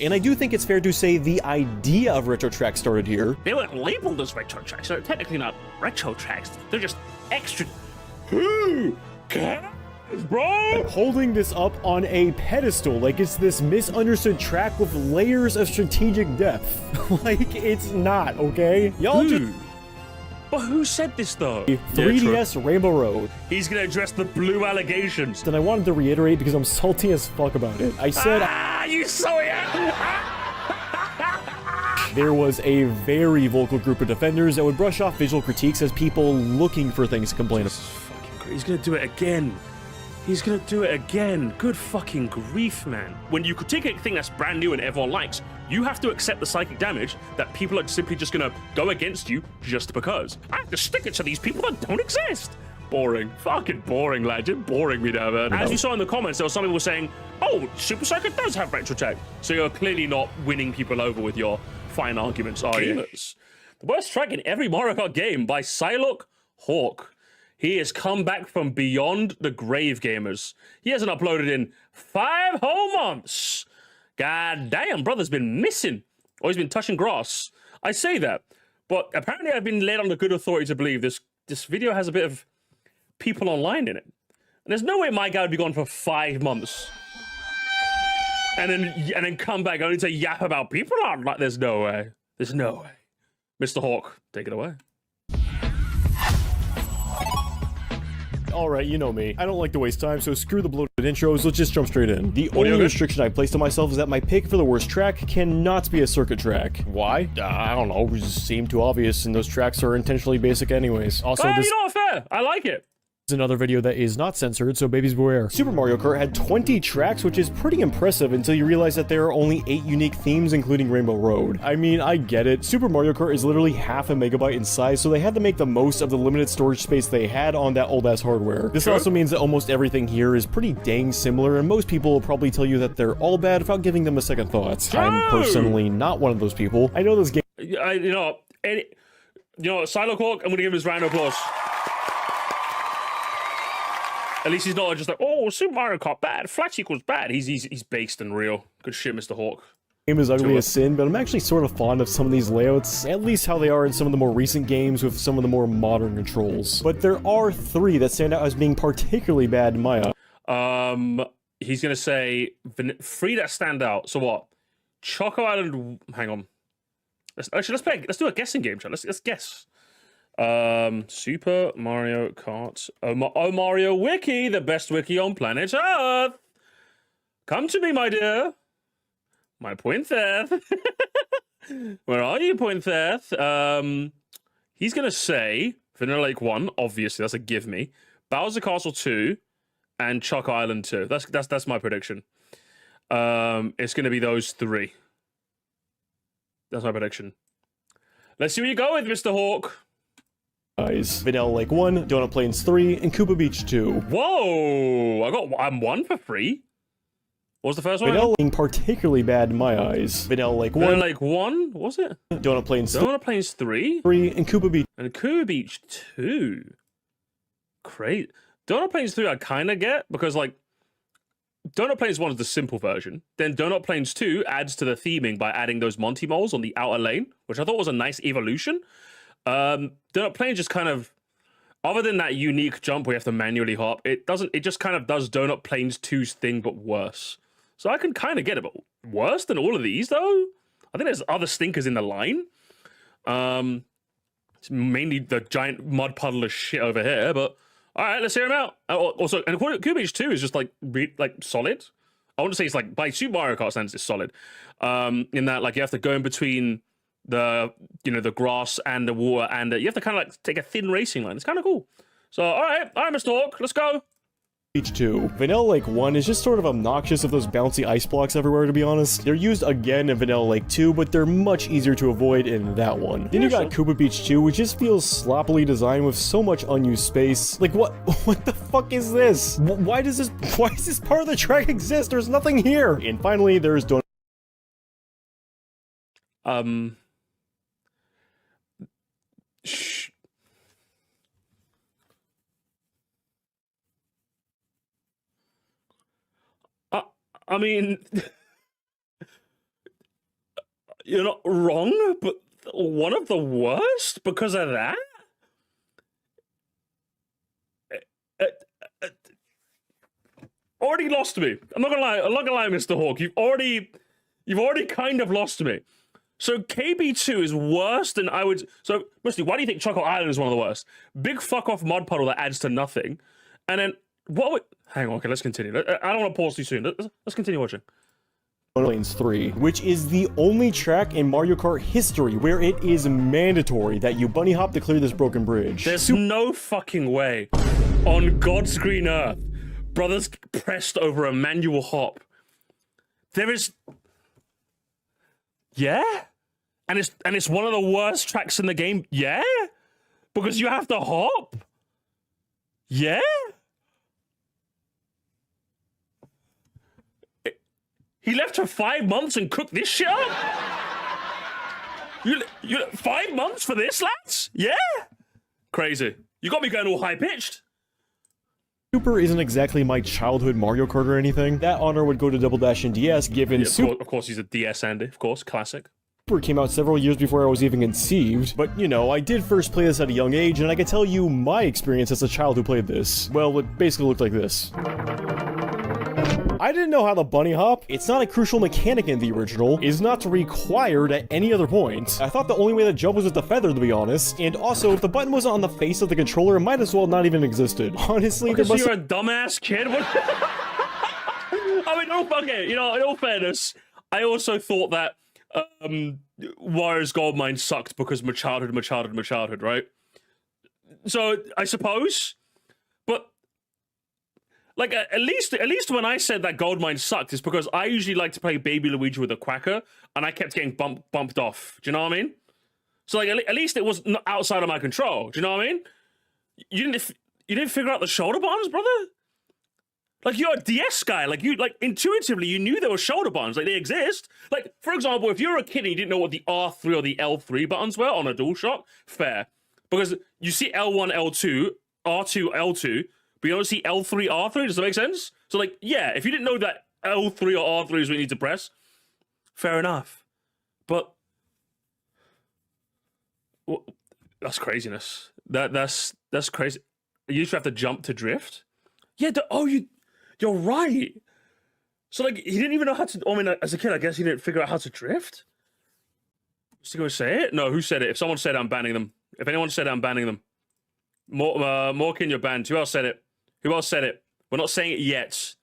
And I do think it's fair to say the idea of retro tracks started here. They weren't labeled as retro tracks, so they're technically not retro tracks. They're just extra. Bro! Holding this up on a pedestal like it's this misunderstood track with layers of strategic depth. Like, it's not, okay? Y'all just... But who said this, though? 3DS Rainbow Road. He's gonna address the blue allegations. And I wanted to reiterate because I'm salty as fuck about it. I said... you saw it! There was a very vocal group of defenders that would brush off visual critiques as people looking for things to complain about. He's gonna do it again. He's gonna do it again. Good fucking grief, man. When you critique a thing that's brand new and everyone likes, you have to accept the psychic damage that people are simply just gonna go against you just because. I have to stick it to these people that don't exist. Boring. Fucking boring, lad. You're boring me down, man. As you saw in the comments, there were some people saying, oh, Super Psychic does have retro tech. So you're clearly not winning people over with your fine arguments, are you? The worst track in every Mario Kart game by Silokhawk. He has come back from beyond the grave, gamers. He hasn't uploaded in 5 whole months. God damn, brother's been missing. Or he's been touching grass. I say that, but apparently I've been led on the good authority to believe this video has a bit of people online in it. And there's no way my guy would be gone for 5 months. And then come back only to yap about people. Like, there's no way. There's no way. Mr. Hawk, take it away. Alright, you know me. I don't like to waste time, so screw the bloated intros, let's just jump straight in. The only restriction I placed on myself is that my pick for the worst track cannot be a circuit track. Why? I don't know, it just seemed too obvious, and those tracks are intentionally basic anyways. Also, this- you know what, fair. I like it. Another video that is not censored, so babies beware. Super Mario Kart had 20 tracks, which is pretty impressive until you realize that there are only 8 unique themes, including Rainbow Road. I mean, I get it. Super Mario Kart is literally half a megabyte in size, so they had to make the most of the limited storage space they had on that old-ass hardware. This also means that almost everything here is pretty dang similar, and most people will probably tell you that they're all bad without giving them a second thought. I'm personally not one of those people. I know this game- Silokhawk, I'm gonna give him his round of applause. At least he's not just like, oh, Super Mario Kart bad, flat equals bad. He's based and real. Good shit, Mr. Hawk. Game is ugly as sin, but I'm actually sort of fond of some of these layouts, at least how they are in some of the more recent games with some of the more modern controls. But there are 3 that stand out as being particularly bad in my eye. He's gonna say 3 that stand out. So what? Choco Island. Hang on. Let's do a guessing game, chat. Let's guess. Super Mario Kart. Oh, Mario Wiki, the best wiki on planet Earth. Come to me, my dear. My Pointheth. Where are you, Pointheth? He's gonna say Vanilla Lake 1, obviously, that's a give me. Bowser Castle 2, and Choco Island 2. That's my prediction. It's gonna be those 3. That's my prediction. Let's see where you go with, Mr. Hawk. Vanilla Lake 1, Donut Plains 3, and Koopa Beach 2. Whoa! I'm 1 for 3. What was the first one? Vanilla Lake particularly bad in my eyes. Vanilla Lake 1. Vanilla Lake 1? What was it? Donut Plains 3? 3, and Koopa Beach. And Koopa Beach 2. Great. Donut Plains 3 I kind of get, because, like, Donut Plains 1 is the simple version. Then Donut Plains 2 adds to the theming by adding those Monty Moles on the outer lane, which I thought was a nice evolution. Donut Plains just kind of, other than that unique jump where you have to manually hop, it just kind of does Donut Plains 2's thing, but worse. So I can kind of get it, but worse than all of these, though? I think there's other stinkers in the line. It's mainly the giant mud puddle of shit over here, but all right, let's hear him out. Also, and Koopa Beach 2 is just like solid. I want to say it's like, by Super Mario Kart standards, it's solid. In that, like, you have to go in between the grass and the water, and you have to kind of like take a thin racing line. It's kind of cool. So all right, Mr. Hawk, let's go. Beach 2. Vanilla Lake 1 is just sort of obnoxious with those bouncy ice blocks everywhere, to be honest. They're used again in Vanilla Lake 2, but they're much easier to avoid in that one. Then you got Koopa Beach 2, which just feels sloppily designed with so much unused space. Like, what the fuck is this? Why does this part of the track exist? There's nothing here. And finally, there's Donut. I mean, you're not wrong, but one of the worst because of that? Already lost me. I'm not gonna lie, Mr. Hawk. You've already kind of lost me. So KB2 is worse than I would. So, Moresty, why do you think Choco Island is one of the worst? Big fuck off mud puddle that adds to nothing. And then what would... Hang on, okay, let's continue. I don't want to pause too soon. Let's continue watching. Lanes 3, which is the only track in Mario Kart history where it is mandatory that you bunny hop to clear this broken bridge. There's no fucking way on God's green earth brothers pressed over a manual hop. There is... Yeah? And it's one of the worst tracks in the game? Yeah? Because you have to hop? Yeah? He left for 5 months and cooked this shit up? You 5 months for this, lads? Yeah? Crazy. You got me going all high-pitched. Super isn't exactly my childhood Mario Kart or anything. That honor would go to Double Dash and DS, given Of course he's a DS Andy, of course, classic. Super came out several years before I was even conceived, but you know, I did first play this at a young age, and I can tell you my experience as a child who played this. Well, it basically looked like this. I didn't know how the bunny hop, it's not a crucial mechanic in the original, is not required at any other point. I thought the only way to jump was with the feather, to be honest, and also, if the button wasn't on the face of the controller, it might as well not even existed. Honestly, okay, so you're a dumbass kid? What? I mean, okay, you know, in all fairness, I also thought that Wario's Goldmine sucked because my childhood, right? So, I suppose, but like, at least when I said that Goldmine sucked, it's because I usually like to play Baby Luigi with a Quacker, and I kept getting bumped off. Do you know what I mean? So, like, at least it was not outside of my control. Do you know what I mean? You didn't figure out the shoulder buttons, brother? Like, you're a DS guy. Like, intuitively, you knew there were shoulder buttons. Like, they exist. Like, for example, if you're a kid and you didn't know what the R3 or the L3 buttons were on a DualShock, fair. Because you see L1, L2, R2, L2, but you don't see L3, R3. Does that make sense? So, like, yeah, if you didn't know that L3 or R3 is what you need to press, fair enough. But well, that's craziness. That's crazy. You used to have to jump to drift? Yeah, you're right. So, like, he didn't even know how to... I mean, as a kid, I guess he didn't figure out how to drift? Was he going to say it? No, who said it? If someone said it, I'm banning them. If anyone said it, I'm banning them. Morkin, you're banned. Who else said it? Who else said it? We're not saying it yet.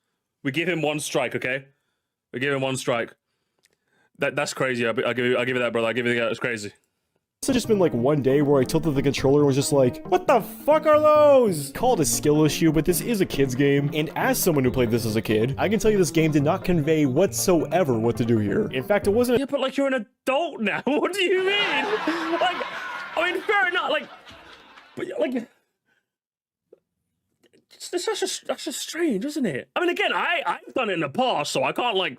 We give him one strike, okay? We give him one strike. That's crazy. I'll give you that, brother. I'll give you that. It's crazy. It's just been like one day where I tilted the controller and was just like, what the fuck are those? Call it a skill issue, but this is a kid's game, and as someone who played this as a kid, I can tell you this game did not convey whatsoever what to do here. In fact, it wasn't- Yeah, but like, you're an adult now. What do you mean? Like, I mean, fair enough, like, but like, that's just strange, isn't it? I mean, again, I've done it in the past, so I can't, like,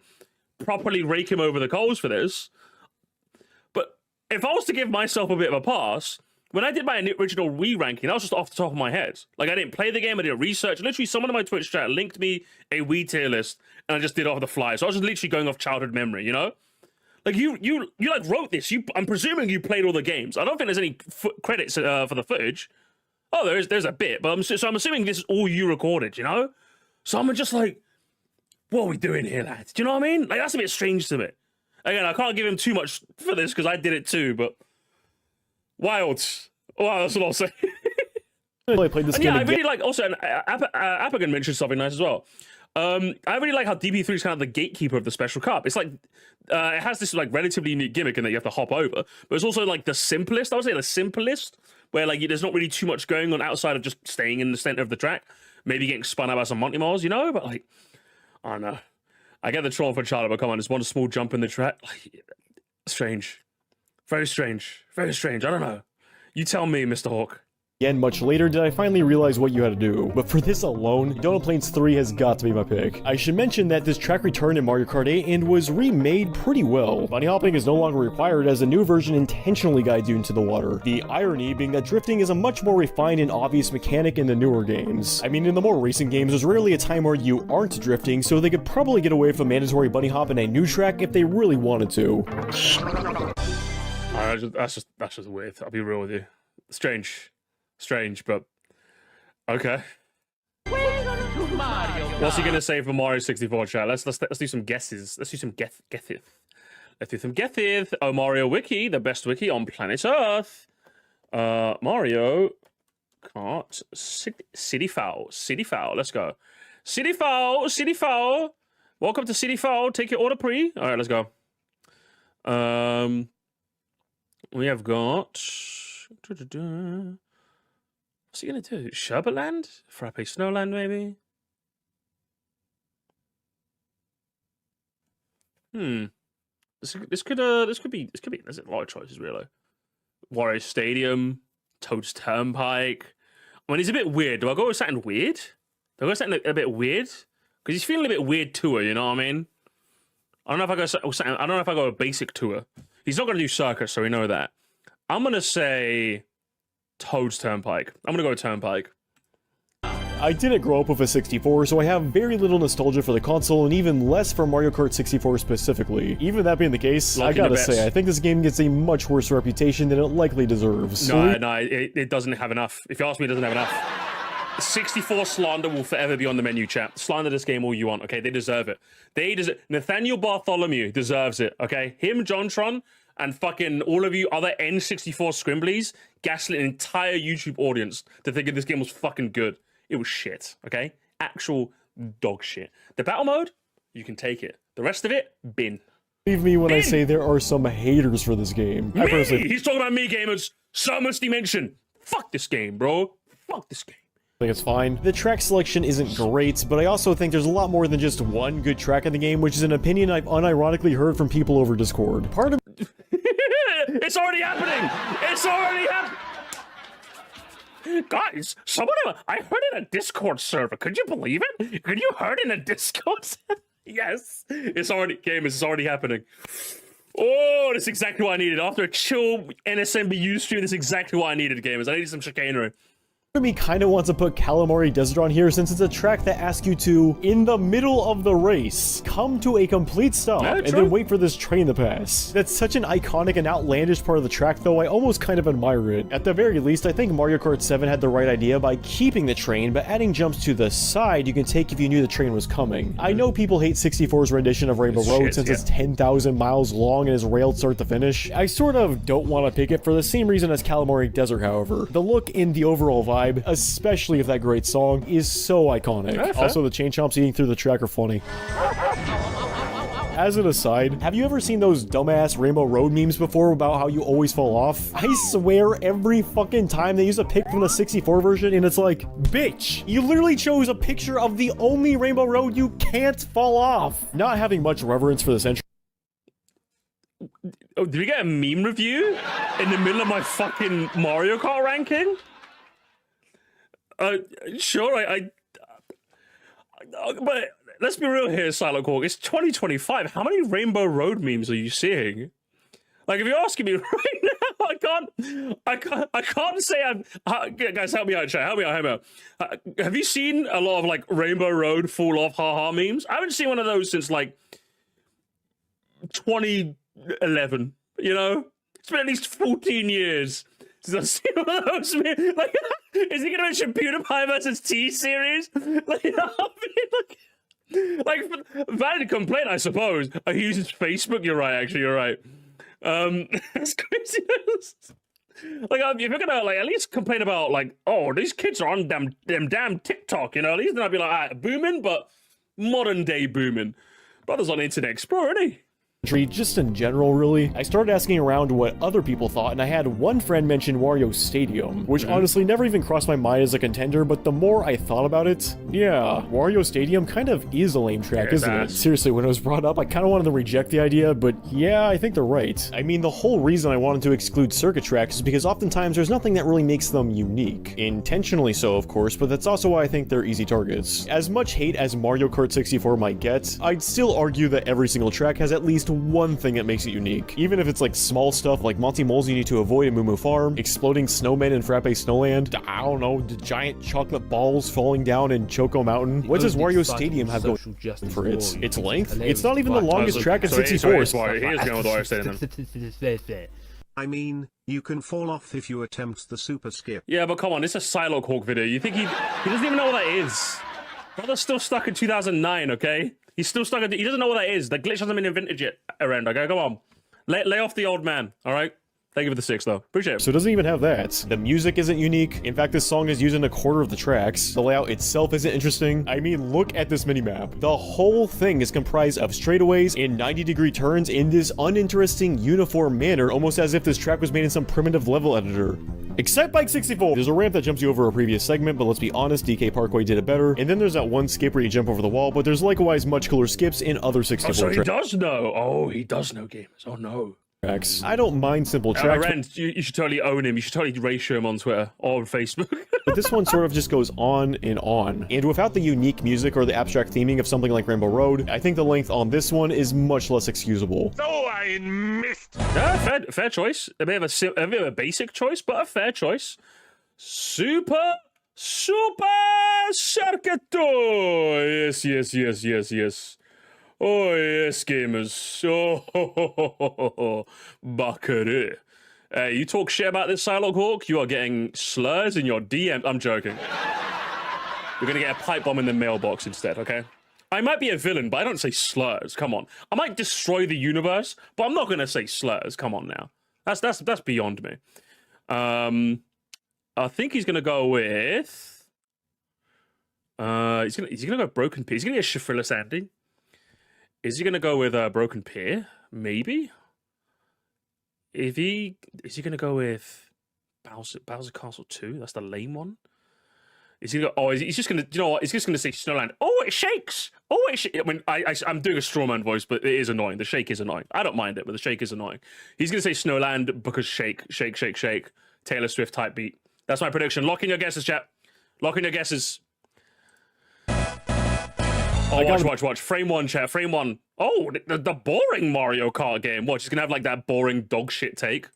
properly rake him over the coals for this. But if I was to give myself a bit of a pass, when I did my original Wii ranking, that was just off the top of my head. Like, I didn't play the game, I did research. Literally, someone in my Twitch chat linked me a Wii tier list, and I just did it off the fly. So I was just literally going off childhood memory, you know? Like, you like, wrote this. I'm presuming you played all the games. I don't think there's any credits for the footage. Oh, there's a bit, but I'm assuming this is all you recorded, you know? So I'm just like, what are we doing here, lads? Do you know what I mean? Like, that's a bit strange to me. Again, I can't give him too much for this because I did it too, but wild. Wow, that's what I'll say. I played this and game yeah, I again. really like, also, Apagan mentioned something nice as well. I really like how DB3 is kind of the gatekeeper of the Special Cup. It's like, it has this like relatively unique gimmick in that you have to hop over, but it's also like the simplest, I would say the simplest, where like there's not really too much going on outside of just staying in the center of the track, maybe getting spun out by some Monty Mars, you know, but like, I don't know. I get the troll for Charlie, but come on, there's one small jump in the track. Like, strange. Very strange. Very strange. I don't know. You tell me, Mr. Hawk. Again, much later did I finally realize what you had to do. But for this alone, Donut Plains 3 has got to be my pick. I should mention that this track returned in Mario Kart 8 and was remade pretty well. Bunny hopping is no longer required as a new version intentionally guides you into the water. The irony being that drifting is a much more refined and obvious mechanic in the newer games. I mean, in the more recent games, there's rarely a time where you aren't drifting, so they could probably get away from mandatory bunny hop in a new track if they really wanted to. That's just weird. I'll be real with you. Strange, but okay. What's he gonna say for Mario 64 chat? Let's do some guesses. Let's do some guesses. Let's do some guesses. Oh, Mario Wiki, the best wiki on planet Earth. Mario Kart City Foul. Let's go. City Foul. Welcome to City Foul. Take your order pre. All right, let's go. We have got. What's he gonna do? Sherbetland? Frappe Snowland, maybe? This could be. There's a lot of choices, really. Wario Stadium, Toad's Turnpike. I mean, he's a bit weird. Do I go with something weird? Do I go with something a bit weird? Because he's feeling a bit weird tour, you know what I mean? I don't know if I go a basic tour. He's not gonna do circus, so we know that. I'm gonna say Toad's Turnpike. I'm gonna go with Turnpike. I didn't grow up with a 64, so I have very little nostalgia for the console and even less for Mario Kart 64 specifically. Even that being the case, I gotta say, I think this game gets a much worse reputation than it likely deserves. No, it doesn't have enough. If you ask me, it doesn't have enough. 64 slander will forever be on the menu, chat. Slander this game all you want, okay? They deserve it. Nathaniel Bartholomew deserves it, okay? Him, JonTron, and fucking all of you other N64 scrimblies gaslit an entire YouTube audience to think this game was fucking good. It was shit, okay? Actual dog shit. The battle mode, you can take it. The rest of it, bin. Believe me when I say there are some haters for this game. He's talking about me, gamers. So much dimension. Fuck this game, bro. Fuck this game. I think it's fine. The track selection isn't great, but I also think there's a lot more than just one good track in the game, which is an opinion I've unironically heard from people over Discord. Part of It's already happening! It's already happening! Guys, I heard in a Discord server. Could you believe it? Could you heard in a Discord server? Yes. It's already happening. Oh, that's exactly what I needed. After a chill NSMBU stream, that's exactly what I needed, gamers. I needed some chicanery. Me kind of wants to put Calamari Desert on here since it's a track that asks you to, in the middle of the race, come to a complete stop and then wait for this train to pass. That's such an iconic and outlandish part of the track, though I almost kind of admire it. At the very least, I think Mario Kart 7 had the right idea by keeping the train, but adding jumps to the side you can take if you knew the train was coming. I know people hate 64's rendition of Rainbow Road since it's 10,000 miles long and is railed start to finish. I sort of don't want to pick it for the same reason as Calamari Desert, however. The look and the overall vibe, especially if that great song, is so iconic. Also, the chain chomps eating through the track are funny. As an aside, have you ever seen those dumbass Rainbow Road memes before about how you always fall off? I swear every fucking time they use a pic from the 64 version and it's like, bitch, you literally chose a picture of the only Rainbow Road you can't fall off. Not having much reverence for this entry. Oh, did we get a meme review in the middle of my fucking Mario Kart ranking? Sure, but let's be real here, Silokhawk. It's 2025. How many Rainbow Road memes are you seeing? Like, if you're asking me right now, I can't say guys, help me out, chat. Help me out. Have you seen a lot of, like, Rainbow Road fall off haha memes? I haven't seen one of those since, like, 2011, you know? It's been at least 14 years. I've seen one of those. Like, is he gonna mention PewDiePie versus T-Series? Like, you know what I mean? Like, valid complaint, I suppose. He uses Facebook. You're right. Actually, you're right. That's crazy. Like, if you're gonna like at least complain about like, oh, these kids are on them damn TikTok, you know, at least then I'd be like, booming, but modern day booming. Brother's on Internet Explorer, isn't he? just in general, really. I started asking around what other people thought, and I had one friend mention Wario Stadium, which honestly never even crossed my mind as a contender, but the more I thought about it, yeah, Wario Stadium kind of is a lame track, isn't it? Seriously, when it was brought up, I kind of wanted to reject the idea, but yeah, I think they're right. I mean, the whole reason I wanted to exclude circuit tracks is because oftentimes there's nothing that really makes them unique. Intentionally so, of course, but that's also why I think they're easy targets. As much hate as Mario Kart 64 might get, I'd still argue that every single track has at least one thing that makes it unique. Even if it's like small stuff like Monty Moles you need to avoid in Moo Moo Farm, exploding snowmen in Frappe Snowland, I don't know, the giant chocolate balls falling down in Choco Mountain. What does Wario Stadium have going for it? Its length? It's not even the longest track in 64. Here's going with Wario Stadium. I mean, you can fall off if you attempt the super skip. Yeah, but come on, it's a Silokhawk video. You think he doesn't even know what that is? Brother's still stuck in 2009, okay? He's still stuck in... He doesn't know what that is. The glitch hasn't been invented yet around, okay? Come on. Lay off the old man, all right? Thank you for the 6, though. Appreciate it. So it doesn't even have that. The music isn't unique. In fact, this song is using a quarter of the tracks. The layout itself isn't interesting. I mean, look at this minimap. The whole thing is comprised of straightaways and 90-degree turns in this uninteresting, uniform manner, almost as if this track was made in some primitive level editor. Excitebike 64! There's a ramp that jumps you over a previous segment, but let's be honest, DK Parkway did it better. And then there's that one skip where you jump over the wall, but there's likewise much cooler skips in other 64 tracks. So he does know. Oh, he does know gamers. Oh, no. I don't mind simple tracks. Rant, you should totally own him. You should totally ratio him on Twitter or on Facebook. But this one sort of just goes on and on. And without the unique music or the abstract theming of something like Rainbow Road, I think the length on this one is much less excusable. So I missed. Fair choice. A bit of a basic choice, but a fair choice. Super Circuito! Yes. Oh, yes, gamers. Oh, buckaroo. You talk shit about this Silokhawk, you are getting slurs in your DM. I'm joking. You're gonna get a pipe bomb in the mailbox instead, okay? I might be a villain, but I don't say slurs. Come on. I might destroy the universe, but I'm not gonna say slurs. Come on now. That's beyond me. I think he's gonna go with... Is he gonna go Broken Pier? He's gonna get Shafrillis Andy. Is he going to go with Broken Pier? Maybe? Is he going to go with Bowser Castle 2? That's the lame one. Is he? He's just going to... You know what? He's just going to say Snowland. Oh, it shakes! Oh, it shakes! I mean, I'm doing a strawman voice, but it is annoying. The shake is annoying. I don't mind it, but the shake is annoying. He's going to say Snowland because shake. Taylor Swift type beat. That's my prediction. Lock in your guesses, chat. Lock in your guesses. Oh, watch. Frame 1, chat. Frame 1. Oh, the boring Mario Kart game. Watch, he's gonna have like that boring dog shit take.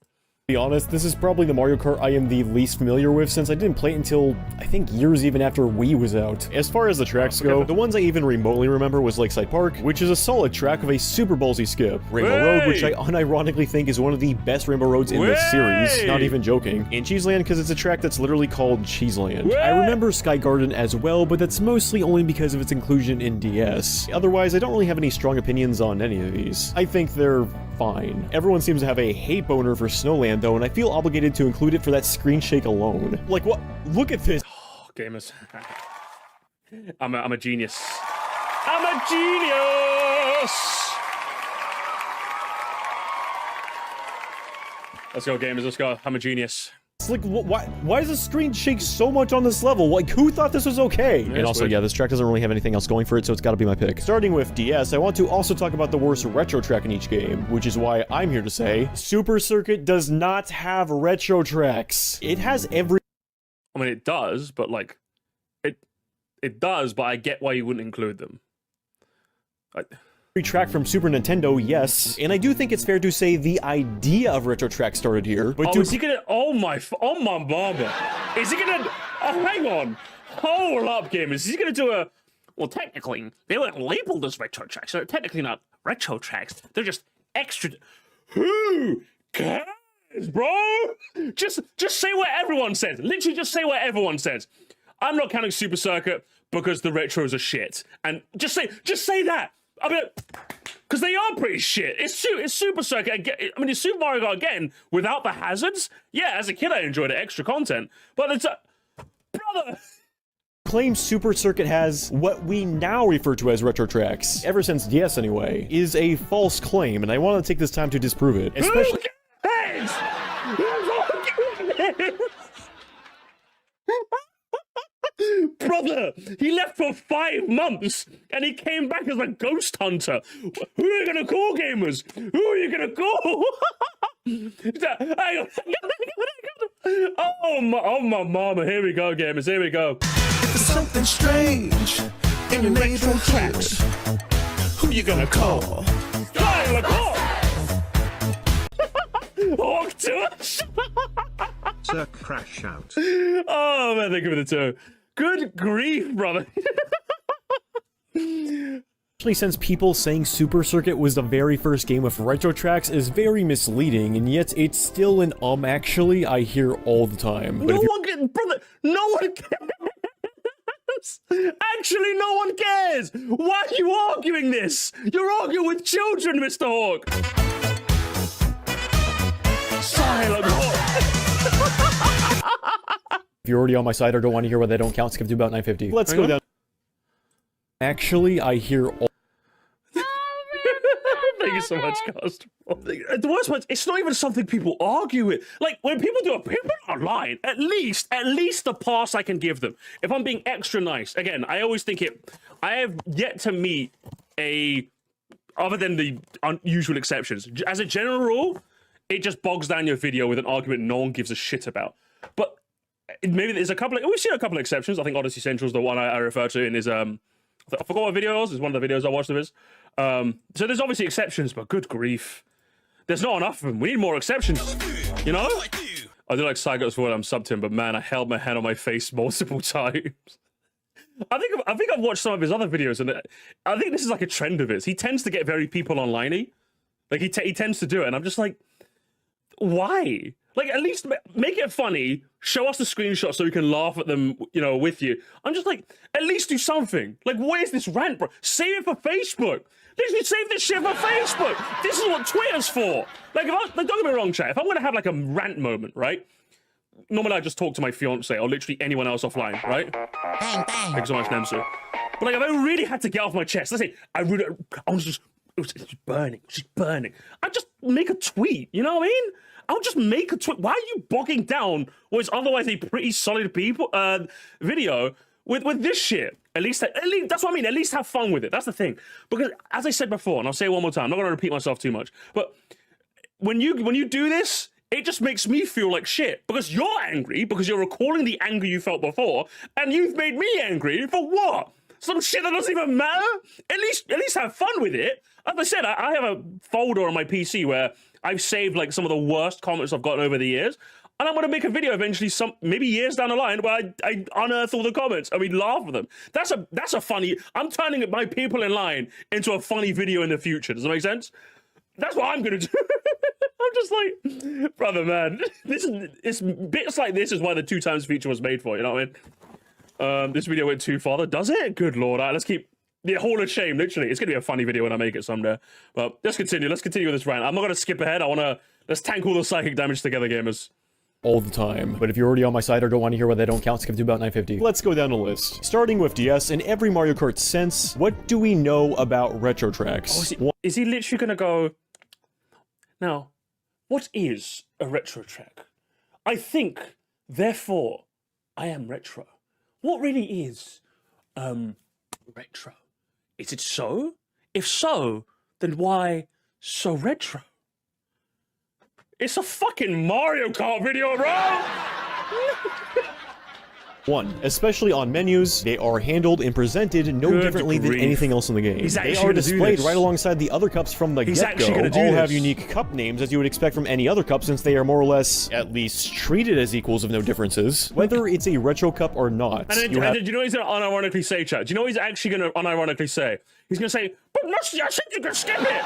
To be honest, this is probably the Mario Kart I am the least familiar with since I didn't play it until, I think, years even after Wii was out. As far as the tracks go, the ones I even remotely remember was Lakeside Park, which is a solid track with a super ballsy skip. Rainbow Road, which I unironically think is one of the best Rainbow Roads in this series, not even joking. And Cheeseland because it's a track that's literally called Cheeseland. I remember Sky Garden as well, but that's mostly only because of its inclusion in DS. Otherwise, I don't really have any strong opinions on any of these. I think they're fine. Everyone seems to have a hate boner for Snowland though, and I feel obligated to include it for that screen shake alone. Like, what? Look at this. Oh, gamers. I'm a genius. I'm a genius! Let's go, gamers. Let's go. I'm a genius. It's like, why does the screen shake so much on this level? Like, who thought this was okay? And also, yeah, this track doesn't really have anything else going for it, so it's gotta be my pick. Starting with DS, I want to also talk about the worst retro track in each game, which is why I'm here to say, Super Circuit does not have retro tracks. It has every... I mean, it does, but like, it does, but I get why you wouldn't include them. Every track from Super Nintendo, yes, and I do think it's fair to say the idea of retro track started here. But is he gonna? Oh my mama! Is he gonna? Oh, hang on, hold up, gamers. Is he gonna do a? Well, technically, they weren't labeled as retro tracks. So they're technically not retro tracks. They're just extra. Who cares, bro? Just say what everyone says. Literally, just say what everyone says. I'm not counting Super Circuit because the retros are shit, and just say that. I mean, because they are pretty shit. It's Super Circuit. I mean, it's Super Mario Kart again without the hazards. Yeah, as a kid, I enjoyed it, extra content. But it's brother. claim Super Circuit has what we now refer to as retro tracks, ever since DS anyway, is a false claim, and I want to take this time to disprove it, especially— Brother, he left for 5 months and he came back as a ghost hunter. Who are you gonna call, gamers? Who are you gonna call? Oh my mama, here we go, gamers, here we go. There's something strange in your retro tracks. Who you gonna call? Silokhawk! Hawk to us! Circ crash out. Oh man, thank you for the two. Good grief, brother. Especially since people saying Super Circuit was the very first game with retro tracks is very misleading, and yet it's still an actually I hear all the time. But No one cares, brother. No one cares. Actually, no one cares. Why are you arguing this? You're arguing with children, Mr. Hawk. Silokhawk. if you're already on my side or don't want to hear what they don't count, skip to about 950. Let's go down. Actually, I hear all— Thank you so much, Cast. The worst part, it's not even something people argue with. Like, when people do it, people are online. At least the pass I can give them. If I'm being extra nice, again, I always think I have yet to meet other than the unusual exceptions. As a general rule, it just bogs down your video with an argument no one gives a shit about. But maybe there's we've seen a couple of exceptions. I think Odyssey Central is the one I refer to in his, I forgot what video it was. It's one of the videos I watched of his. So there's obviously exceptions, but good grief. There's not enough of them. We need more exceptions, you know? I do like Psycho's for what I'm subbed to him, but man, I held my hand on my face multiple times. I think I've watched some of his other videos, and I think this is like a trend of his. He tends to get very people online-y. Like, he tends to do it, and I'm just like, why? Like, at least make it funny, show us the screenshot so we can laugh at them, you know, with you. I'm just like, at least do something. Like, where's this rant, bro? Save it for Facebook. Literally save this shit for Facebook. This is what Twitter's for. Like, don't get me wrong, chat. If I'm going to have, like, a rant moment, right? Normally I just talk to my fiance or literally anyone else offline, right? Bang, bang. Thanks so much, Nemsu. But, like, if I really had to get off my chest, let's say, I was just, it's burning, just burning. I'd just make a tweet, you know what I mean? I'll just make a tweet. Why are you bogging down what is otherwise a pretty solid video with this shit? At least that's what I mean. At least have fun with it. That's the thing. Because as I said before, and I'll say it one more time, I'm not going to repeat myself too much, but when you do this, it just makes me feel like shit because you're angry because you're recalling the anger you felt before, and you've made me angry for what? Some shit that doesn't even matter. At least have fun with it. As I said, I have a folder on my PC where I've saved like some of the worst comments I've gotten over the years, and I'm going to make a video eventually, maybe years down the line, where I unearth all the comments and we laugh at them. That's a funny. I'm turning my people in line into a funny video in the future. Does that make sense? That's what I'm going to do. I'm just like, brother, man. It's bits like this is why the 2x feature was made for. You know what I mean? This video went too far. Does it? Good lord. All right, let's keep. The Hall of Shame, literally. It's going to be a funny video when I make it someday. But let's continue. Let's continue with this rant. I'm not going to skip ahead. Let's tank all the psychic damage together, gamers. all the time. But if you're already on my side or don't want to hear what they don't count, skip to about 950. Let's go down the list. Starting with DS, in every Mario Kart sense, what do we know about retro tracks? Oh, is he literally going to go... Now, what is a retro track? I think, therefore, I am retro. What really is, retro? Is it so? If so, then why so retro? It's a fucking Mario Kart video, bro! 1. Especially on menus, they are handled and presented no differently than anything else in the game. They are displayed right alongside the other cups from the get-go. All have unique cup names as you would expect from any other cup, since they are more or less, at least, treated as equals of no differences, whether it's a retro cup or not. And do you know what he's going to unironically say, chat? Do you know what he's actually going to unironically say? He's going to say, but Moresty, I said you can skip it!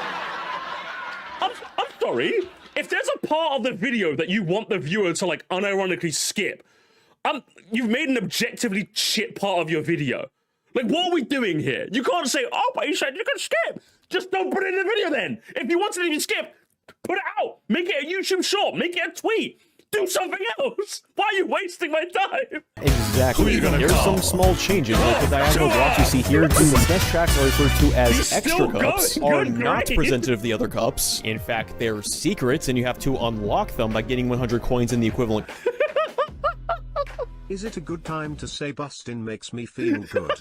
I'm sorry. If there's a part of the video that you want the viewer to, like, unironically skip, you've made an objectively shit part of your video. Like, what are we doing here? You can't say, oh, but you said you can skip. Just don't put it in the video then. If you wanted to even skip, put it out. Make it a YouTube short. Make it a tweet. do something else. Why are you wasting my time? Exactly. There's some small changes, like the diagonal blocks you see here. The SNES tracks are referred to as extra cups, are not presented of the other cups. In fact, they're secrets, and you have to unlock them by getting 100 coins in the equivalent. Is it a good time to say bustin' makes me feel good?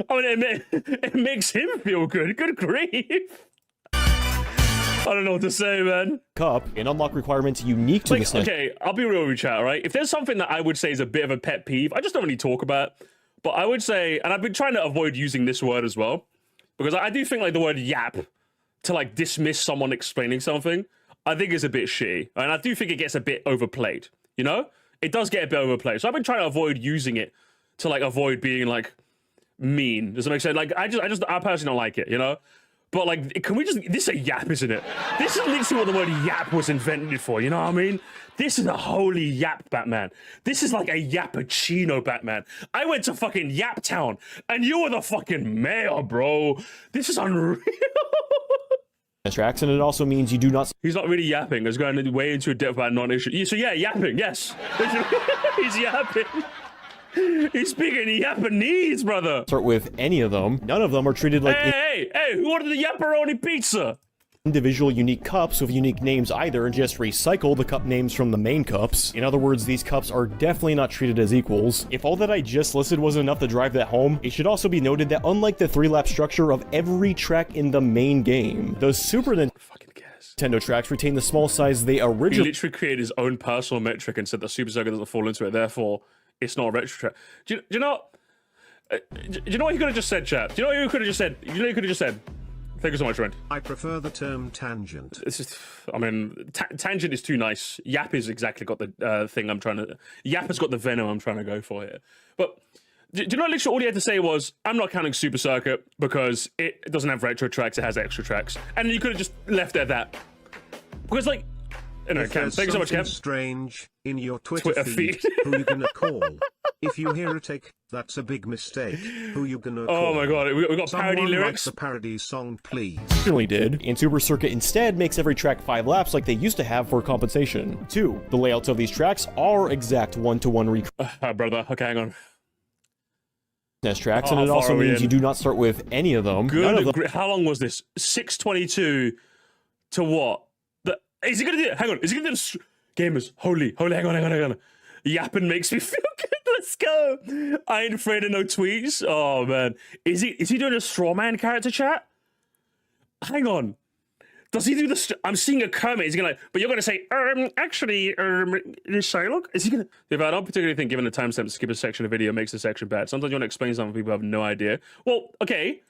I mean, it makes him feel good. Good grief. I don't know what to say, man. Cup and unlock requirements unique to the SNES. Okay, I'll be real with you, chat, right? If there's something that I would say is a bit of a pet peeve, I just don't really talk about, but I would say, and I've been trying to avoid using this word as well, because I do think like the word yap to like dismiss someone explaining something, I think is a bit shitty, and I do think it gets a bit overplayed, you know? It does get a bit overplayed, so I've been trying to avoid using it to like avoid being like mean. Does that make sense? Like I personally don't like it, you know? But like, can we just, this is a yap, isn't it? This is literally what the word yap was invented for, you know what I mean? This is a holy yap Batman. This is like a yappuccino Batman. I went to fucking Yap Town, and you were the fucking mayor, bro. This is unreal. Tracks, and it also means you do not. He's not really yapping. He's going way into a depth about non-issue. So yeah, yapping, yes. He's yapping. He's speaking Japanese, brother. Start with any of them. None of them are treated like hey, who ordered the yapperoni pizza? Individual unique cups with unique names either, and just recycle the cup names from the main cups. In other words, these cups are definitely not treated as equals. If all that I just listed wasn't enough to drive that home, it should also be noted that unlike the 3-lap structure of every track in the main game, the Super Nintendo tracks retain the small size they originally. He literally created his own personal metric and said the Super Circuit doesn't fall into it, therefore it's not a retro track. Do you know what he could have just said, chat? Do you know what you could have just said? You know what you could have just said? Thank you so much, Rant. I prefer the term tangent. It's just, I mean, tangent is too nice. Yap is exactly got the thing I'm trying to... Yap has got the venom I'm trying to go for here. But do you know literally all he had to say was, I'm not counting Super Circuit because it doesn't have retro tracks, it has extra tracks. And you could have just left it at that. Because, like... Anyway, Cam, thank you so much, Cam. Strange in your Twitter feed. Who you gonna call? If you hear a tick, that's a big mistake. Who you gonna call? Oh my god, we got Someone parody lyrics. Write the parody song, please. Certainly did. And Super Circuit instead makes every track 5 laps like they used to have for compensation. 2. The layouts of these tracks are exact one-to-one Brother, okay, hang on. SNES tracks, and it also means you do not start with any of them. Good. How long was this? 6:22 to what? Is he gonna do it? Hang on. Is he gonna do this? Gamers, holy, hang on. Yapping makes me feel good. Let's go. I ain't afraid of no tweets. Oh man. Is he doing a straw man character, chat? Hang on. Does he do the I'm seeing a Kermit. He's gonna but you're gonna say, actually, Silok? Is he gonna if I don't particularly think given the timestamp to skip a section of video makes the section bad. Sometimes you want to explain something people have no idea. Well, okay,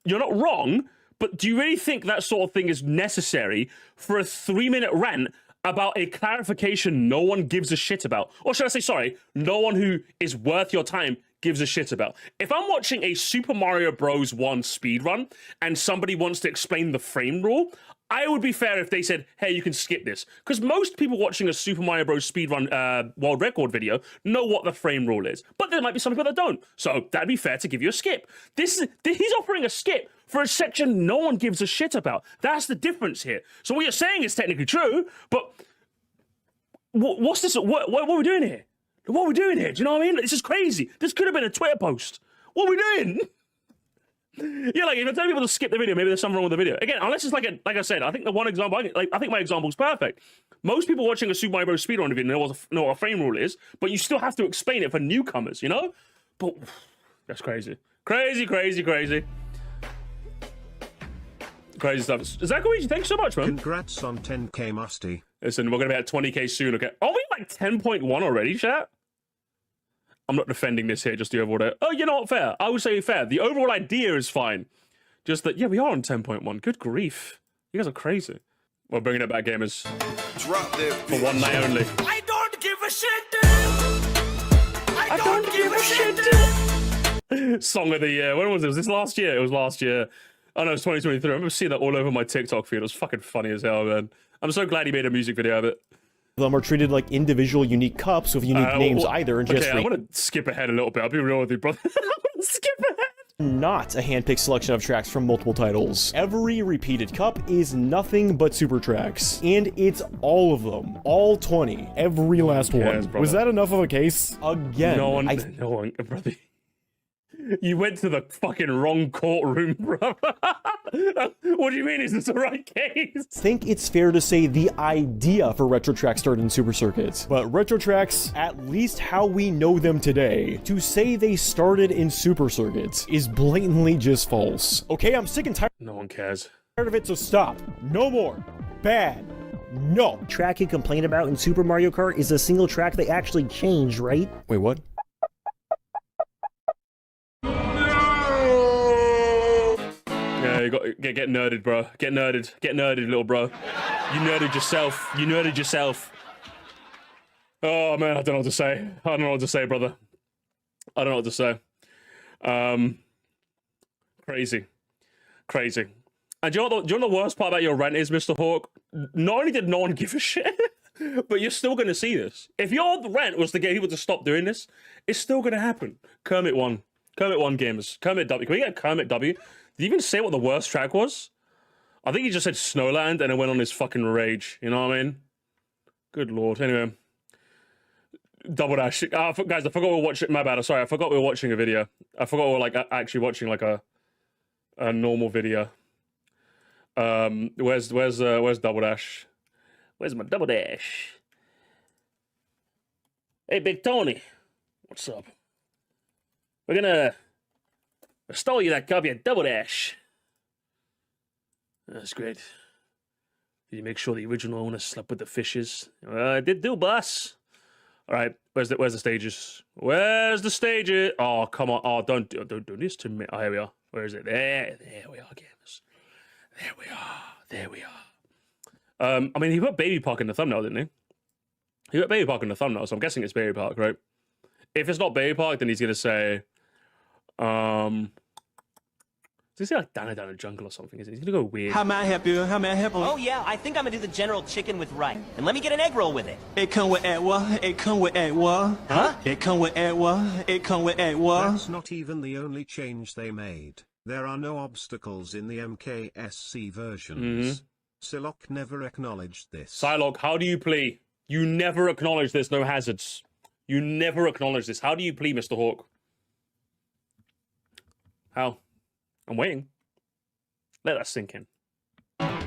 you're not wrong. But do you really think that sort of thing is necessary for a 3-minute rant about a clarification no one gives a shit about? Or should I say, sorry, no one who is worth your time gives a shit about? If I'm watching a Super Mario Bros. 1 speedrun and somebody wants to explain the frame rule, I would be fair if they said, hey, you can skip this. Because most people watching a Super Mario Bros. Speedrun world record video know what the frame rule is. But there might be some people that don't. So that'd be fair to give you a skip. He's offering a skip for a section no one gives a shit about. That's the difference here. So what you're saying is technically true, but what's this? What are we doing here? What are we doing here? Do you know what I mean? This is crazy. This could have been a Twitter post. What are we doing? Yeah, like if I tell people to skip the video, maybe there's something wrong with the video. Again, unless it's like I said, I think the one example, I think my example is perfect. Most people watching a Super Mario Bros. Speedrun video know what a frame rule is, but you still have to explain it for newcomers, you know? But that's crazy. Crazy stuff. Zachary, thank you so much, man. Congrats on 10k, Musty. Listen, we're gonna be at 20k soon, okay? Are we like 10.1 already, chat? I'm not defending this here, just the overall... Oh, you're not fair. I would say fair. The overall idea is fine. Just that, yeah, we are on 10.1. Good grief. You guys are crazy. We're bringing it back, gamers. Drop that For one night only. I don't give a shit, dude. I don't give a shit, dude. Song of the year. When was it? Was this last year? It was last year. Oh no, it's 2023. I remember seeing that all over my TikTok feed. It was fucking funny as hell, man. I'm so glad he made a music video of it. Them are treated like individual unique cups with unique names either, and just I want to skip ahead a little bit. I'll be real with you, brother. Skip ahead. Not a hand-picked selection of tracks from multiple titles. Every repeated cup is nothing but super tracks, and it's all of them, all 20, every last one. Brother. Was that enough of a case? Again, No one, brother. You went to the fucking wrong courtroom, bro. What do you mean? Is this the right case? Think it's fair to say the idea for retro tracks started in super circuits, but retro tracks, at least how we know them today, to say they started in super circuits is blatantly just false. Okay, I'm sick and tired. No one cares. Of it, so stop. No more. Bad. No. Track you complain about in Super Mario Kart is a single track they actually changed, right? Wait, what? Yeah, you got get nerded, bro. Get nerded, little bro. You nerded yourself. Oh man, I don't know what to say. Brother. I don't know what to say. Crazy. And do you know the worst part about your rant is, Mr. Hawk? Not only did no one give a shit, but you're still going to see this. If your rant was to get people to stop doing this, it's still going to happen. Kermit won gamers. Kermit W. Can we get Kermit W? Did he even say what the worst track was? I think he just said Snowland and then went on his fucking rage. You know what I mean? Good lord. Anyway. Double dash. Guys, I forgot we were watching. My bad. Sorry, I forgot we were watching a video. I forgot we were like actually watching like a normal video. Where's Double Dash? Where's my Double Dash? Hey, Big Tony. What's up? We're gonna restore you that copy of Double Dash. That's great. Did you make sure the original owner slept with the fishes? I did do, boss. All right, where's the stages? Where's the stages? Oh, come on. Oh, don't do this to me. Oh, here we are. Where is it? There we are, gamers. There we are. I mean, he put Baby Park in the thumbnail, didn't he? He put Baby Park in the thumbnail, so I'm guessing it's Baby Park, right? If it's not Baby Park, then he's gonna say, does he say like down a jungle or something? He's gonna go weird. How may I help you? How may I help you? Oh yeah, I think I'm gonna do the General Chicken with rice. And let me get an egg roll with it. It come with egg what? It come with egg what? Huh? It come with egg what? It come with egg what? That's not even the only change they made. There are no obstacles in the MKSC versions. Silok never acknowledged this. Silok, how do you play? You never acknowledge there's no hazards. You never acknowledge this. How do you play, Mr. Hawk? How? I'm waiting. Let that sink in.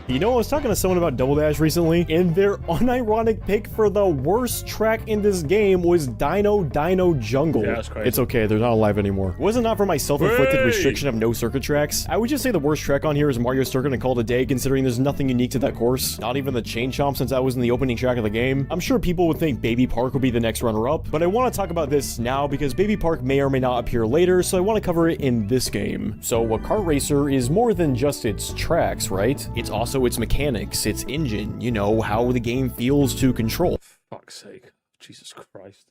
You know, I was talking to someone about Double Dash recently, and their unironic pick for the worst track in this game was Dino Jungle. Yeah, that's crazy. It's okay, they're not alive anymore. Was it not for my self-inflicted restriction of no circuit tracks? I would just say the worst track on here is Mario Circuit and call it a day, considering there's nothing unique to that course. Not even the Chain Chomp, since that was in the opening track of the game. I'm sure people would think Baby Park would be the next runner-up, but I want to talk about this now because Baby Park may or may not appear later, so I want to cover it in this game. So a kart racer is more than just its tracks, right? It's also its mechanics, its engine, you know, how the game feels to control. Fuck's sake. Jesus Christ.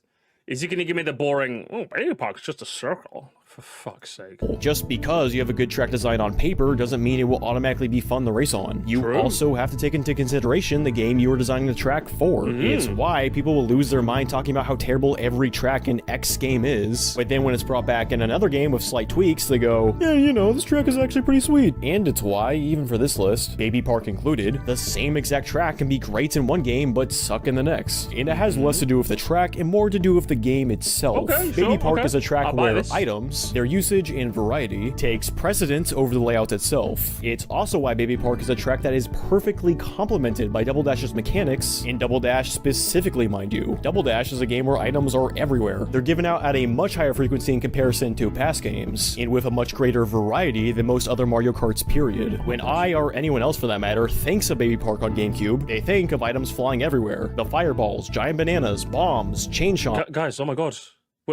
Is he gonna give me the boring, oh, Baby Park's just a circle? For fuck's sake. Just because you have a good track design on paper doesn't mean it will automatically be fun to race on. You True. also have to take into consideration the game you are designing the track for. It's why people will lose their mind talking about how terrible every track in X game is, but then when it's brought back in another game with slight tweaks, they go, yeah, you know, this track is actually pretty sweet. And it's why, even for this list, Baby Park included, the same exact track can be great in one game but suck in the next. And it has less to do with the track and more to do with the game itself. Okay, Baby sure, Park okay. is a track I'll buy where this. items, their usage and variety, takes precedence over the layout itself. It's also why Baby Park is a track that is perfectly complemented by Double Dash's mechanics, and Double Dash specifically, mind you. Double Dash is a game where items are everywhere. They're given out at a much higher frequency in comparison to past games, and with a much greater variety than most other Mario Karts, period. When I, or anyone else for that matter, thinks of Baby Park on GameCube, they think of items flying everywhere. The fireballs, giant bananas, bombs, chain chomp. Guys, oh my god.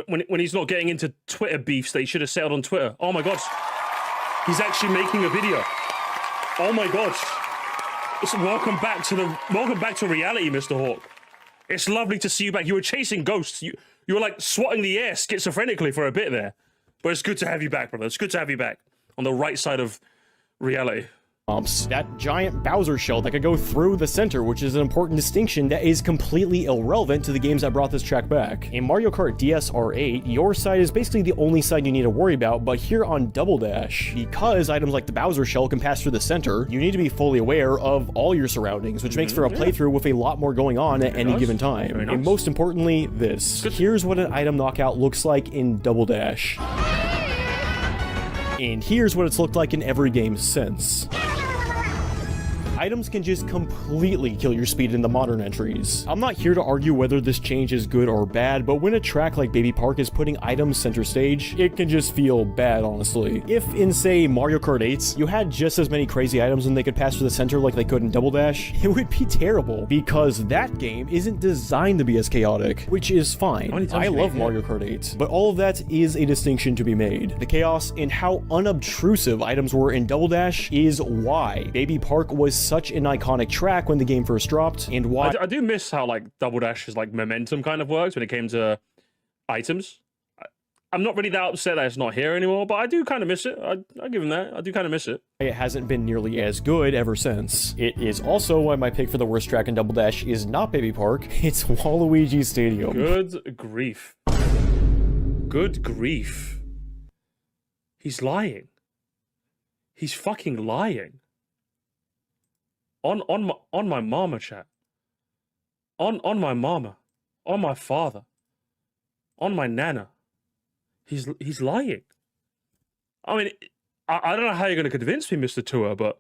When he's not getting into Twitter beefs that he should have settled on Twitter. Oh my god. He's actually making a video. Oh my god. Welcome back to reality, Mr. Hawk. It's lovely to see you back. You were chasing ghosts. You were like swatting the air schizophrenically for a bit there. But it's good to have you back, brother. It's good to have you back on the right side of reality. that giant Bowser shell that could go through the center, which is an important distinction that is completely irrelevant to the games that brought this track back. In Mario Kart DS R8, your side is basically the only side you need to worry about, but here on Double Dash, because items like the Bowser shell can pass through the center, you need to be fully aware of all your surroundings, which makes for a playthrough with a lot more going on at any given time. And most importantly, this. Here's what an item knockout looks like in Double Dash. And here's what it's looked like in every game since. Items can just completely kill your speed in the modern entries. I'm not here to argue whether this change is good or bad, but when a track like Baby Park is putting items center stage, it can just feel bad, honestly. If in, say, Mario Kart 8, you had just as many crazy items and they could pass through the center like they could in Double Dash, it would be terrible, because that game isn't designed to be as chaotic, which is fine. I love Mario Kart 8, but all of that is a distinction to be made. The chaos and how unobtrusive items were in Double Dash is why Baby Park was such an iconic track when the game first dropped, and why I do miss how like Double Dash's like momentum kind of works when it came to items. I'm not really that upset that it's not here anymore, but I do kind of miss it. I give him that. I do kind of miss it. It hasn't been nearly as good ever since. It is also why my pick for the worst track in Double Dash is not Baby Park, it's Waluigi Stadium. Good grief. Good grief. He's lying. He's fucking lying. On my mama, chat. On my mama. On my father. On my nana. He's lying. I mean, I don't know how you're going to convince me, Mr. Tour, but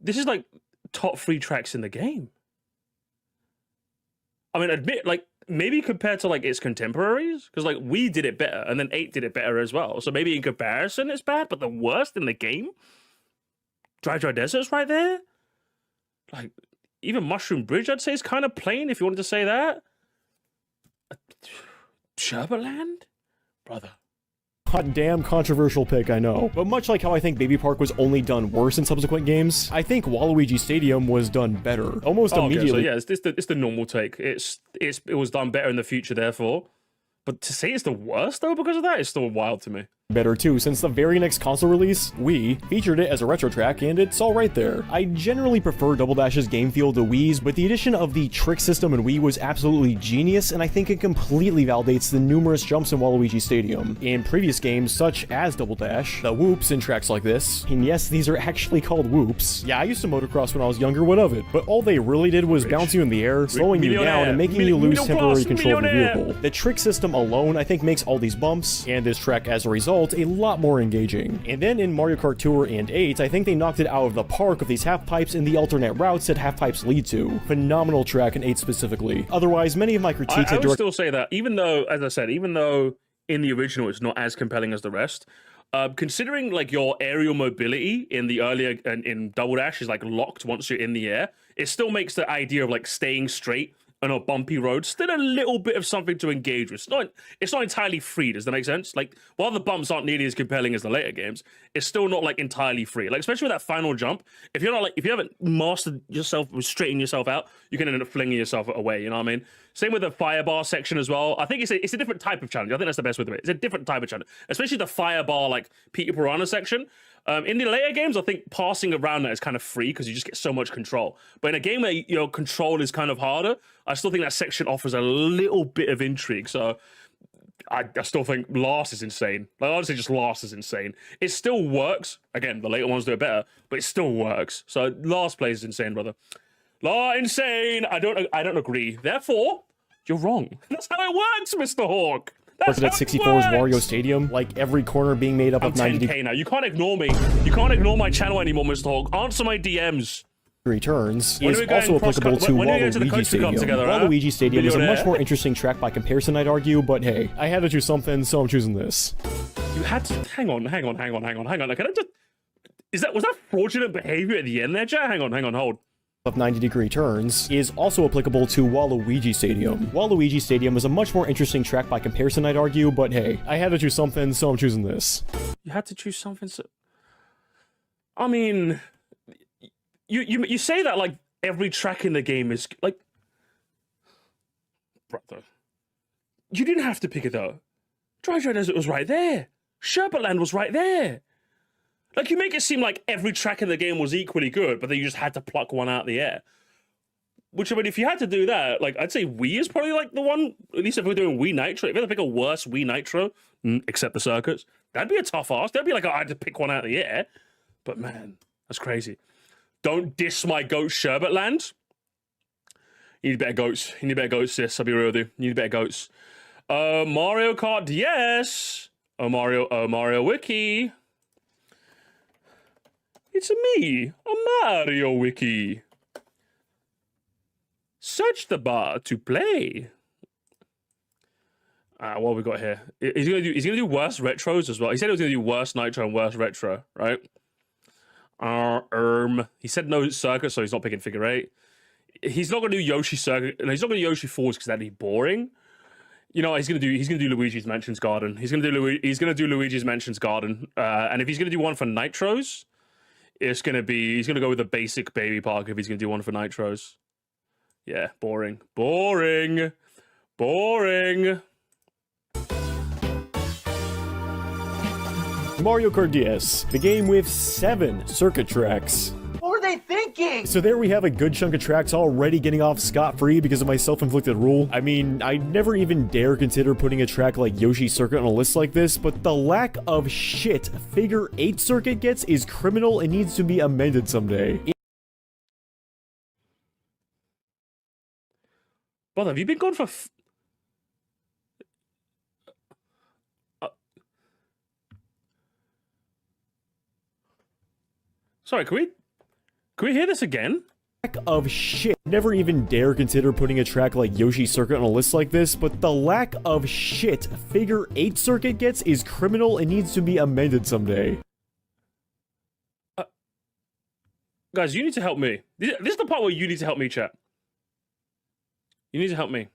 this is like top 3 tracks in the game. I mean, admit, like, maybe compared to like its contemporaries, because like we did it better, and then 8 did it better as well. So maybe in comparison it's bad, but the worst in the game? Dry Desert's right there. Like, even Mushroom Bridge, I'd say, is kind of plain, if you wanted to say that. Sherberland? Brother. Hot damn controversial pick, I know. But much like how I think Baby Park was only done worse in subsequent games, I think Waluigi Stadium was done better. Almost immediately. Okay, so yeah, it's the normal take. It was done better in the future, therefore. But to say it's the worst, though, because of that, is still wild to me. Better too, since the very next console release, Wii, featured it as a retro track, and it's all right there. I generally prefer Double Dash's game feel to Wii's, but the addition of the trick system in Wii was absolutely genius, and I think it completely validates the numerous jumps in Waluigi Stadium. In previous games, such as Double Dash, the whoops in tracks like this, and yes, these are actually called whoops. Yeah, I used to motocross when I was younger, what of it? But all they really did was bounce you in the air, slowing you down, and making you lose temporary control of your vehicle. The trick system alone, I think, makes all these bumps, and this track as a result, a lot more engaging. And then in Mario Kart Tour and 8, I think they knocked it out of the park with these half pipes and the alternate routes that half pipes lead to. Phenomenal track in 8 specifically. Otherwise, many of my critiques I would still say that, even though, as I said, even though in the original it's not as compelling as the rest, considering like your aerial mobility in the earlier and in Double Dash is like locked once you're in the air, it still makes the idea of like staying straight on a bumpy road still a little bit of something to engage with. It's not entirely free. Does that make sense? Like, while the bumps aren't nearly as compelling as the later games, it's still not like entirely free. Like, especially with that final jump, if you haven't mastered yourself, straightening yourself out, you can end up flinging yourself away. You know what I mean? Same with the fire bar section as well. I think it's a different type of challenge. I think that's the best way to do it. It's a different type of challenge, especially the fire bar like Peter Piranha section. In the later games, I think passing around that is kind of free because you just get so much control. But in a game where your control is kind of harder, I still think that section offers a little bit of intrigue. So I still think last is insane. Like, honestly, just last is insane. It still works. Again, the later ones do it better, but it still works. So last place is insane, brother. Insane. I don't agree. Therefore, you're wrong. That's how it works, Mr. Hawk. At 64's Wario Stadium, like every corner being made up of 90 10K now. You can't ignore me. You can't ignore my channel anymore, Mr. Hawk. Answer my DMs. Returns is also applicable to Waluigi Stadium. Waluigi Stadium is a much more interesting track by comparison, I'd argue, but hey, I had to choose something, so I'm choosing this. You had to... Hang on. Can I just... Was that fraudulent behavior at the end there, chat? Hang on, hold. Of 90-degree turns is also applicable to Waluigi Stadium. Waluigi Stadium is a much more interesting track by comparison, I'd argue, but hey, I had to choose something, so I'm choosing this. You had to choose something, so... I mean... You say that like every track in the game is like... Brother. You didn't have to pick it though. Dry Desert was right there. Sherbetland was right there. Like, you make it seem like every track in the game was equally good, but then you just had to pluck one out of the air. Which, I mean, if you had to do that, like, I'd say Wii is probably, like, the one, at least if we're doing Wii Nitro, if you had to pick a worse Wii Nitro, except the circuits, that'd be a tough ask. That'd be like, I had to pick one out of the air. But, man, that's crazy. Don't diss my goat Sherbet Land. You need better goats. You need better goats, sis. I'll be real with you. You need better goats. Mario Kart DS. Mario Wiki. It's me, a Mario Wiki. Search the bar to play. What have we got here? He's gonna do worse retros as well. He said he was gonna do worse Nitro and worse retro, right? He said no circuit, so he's not picking figure 8. He's not gonna do Yoshi circuit. He's not gonna do Yoshi Falls because that'd be boring. You know, he's gonna do Luigi's Mansion's Garden. He's gonna do Luigi's Mansion's Garden. And if he's gonna do one for Nitros, he's gonna go with a basic Baby Park if he's gonna do one for Nitros. Yeah, boring. Boring. Boring. Mario Kart DS, the game with 7 circuit tracks. What were they thinking? So there we have a good chunk of tracks already getting off scot-free because of my self-inflicted rule. I mean, I never even dare consider putting a track like Yoshi Circuit on a list like this, but the lack of shit Figure 8 Circuit gets is criminal and needs to be amended someday. Brother, have you been gone for... Sorry, can we hear this again? Lack of shit. Never even dare consider putting a track like Yoshi Circuit on a list like this, but the lack of shit Figure 8 Circuit gets is criminal and needs to be amended someday. Guys, you need to help me. This is the part where you need to help me, chat. You need to help me.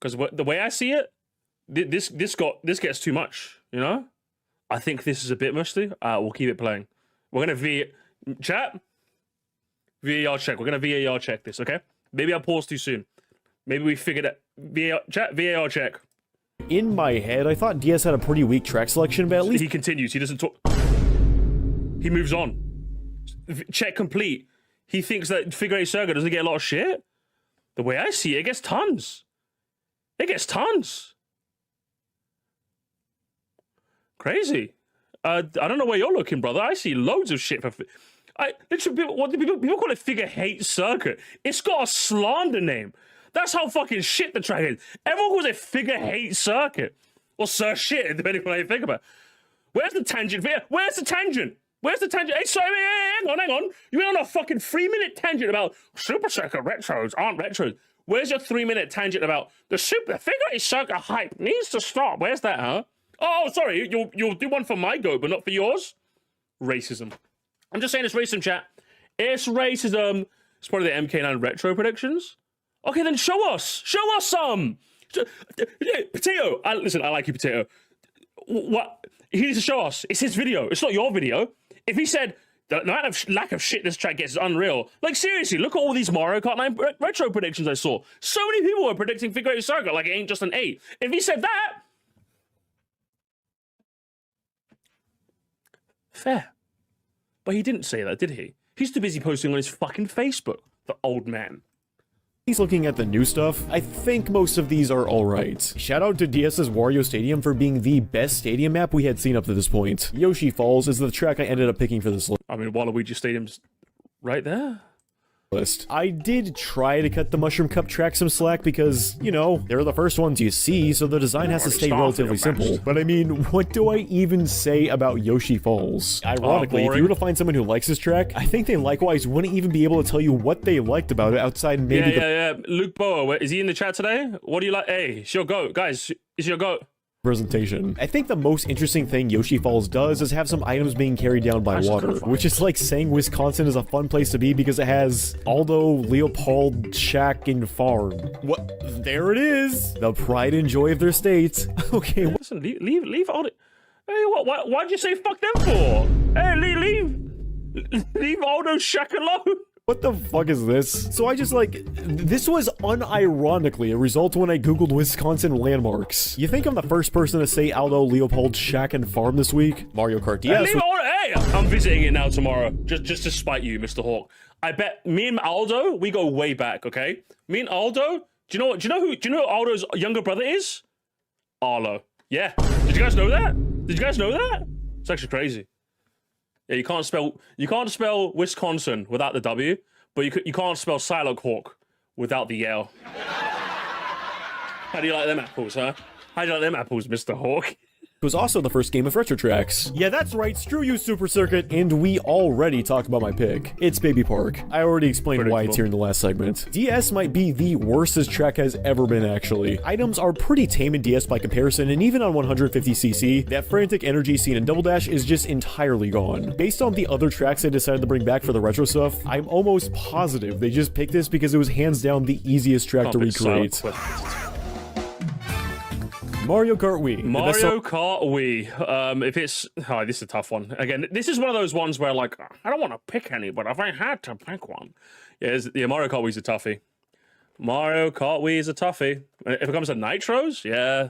Because the way I see it, this gets too much, you know? I think this is a bit musty. We'll keep it playing. We're going to chat? VAR check. We're going to VAR check this, okay? Maybe I paused too soon. Maybe we figured it. VAR check. In my head, I thought DS had a pretty weak track selection, but at least... He continues. He doesn't talk. He moves on. Check complete. He thinks that Figure 8 Circuit doesn't get a lot of shit. The way I see it, it gets tons. It gets tons. Crazy. I don't know where you're looking, brother. I see loads of shit for... People call it Figure 8 Circuit. It's got a slander name. That's how fucking shit the track is. Everyone calls it Figure 8 Circuit. Or Sir Shit, depending on how you think about it. Where's the tangent? Where's the tangent? Where's the tangent? Hey, sorry, hang on. You went on a fucking 3-minute tangent about Super Circuit Retros aren't retros. Where's your 3-minute tangent about the Figure 8 Circuit hype needs to stop? Where's that, huh? Oh, sorry, you'll do one for my goat, but not for yours? Racism. I'm just saying it's racism, chat. It's racism. It's part of the MK9 retro predictions. Okay, then show us. Show us some. Potato. Listen, I like you, Potato. What? He needs to show us. It's his video. It's not your video. If he said, the amount of lack of shit this track gets is unreal. Like, seriously, look at all these Mario Kart 9 retro predictions I saw. So many people were predicting Figure 8 Circuit like it ain't just an 8. If he said that... Fair. But he didn't say that, did he? He's too busy posting on his fucking Facebook, the old man. He's looking at the new stuff. I think most of these are alright. Shout out to DS's Wario Stadium for being the best stadium map we had seen up to this point. Yoshi Falls is the track I ended up picking for this list. I mean, Waluigi Stadium's right there. I did try to cut the Mushroom Cup track some slack because, you know, they're the first ones you see, so the design has to stay relatively simple. But I mean, what do I even say about Yoshi Falls? Ironically, if you were to find someone who likes this track, I think they likewise wouldn't even be able to tell you what they liked about it outside maybe Yeah. Luke Boa, is he in the chat today? What do you like? Hey, it's your goat. Guys, it's your goat. Presentation. I think the most interesting thing Yoshi Falls does is have some items being carried down by water, which is like saying Wisconsin is a fun place to be because it has Aldo, Leopold, Shack, and Farm. What? There it is! The pride and joy of their state. Okay. Listen, leave Aldo. Hey, why'd you say fuck them for? Hey, leave Aldo Shack alone. What the fuck is this? So I just this was unironically a result when I googled Wisconsin landmarks. You think I'm the first person to say Aldo, Leopold, Shack, and Farm this week? Mario Kart DS. Hey, I'm visiting it now tomorrow, just to spite you, Mr. Hawk. I bet me and Aldo, we go way back, okay? Me and Aldo, do you know who Aldo's younger brother is? Arlo. Yeah. Did you guys know that? Did you guys know that? It's actually crazy. Yeah, you can't spell Wisconsin without the W, but you can't spell Silokhawk without the L. How do you like them apples, huh? How do you like them apples, Mr. Hawk? It was also the first game of Retro Tracks. Yeah, that's right, screw you, Super Circuit, and we already talked about my pick. It's Baby Park. I already explained why it's here in the last segment. DS might be the worst this track has ever been, actually. Items are pretty tame in DS by comparison, and even on 150cc, that frantic energy seen in Double Dash is just entirely gone. Based on the other tracks they decided to bring back for the retro stuff, I'm almost positive they just picked this because it was hands down the easiest track to recreate. Mario Kart Wii. Mario Kart Wii. If it's... Oh, this is a tough one. Again, this is one of those ones where, like, I don't want to pick any, but if I had to pick one... Yeah, Mario Kart Wii's a toughie. Mario Kart Wii is a toughie. If it comes to Nitros, yeah.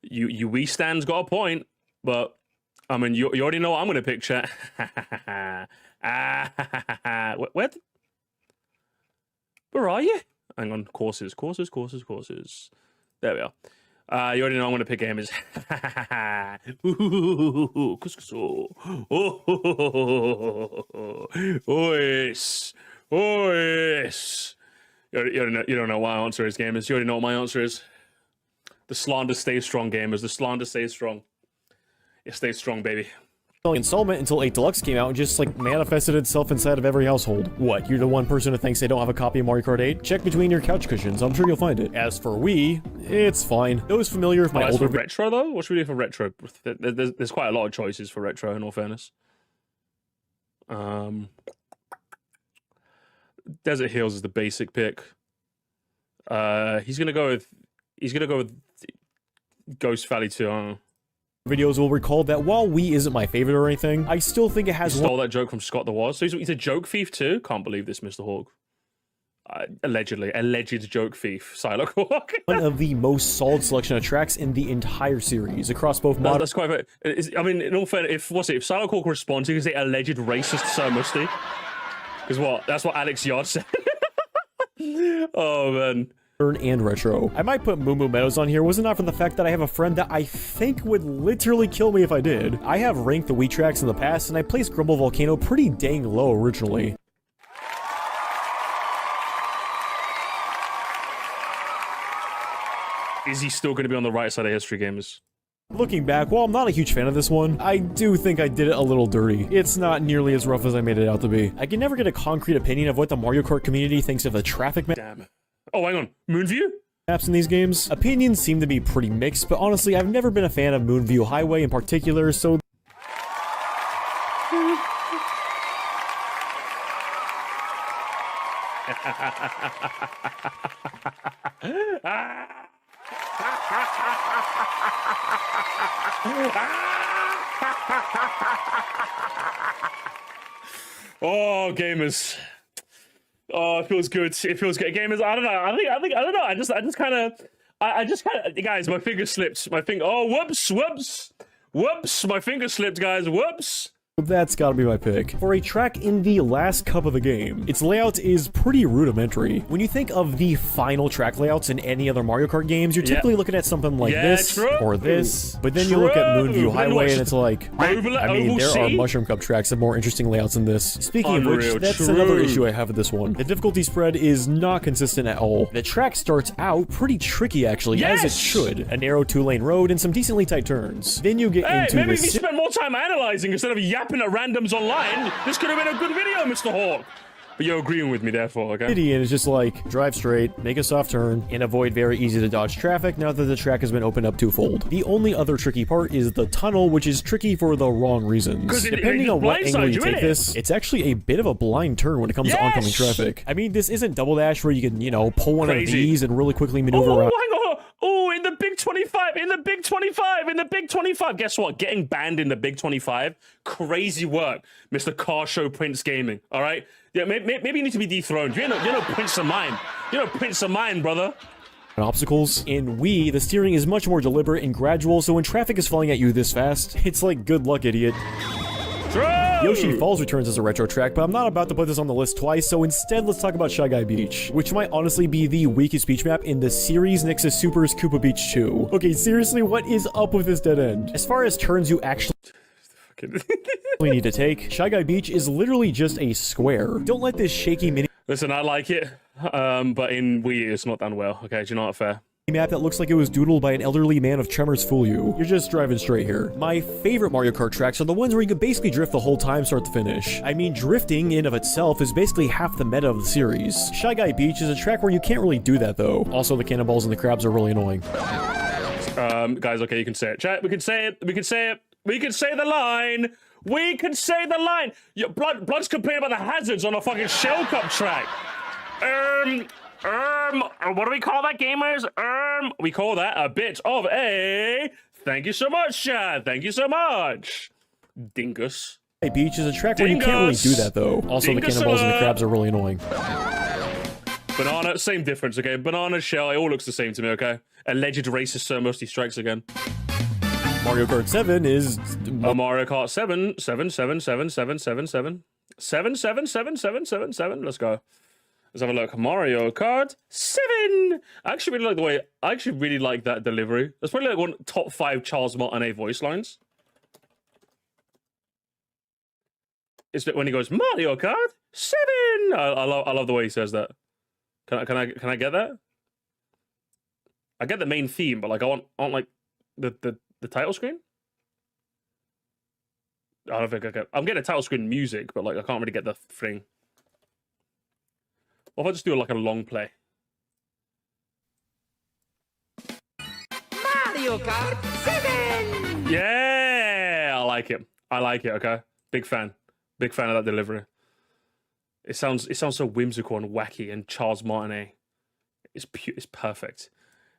You Wii stand's got a point, but... I mean, you already know what I'm going to pick, chat. Where are you? Hang on. Courses. There we are. You already know I'm going to pick gamers. You don't know what my answer is, gamers. You already know what my answer is. The slander stays strong, gamers. The slander stays strong. It stays strong, baby. Installment until 8 Deluxe came out and just like manifested itself inside of every household. What, you're the one person who thinks they don't have a copy of Mario Kart 8? Check between your couch cushions, I'm sure you'll find it. As for Wii, it's fine. Those familiar with my older... retro though? What should we do for retro? There's quite a lot of choices for retro, in all fairness. Desert Hills is the basic pick. He's gonna go with Ghost Valley 2. Videos will recall that while Wii isn't my favorite or anything, I still think it has... You stole that joke from Scott the Waz. So he's a joke thief too? Can't believe this, Mr. Hawk. Alleged joke thief, Silokhawk. One of the most solid selection of tracks in the entire series, across both modern... That's quite... I mean, in all fairness, if Silokhawk responds, he can say alleged racist Sir Musty. Because what? That's what Alex Yard said. Oh, man. And retro. I might put Moo Moo Meadows on here, was it not for the fact that I have a friend that I think would literally kill me if I did. I have ranked the Wii tracks in the past, and I placed Grumble Volcano pretty dang low originally. Is he still going to be on the right side of history, gamers? Looking back, while I'm not a huge fan of this one, I do think I did it a little dirty. It's not nearly as rough as I made it out to be. I can never get a concrete opinion of what the Mario Kart community thinks of the traffic map. Damn. Oh, hang on. Moonview? Maps in these games. Opinions seem to be pretty mixed, but honestly, I've never been a fan of Moonview Highway in particular, so... Oh, gamers. Oh, it feels good. It feels good. Gamers, I don't know. I don't know. I just kind of, guys, my finger slipped. Oh, whoops. My finger slipped, guys. Whoops. That's gotta be my pick. For a track in the last cup of the game, its layout is pretty rudimentary. When you think of the final track layouts in any other Mario Kart games, you're typically looking at something like this, or this, but then you look at Moonview Highway and it's like, I mean, there are Mushroom Cup tracks with more interesting layouts than this. Speaking of which, that's another issue I have with this one. The difficulty spread is not consistent at all. The track starts out pretty tricky actually, as it should. A narrow 2-lane road and some decently tight turns. Then you get into maybe this... if you spent more time analyzing instead of yapping at randoms online, this could have been a good video, Mr. Hawk. But you're agreeing with me, therefore, okay? And it's just like, drive straight, make a soft turn, and avoid very easy to dodge traffic now that the track has been opened up twofold. The only other tricky part is the tunnel, which is tricky for the wrong reasons. Depending on what angle you take this, it's actually a bit of a blind turn when it comes to oncoming traffic. I mean, this isn't Double Dash where you can, you know, pull one of these and really quickly maneuver around. Oh, in the big 25, guess what? Getting banned in the big 25, crazy work, Mr. Car Show Prince Gaming, all right? Yeah, maybe you need to be dethroned. You're no Prince of Mine. You're no Prince of Mine, brother. Obstacles. In Wii, the steering is much more deliberate and gradual, so when traffic is falling at you this fast, it's like, good luck, idiot. Yoshi Falls returns as a retro track, but I'm not about to put this on the list twice, so instead let's talk about Shy Guy Beach, which might honestly be the weakest beach map in the series next to Super's Koopa Beach 2. Okay, seriously, what is up with this dead end? As far as turns you actually we need to take, Shy Guy Beach is literally just a square. Don't let this shaky mini Listen, I like it, but in Wii it's not done well. Okay, do you know what? Fair. map that looks like it was doodled by an elderly man of Tremors fool you. You're just driving straight here. My favorite Mario Kart tracks are the ones where you can basically drift the whole time start to finish. I mean, drifting in of itself is basically half the meta of the series. Shy Guy Beach is a track where you can't really do that though. Also, the cannonballs and the crabs are really annoying. Guys, okay, you can say it. Chat, we can say it. We can say it. We can say the line. We can say the line. Blood's complaining about the hazards on a fucking Shell Cup track. What do we call that, gamers? We call that a bit of a... Thank you so much, Chad. Thank you so much. Dingus. Hey, Beach is a track where you can't really do that though. Also, the cannonballs and the crabs are really annoying. Banana, same difference, okay? Banana, Shell, it all looks the same to me, okay? Alleged racist Sir Moresty strikes again. Mario Kart 7 is... Mario Kart 7. Let's go. Let's have a look. Mario Kart 7. I actually really like the way. I actually really like that delivery. That's probably like one top 5 Charles Martinet voice lines. It's when he goes Mario Kart 7. I love the way he says that. Can I get that? I get the main theme, but like I want like the title screen. I don't think I get. I'm getting a title screen music, but like I can't really get the thing. Or if I just do like a long play. Mario Kart 7! Yeah! I like it. I like it, okay? Big fan. Big fan of that delivery. It sounds so whimsical and wacky and Charles Martinet. It's perfect.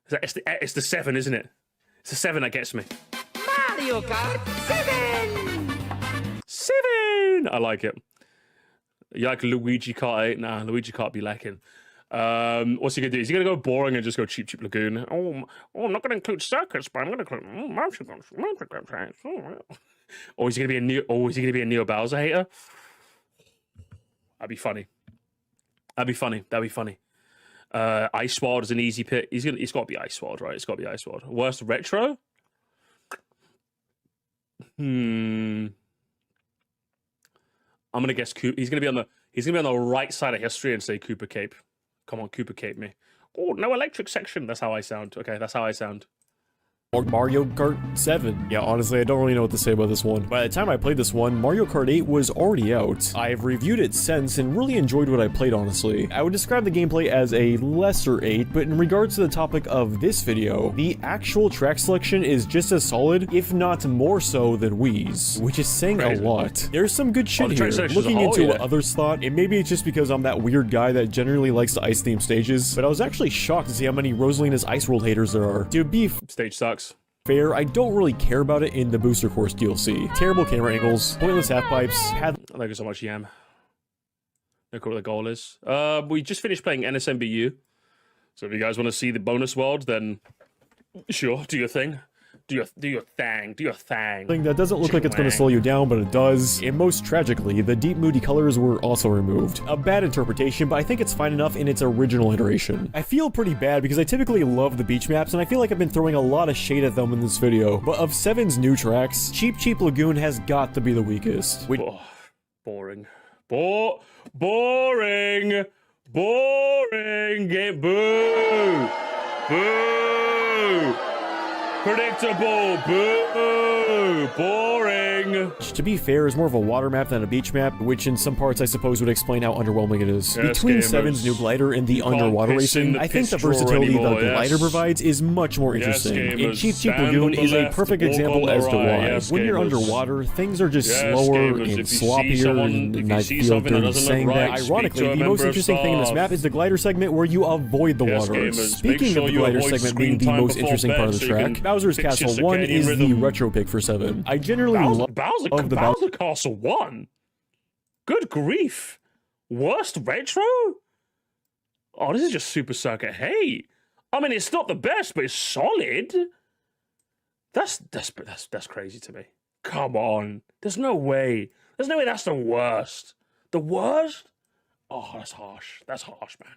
It's the 7, isn't it? It's the 7 that gets me. Mario Kart 7! 7! I like it. You like Luigi Kart 8? Nah, Luigi Kart be lacking. What's he gonna do? Is he gonna go boring and just go cheap lagoon? Oh, I'm not gonna include circuits, but I'm gonna include or is he gonna be a Neo Bowser hater? That'd be funny. That'd be funny. Ice Wild is an easy pick. It's got to be Ice Wild, right? It's got to be Ice Wild. Worst retro? I'm gonna guess he's gonna be on the right side of history and say Cooper Cape. Come on, Cooper Cape me. Oh, no electric section. That's how I sound. Okay, that's how I sound. Mario Kart 7. Yeah, honestly, I don't really know what to say about this one. By the time I played this one, Mario Kart 8 was already out. I've reviewed it since and really enjoyed what I played, honestly. I would describe the gameplay as a lesser 8, but in regards to the topic of this video, the actual track selection is just as solid, if not more so than Wii's, which is saying a lot. There's some good shit here. Looking into what others thought, and maybe it's just because I'm that weird guy that generally likes the ice-themed stages, but I was actually shocked to see how many Rosalina's Ice World haters there are. To be stage sucks. Fair, I don't really care about it in the Booster Course DLC. Terrible camera angles, pointless half-pipes, Thank you so much, Yam. Look what the goal is. We just finished playing NSMBU. So if you guys want to see the bonus world, then sure, do your thing. Do your thing. That doesn't look like it's going to slow you down, but it does. And most tragically, the deep moody colors were also removed. A bad interpretation, but I think it's fine enough in its original iteration. I feel pretty bad because I typically love the beach maps, and I feel like I've been throwing a lot of shade at them in this video. But of 7's new tracks, Cheap Lagoon has got to be the weakest. Boring. Boring. Game. Boo. Predictable. Boo. Boring. To be fair, is more of a water map than a beach map, which in some parts I suppose would explain how underwhelming it is. Between 7's new glider and the underwater racing, I think the versatility the glider provides is much more interesting. And Cheap Lagoon is a perfect example as to why. When you're underwater, things are just slower and sloppier, and I feel dirty saying that. Ironically, the most interesting thing in this map is the glider segment where you avoid the water. Speaking of the glider segment being the most interesting part of the track, Bowser's Castle 1 is the retro pick for 7. I generally love the Bowser Castle 1. Good grief. Worst retro? Oh, this is just Super Circuit hate. I mean, it's not the best, but it's solid. That's crazy to me. Come on. There's no way There's no way that's the worst. The worst? Oh, that's harsh. That's harsh, man.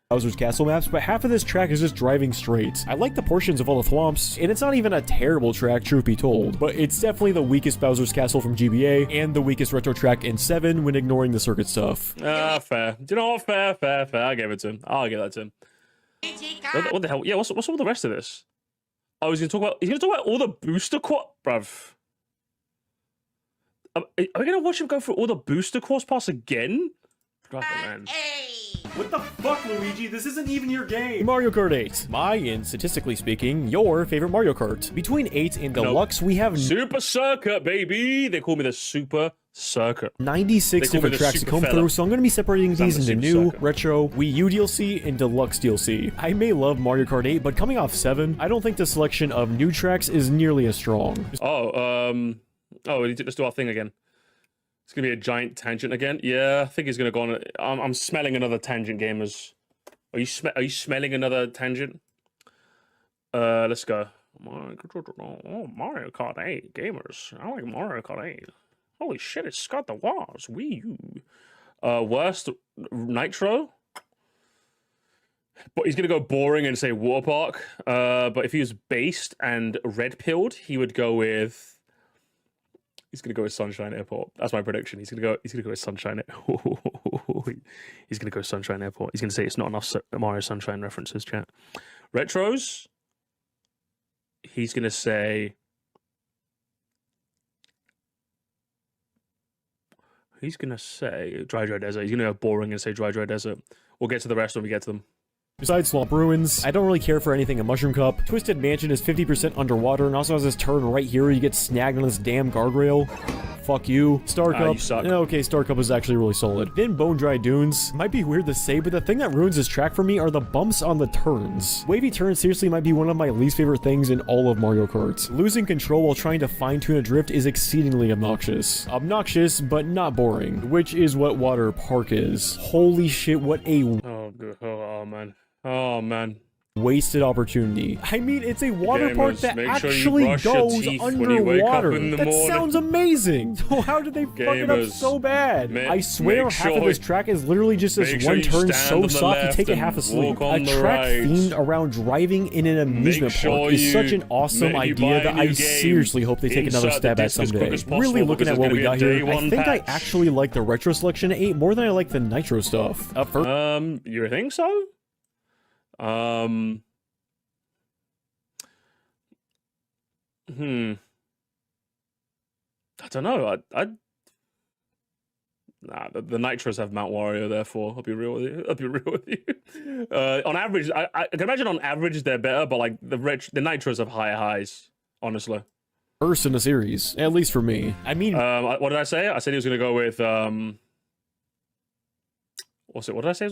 Bowser's Castle maps, but half of this track is just driving straight. I like the portions of all the thwomps, and it's not even a terrible track, truth be told, but it's definitely the weakest Bowser's Castle from GBA, and the weakest retro track in 7 when ignoring the circuit stuff. Fair. Do you know what? Fair. I'll give it to him. I'll give that to him. What the hell? Yeah, what's all the rest of this? Oh, he's gonna talk about all the booster bruv. Are we gonna watch him go through all the booster course pass again? Brother, man. What the fuck, Luigi? This isn't even your game! Mario Kart 8. My, and statistically speaking, your favorite Mario Kart. Between 8 and Deluxe, we have Super Circuit, baby! They call me the Super Circuit. 96 different tracks to comb through, so I'm going to be separating these into new, retro, Wii U DLC, and Deluxe DLC. I may love Mario Kart 8, but coming off 7, I don't think the selection of new tracks is nearly as strong. Let's do our thing again. It's gonna be a giant tangent again. Yeah, I think he's gonna go on. I'm smelling another tangent, gamers. Are you smelling another tangent? Let's go. Mario Kart 8 gamers. I like Mario Kart 8. Holy shit! It's got the walls. Wii U. Worst Nitro. But he's gonna go boring and say water park. But if he was based and red pilled, he would go with. He's gonna go with Sunshine Airport. That's my prediction. He's gonna go with Sunshine. He's gonna go Sunshine Airport. He's gonna say it's not enough Mario Sunshine references. Chat. Retros. He's gonna say. He's gonna say Dry Desert. He's gonna go boring and say Dry Desert. We'll get to the rest when we get to them. Besides Swamp Ruins, I don't really care for anything in Mushroom Cup. Twisted Mansion is 50% underwater and also has this turn right here where you get snagged on this damn guardrail. Fuck you. Star Cup. You suck. Okay, Star Cup is actually really solid. Then Bone Dry Dunes. Might be weird to say, but the thing that ruins this track for me are the bumps on the turns. Wavy turns seriously might be one of my least favorite things in all of Mario Kart. Losing control while trying to fine-tune a drift is exceedingly obnoxious. Obnoxious, but not boring, which is what Water Park is. Holy shit, what a... Oh, good. Oh, man. Oh, man. Wasted opportunity. I mean, it's a water park that actually goes underwater. That sounds amazing. So how did they fuck it up so bad? I swear half of this track is literally just this one turn so soft you take it half asleep. A track themed around driving in an amusement park is such an awesome idea that I seriously hope they take another stab at someday. Really looking at what we got here, I think I actually like the retro selection 8 more than I like the Nitro stuff. You think so? I don't know. Nah, the Nitros have Mount Wario, therefore I'll be real with you. On average, I can imagine on average they're better, but like the Nitros have higher highs, honestly. First in the series, at least for me. I mean, what did I say? I said he was gonna go with what's it? What did I say?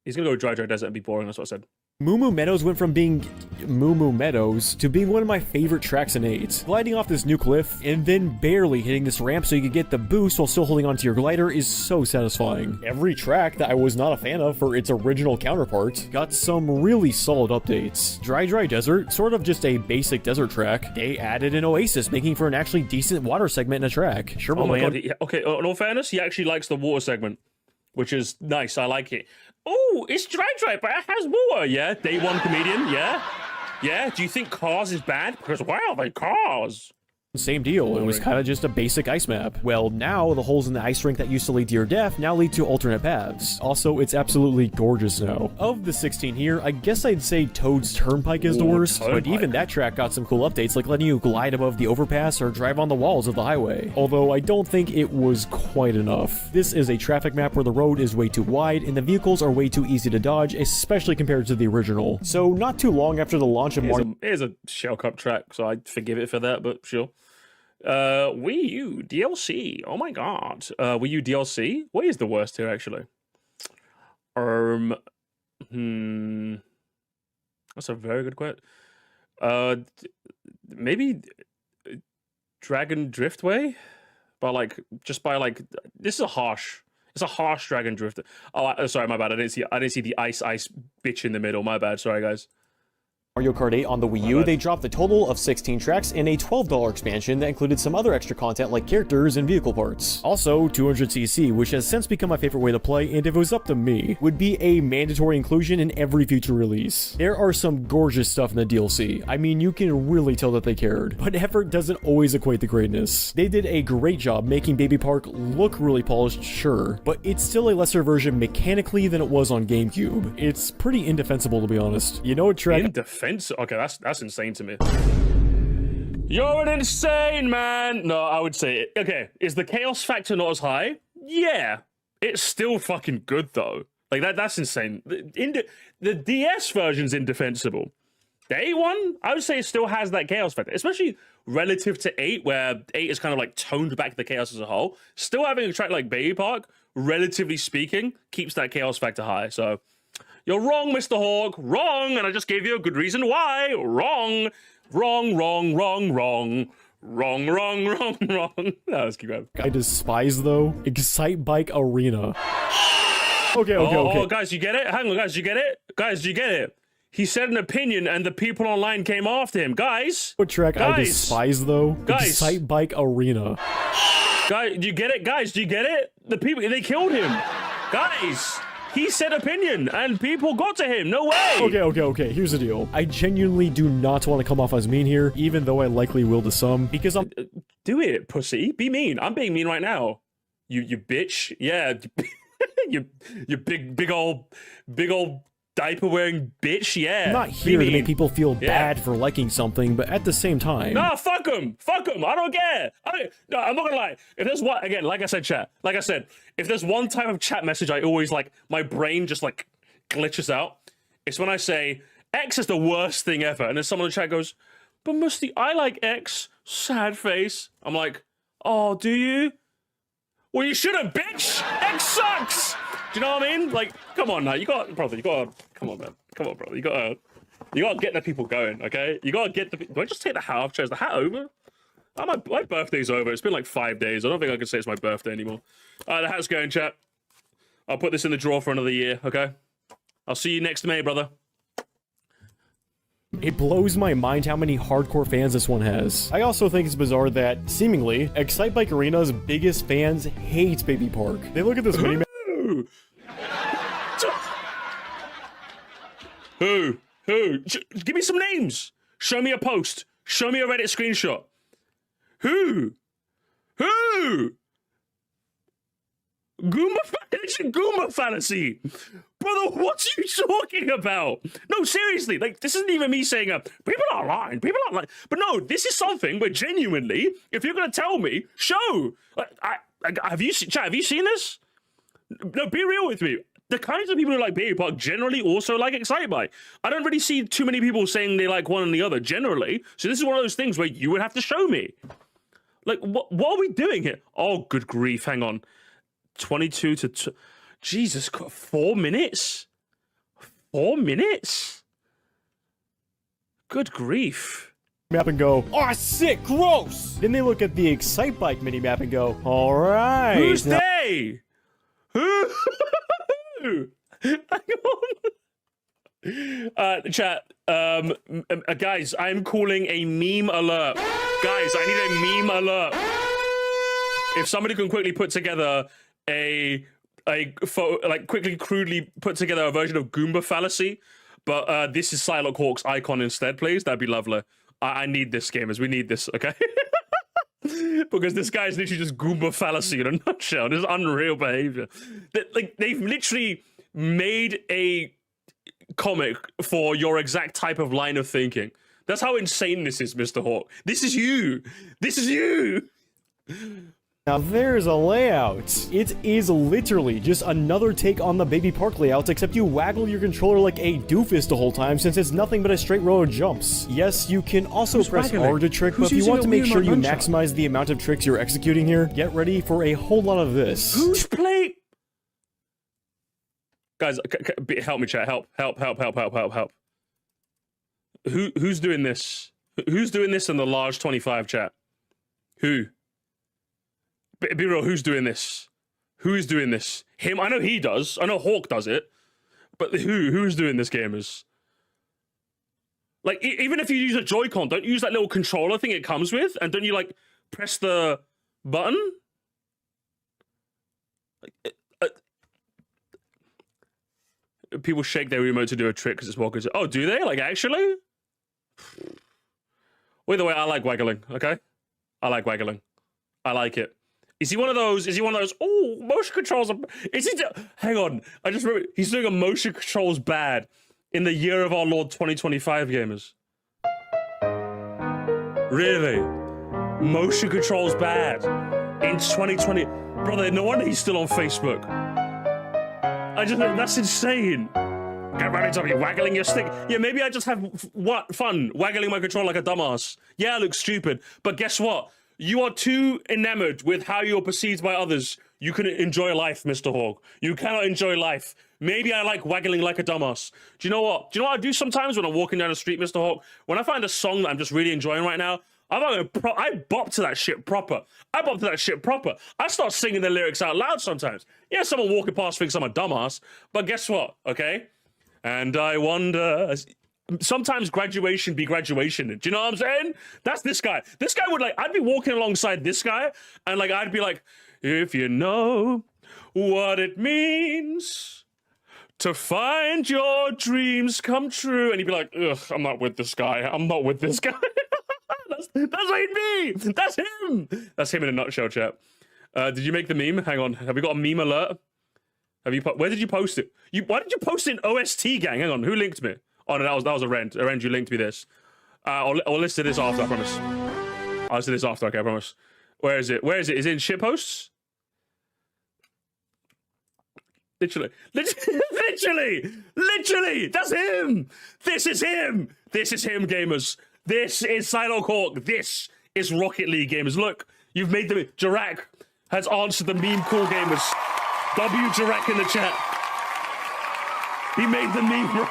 He's gonna go with Dry Desert and be boring. That's what I said. Moo Moo Meadows went from being Moo Moo Meadows to being one of my favorite tracks in 8. Gliding off this new cliff and then barely hitting this ramp so you could get the boost while still holding onto your glider is so satisfying. Every track that I was not a fan of for its original counterpart got some really solid updates. Dry Desert, sort of just a basic desert track. They added an oasis, making for an actually decent water segment in a track. Sure, oh my god. Okay, in all fairness, he actually likes the water segment, which is nice. I like it. Oh, it's dry, but it has water. Yeah, day one comedian. Yeah. Do you think Cars is bad? Because, wow, they Cars. Same deal. It was kind of just a basic ice map. Well, now the holes in the ice rink that used to lead to your death now lead to alternate paths. Also, it's absolutely gorgeous now. Of the 16 here, I guess I'd say Toad's Turnpike is the worst, but even that track got some cool updates, like letting you glide above the overpass or drive on the walls of the highway. Although I don't think it was quite enough. This is a traffic map where the road is way too wide and the vehicles are way too easy to dodge, especially compared to the original. So not too long after the launch of Mario... Here's a Shell Cup track, so I'd forgive it for that, but sure. Wii U DLC. Oh my god. Wii U DLC? What is the worst here, actually? That's a very good question. Maybe Dragon Driftway? This is a harsh. It's a harsh Dragon Drift. Oh, sorry, my bad. I didn't see the ice bitch in the middle. My bad. Sorry, guys. Mario Kart 8 on the Wii U, they dropped a total of 16 tracks in a $12 expansion that included some other extra content like characters and vehicle parts. Also, 200cc, which has since become my favorite way to play, and if it was up to me, would be a mandatory inclusion in every future release. There are some gorgeous stuff in the DLC. I mean, you can really tell that they cared, but effort doesn't always equate to greatness. They did a great job making Baby Park look really polished, sure, but it's still a lesser version mechanically than it was on GameCube. It's pretty indefensible, to be honest. You know what track— Okay, that's insane to me. You're an insane man. No, I would say it. Okay, is the chaos factor not as high? Yeah, it's still fucking good though. Like that's insane. The DS version's indefensible. The 8 one, I would say it still has that chaos factor, especially relative to 8, where 8 is kind of like toned back the chaos as a whole. Still having a track like Baby Park, relatively speaking, keeps that chaos factor high. So you're wrong, Mr. Hawk. Wrong, and I just gave you a good reason why. Wrong. Wrong, wrong, wrong, wrong. Wrong, wrong, wrong, wrong. No, let's keep going. I despise, though? Excitebike Arena. Okay. Oh, guys, you get it? Hang on, guys, you get it? Guys, you get it? He said an opinion, and the people online came after him. Guys! What track I despise, though? Guys! Excitebike Arena. Guys, do you get it? Guys, do you get it? The people, they killed him. Guys! He said opinion, and people got to him. No way! Okay. Here's the deal. I genuinely do not want to come off as mean here, even though I likely will to some, because I'm— Do it, pussy. Be mean. I'm being mean right now. You bitch. Yeah. you big old diaper-wearing bitch, yeah. I'm not here to make people feel bad for liking something, but at the same time— No, fuck them! Fuck them! I don't care! No, I'm not gonna lie. If there's one— again, like I said, chat. Like I said, if there's one type of chat message I always, like, my brain just, like, glitches out, it's when I say, X is the worst thing ever, and then someone in the chat goes, but Musty, I like X. Sad face. I'm like, oh, do you? Well, you shouldn't, bitch! X sucks! Do you know what I mean? Like, come on now, come on, man. Come on, brother. You gotta get the people going, okay? You gotta get the— do I just take the hat off, Chaz? Is the hat over? Oh, my birthday's over. It's been like 5 days. I don't think I can say it's my birthday anymore. The hat's going, chat. I'll put this in the drawer for another year, okay? I'll see you next May, brother. It blows my mind how many hardcore fans this one has. I also think it's bizarre that, seemingly, Excitebike Arena's biggest fans hate Baby Park. They look at this mini— Who? Give me some names. Show me a post. Show me a Reddit screenshot. Who? Goomba Fantasy. Brother, what are you talking about? No, seriously, like, this isn't even me saying, people are lying. But no, this is something where genuinely, if you're going to tell me, show. Have you seen this? No, be real with me. The kinds of people who like Baby Park generally also like Excitebike. I don't really see too many people saying they like one and the other generally. So this is one of those things where you would have to show me. Like, what are we doing here? Oh, good grief. Hang on. 22 to... Jesus, 4 minutes? 4 minutes? Good grief. Map and go, oh, sick, gross! Then they look at the Excitebike mini-map and go, alright. Who's they? Who? Chat, guys, I'm calling a meme alert. Guys, I need a meme alert. If somebody can quickly put together quickly, crudely put together a version of Goomba Fallacy, but this is Silokhawk's icon instead, please, that'd be lovely. I need this, gamers. We need this, okay? Because this guy's literally just Goomba Fallacy in a nutshell. This is unreal behavior. They've literally made a comic for your exact type of line of thinking. That's how insane this is, Mr. Hawk. This is you. This is you. Now there's a layout. It is literally just another take on the Baby Park layout, except you waggle your controller like a doofus the whole time since it's nothing but a straight row of jumps. Yes, you can also press R to trick, but if you want to make sure you maximize the amount of tricks you're executing here, get ready for a whole lot of this. Who's playing? Guys, help me, chat. Help. Who's doing this? Who's doing this in the large 25 chat? Who? Be real, who's doing this? Who is doing this? Him? I know he does. I know Hawk does it. But who's doing this, gamers? Like, even if you use a Joy-Con, don't you use that little controller thing it comes with? And don't you, like, press the button? People shake their remote to do a trick because it's more good. Oh, do they? Like, actually? Either way, I like waggling, okay? I like waggling. I like it. Is he one of those? Oh, motion controls are... Is he... Hang on. I just remember... He's doing a motion controls bad in the year of our Lord 2025, gamers. Really? Motion controls bad in 2020. Brother, no wonder he's still on Facebook. That's insane. Get ready to be waggling your stick. Yeah, maybe I just have fun waggling my controller like a dumbass. Yeah, I look stupid, but guess what? You are too enamored with how you're perceived by others. You can enjoy life, Mr. Hawk. You cannot enjoy life. Maybe I like waggling like a dumbass. Do you know what? Do you know what I do sometimes when I'm walking down the street, Mr. Hawk? When I find a song that I'm just really enjoying right now, I bop to that shit proper. I start singing the lyrics out loud sometimes. Yeah, someone walking past thinks I'm a dumbass, but guess what? Okay? And I wonder... Sometimes graduation be graduation. Do you know what I'm saying? That's this guy. This guy would, like... I'd be walking alongside this guy, and, like, I'd be like, if you know what it means to find your dreams come true. And he'd be like, ugh, I'm not with this guy. I'm not with this guy. That's like me. That's him. That's him in a nutshell, chat. Did you make the meme? Hang on. Have we got a meme alert? Have you? Where did you post it? Why did you post it in OST, gang? Hang on. Who linked me? Oh no, that was a Rant. A Rant, you linked me this. I'll listen to this after. I promise. I'll listen to this after. Okay, I promise. Where is it? Is it in shit posts? Literally. That's him. This is him, gamers. This is Silokhawk. This is Rocket League, gamers. Look, you've made the... Jirak has answered the meme call, gamers. W Jirak in the chat. He made the meme.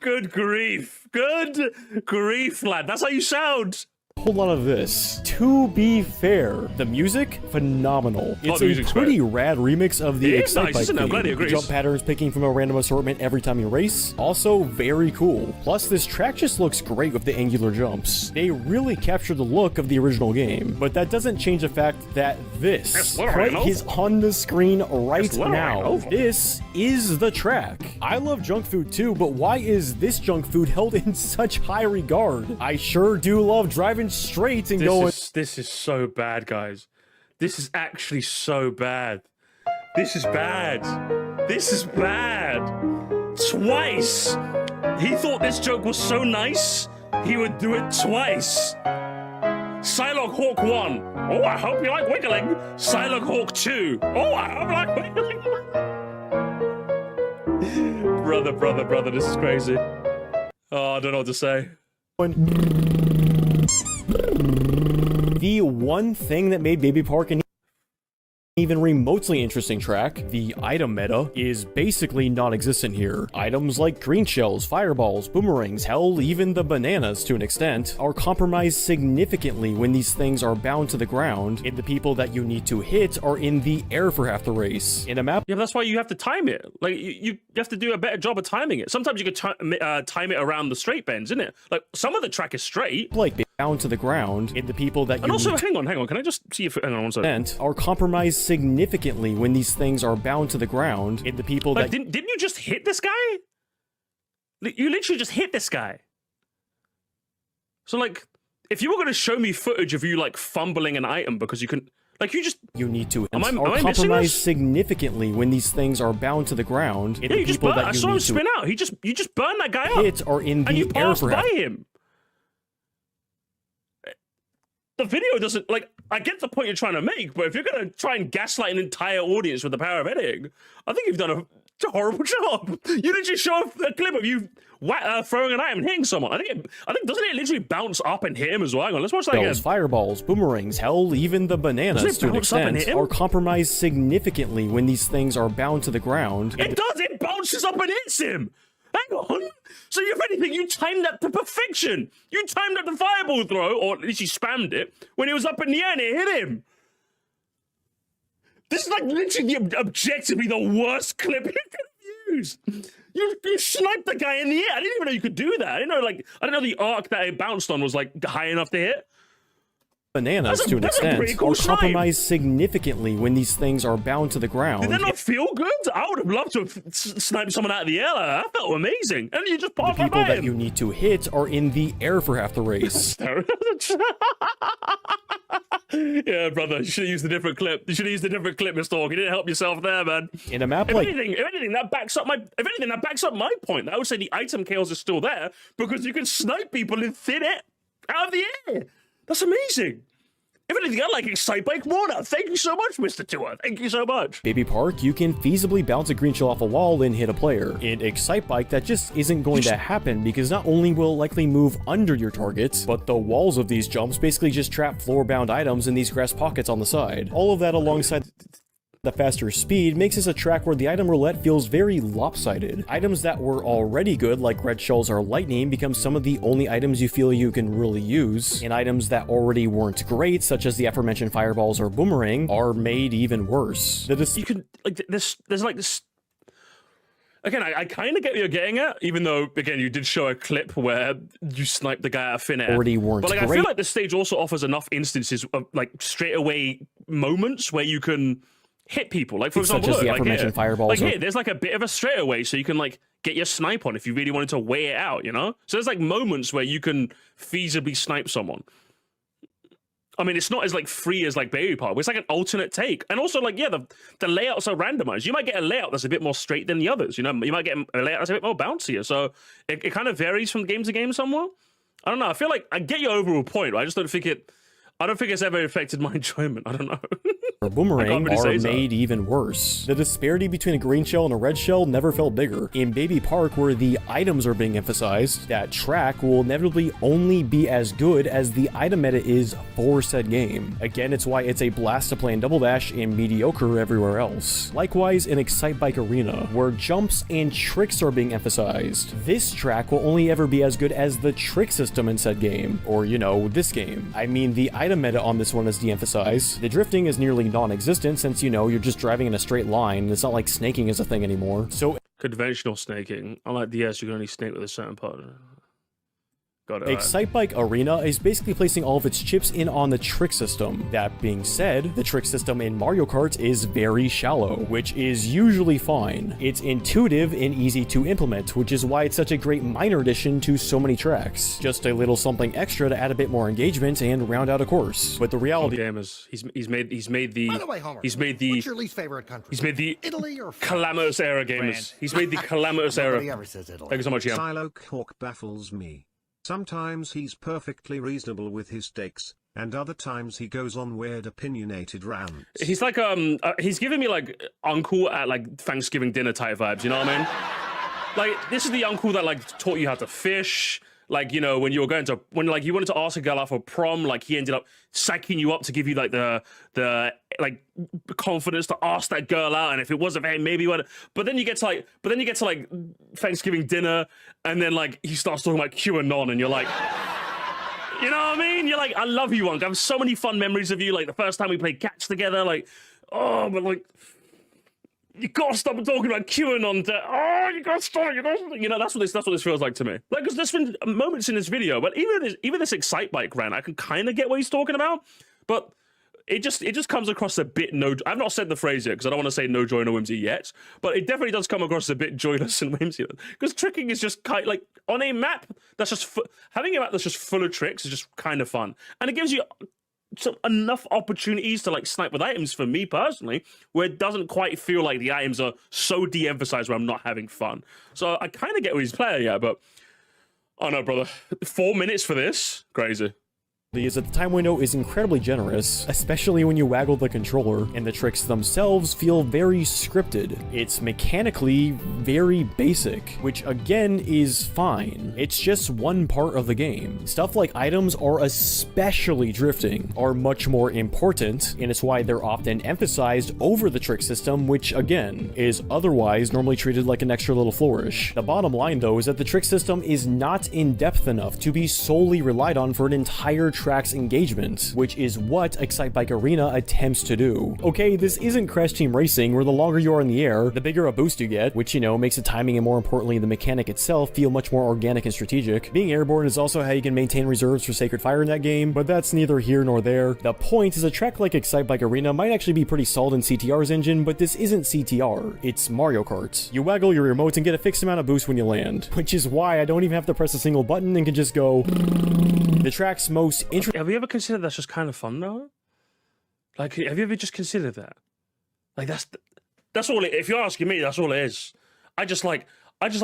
Good grief. Good grief, lad. That's how you sound. Whole lot of this. To be fair, the music, phenomenal. It's a pretty rad remix of the Excitebike theme. The jump patterns picking from a random assortment every time you race. Also very cool. Plus, this track just looks great with the angular jumps. They really capture the look of the original game, but that doesn't change the fact that this is on the screen right now. This is the track. I love junk food too, but why is this junk food held in such high regard? I sure do love driving straight and going. This is so bad, guys. This is actually so bad. This is bad. Twice. He thought this joke was so nice, he would do it twice. Silokhawk 1. Oh, I hope you like wiggling. Silokhawk 2. Oh, I hope you like wiggling. Brother, this is crazy. Oh, I don't know what to say. The one thing that made Baby Park an even remotely interesting track, the item meta, is basically non-existent here. Items like green shells, fireballs, boomerangs, hell, even the bananas to an extent, are compromised significantly when these things are bound to the ground, and the people that you need to hit are in the air for half the race. In a map... Yeah, that's why you have to time it. Like, you have to do a better job of timing it. Sometimes you could time it around the straight bends, isn't it? Like, some of the track is straight. Like, bound to the ground, and the people that you and also, hang on, can I just see if... Hang on one second. ...are compromised significantly when these things are bound to the ground, and the people that... Didn't you just hit this guy? You literally just hit this guy. So, like, if you were going to show me footage of you, like, fumbling an item because you can... Like, you just... You need to... Am I compromised significantly when these things are bound to the ground, and the people that you need to... I saw him spin out. You just burned that guy up. Hit are in the air for... And you passed by him. The video doesn't, like, I get the point you're trying to make, but if you're going to try and gaslight an entire audience with the power of editing, I think you've done a horrible job. You literally show a clip of you throwing an item and hitting someone. I think doesn't it literally bounce up and hit him as well? Hang on, let's watch that again. Fireballs, boomerangs, hell, even the bananas to an extent are compromised significantly when these things are bound to the ground. It does, it bounces up and hits him. Hang on. So if anything, you timed that to perfection. You timed up the fireball throw, or at least you spammed it, when it was up in the air and it hit him. This is like literally objectively the worst clip you could have used. You sniped the guy in the air. I didn't even know you could do that. I didn't know the arc that it bounced on was like high enough to hit. Bananas to an extent cool are compromised significantly when these things are bound to the ground. Did that not feel good? I would have loved to have sniped someone out of the air. That felt amazing. And you just pop the people that you need to hit are in the air for half the race. Yeah, brother, you should have used a different clip. You should have used a different clip, Mr. Hawk. You didn't help yourself there, man. In a map if like anything, that backs up my point. I would say the item chaos is still there because you can snipe people in thin air out of the air. That's amazing. If anything, I like Excitebike more now. Thank you so much, Mr. Tua. Thank you so much. Baby Park, you can feasibly bounce a green shell off a wall and hit a player. In Excitebike, that just isn't going to happen because not only will it likely move under your targets, but the walls of these jumps basically just trap floor-bound items in these grass pockets on the side. All of that alongside the faster speed makes this a track where the item roulette feels very lopsided. Items that were already good, like red shells or lightning, become some of the only items you feel you can really use, and items that already weren't great, such as the aforementioned fireballs or boomerang, are made even worse. You can, like, there's like this... Again, I kind of get what you're getting at, even though, again, you did show a clip where you sniped the guy out of thin air. Already weren't but, like, great. I feel like the stage also offers enough instances of, like, straightaway moments where you can hit people, like for example, such as the like aforementioned fireballs. Like here, there's like a bit of a straightaway, so you can like get your snipe on if you really wanted to weigh it out, you know. So there's like moments where you can feasibly snipe someone. I mean, it's not as like free as like Baby Park, but it's like an alternate take. And also, like, yeah, the layouts are randomized. You might get a layout that's a bit more straight than the others. You know, you might get a layout that's a bit more bouncier. So it kind of varies from game to game somewhat. I don't know. I feel like I get your overall point, but I just don't think it's ever affected my enjoyment. I don't know. Or boomerang really are made even worse. The disparity between a green shell and a red shell never felt bigger. In Baby Park, where the items are being emphasized, that track will inevitably only be as good as the item meta is for said game. Again, it's why it's a blast to play in Double Dash and mediocre everywhere else. Likewise, in Excitebike Arena, where jumps and tricks are being emphasized, this track will only ever be as good as the trick system in said game, or, you know, this game. I mean, the item meta on this one is de-emphasized. The drifting is nearly non-existent since, you know, you're just driving in a straight line. It's not like snaking is a thing anymore. So conventional snaking, unlike DS, you can only snake with a certain partner. Got it. Excitebike Arena is basically placing all of its chips in on the trick system. That being said, the trick system in Mario Kart is very shallow, which is usually fine. It's intuitive and easy to implement, which is why it's such a great minor addition to so many tracks. Just a little something extra to add a bit more engagement and round out a course. But the reality gamers, he's made the By the way, Homer, he's made the what's your least favorite country? He's made the Italy or calamitous era gamers. He's made the calamitous era. Nobody ever says Italy. Thank you so much, Ian. Silokhawk baffles me. Sometimes he's perfectly reasonable with his takes, and other times he goes on weird opinionated rants. He's like he's giving me like uncle at like Thanksgiving dinner type vibes, you know what I mean? Like, this is the uncle that like taught you how to fish. Like, you know, when you were when like you wanted to ask a girl out for prom, like he ended up psyching you up to give you like the like confidence to ask that girl out, and if it wasn't for him, maybe what. But then you get to like Thanksgiving dinner, and then like he starts talking about QAnon, and you're like, you know what I mean? You're like, I love you, Unc. I have so many fun memories of you. Like the first time we played catch together, like, oh, but like, you gotta stop talking about QAnon. You gotta stop. You know, that's what this feels like to me. Like, because there's been moments in this video, but even this Excitebike rant, I can kind of get what he's talking about, but it just comes across a bit I've not said the phrase yet because I don't want to say no joy, no whimsy yet, but it definitely does come across a bit joyless and whimsy. Because tricking is just kind like on a map that's just having a map that's just full of tricks is just kind of fun, and it gives you enough opportunities to like snipe with items for me personally, where it doesn't quite feel like the items are so de-emphasized where I'm not having fun. So I kind of get what he's playing at, but oh no, brother, 4 minutes for this, crazy. Is that the time window is incredibly generous, especially when you waggle the controller, and the tricks themselves feel very scripted. It's mechanically very basic, which again is fine. It's just one part of the game. Stuff like items, or especially drifting, are much more important, and it's why they're often emphasized over the trick system, which again is otherwise normally treated like an extra little flourish. The bottom line though is that the trick system is not in depth enough to be solely relied on for an entire tracks engagement, which is what Excitebike Arena attempts to do. Okay, this isn't Crash Team Racing, where the longer you are in the air, the bigger a boost you get, which, you know, makes the timing and more importantly the mechanic itself feel much more organic and strategic. Being airborne is also how you can maintain reserves for Sacred Fire in that game, but that's neither here nor there. The point is a track like Excitebike Arena might actually be pretty solid in CTR's engine, but this isn't CTR, it's Mario Kart. You waggle your remotes and get a fixed amount of boost when you land, which is why I don't even have to press a single button and can just go. The track's most interesting. Have you ever considered that's just kind of fun though? Like, have you ever just considered that? Like, that's all it, if you're asking me, that's all it is. I just like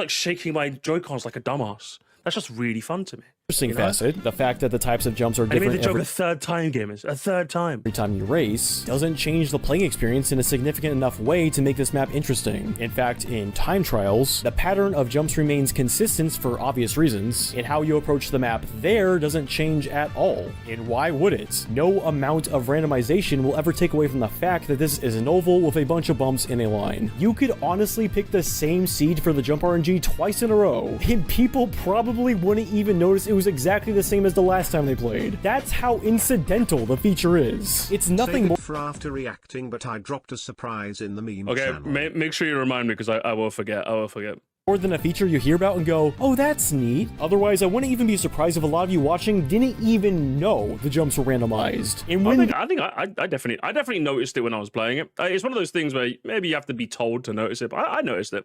shaking my Joy-Cons like a dumbass. That's just really fun to me. Interesting facet, the fact that the types of jumps are different. I made the joke a third time, gamers. A third time. Every time you race doesn't change the playing experience in a significant enough way to make this map interesting. In fact, in time trials, the pattern of jumps remains consistent for obvious reasons, and how you approach the map there doesn't change at all. And why would it? No amount of randomization will ever take away from the fact that this is an oval with a bunch of bumps in a line. You could honestly pick the same seed for the jump RNG twice in a row, and people probably wouldn't even notice it was exactly the same as the last time they played. That's how incidental the feature is. It's nothing more for after reacting, but I dropped a surprise in the meme okay, channel. make sure you remind me because I will forget. I will forget. more than a feature you hear about and go, oh, that's neat. Otherwise, I wouldn't even be surprised if a lot of you watching didn't even know the jumps were randomized. And when I definitely noticed it when I was playing it. It's one of those things where maybe you have to be told to notice it, but I noticed it.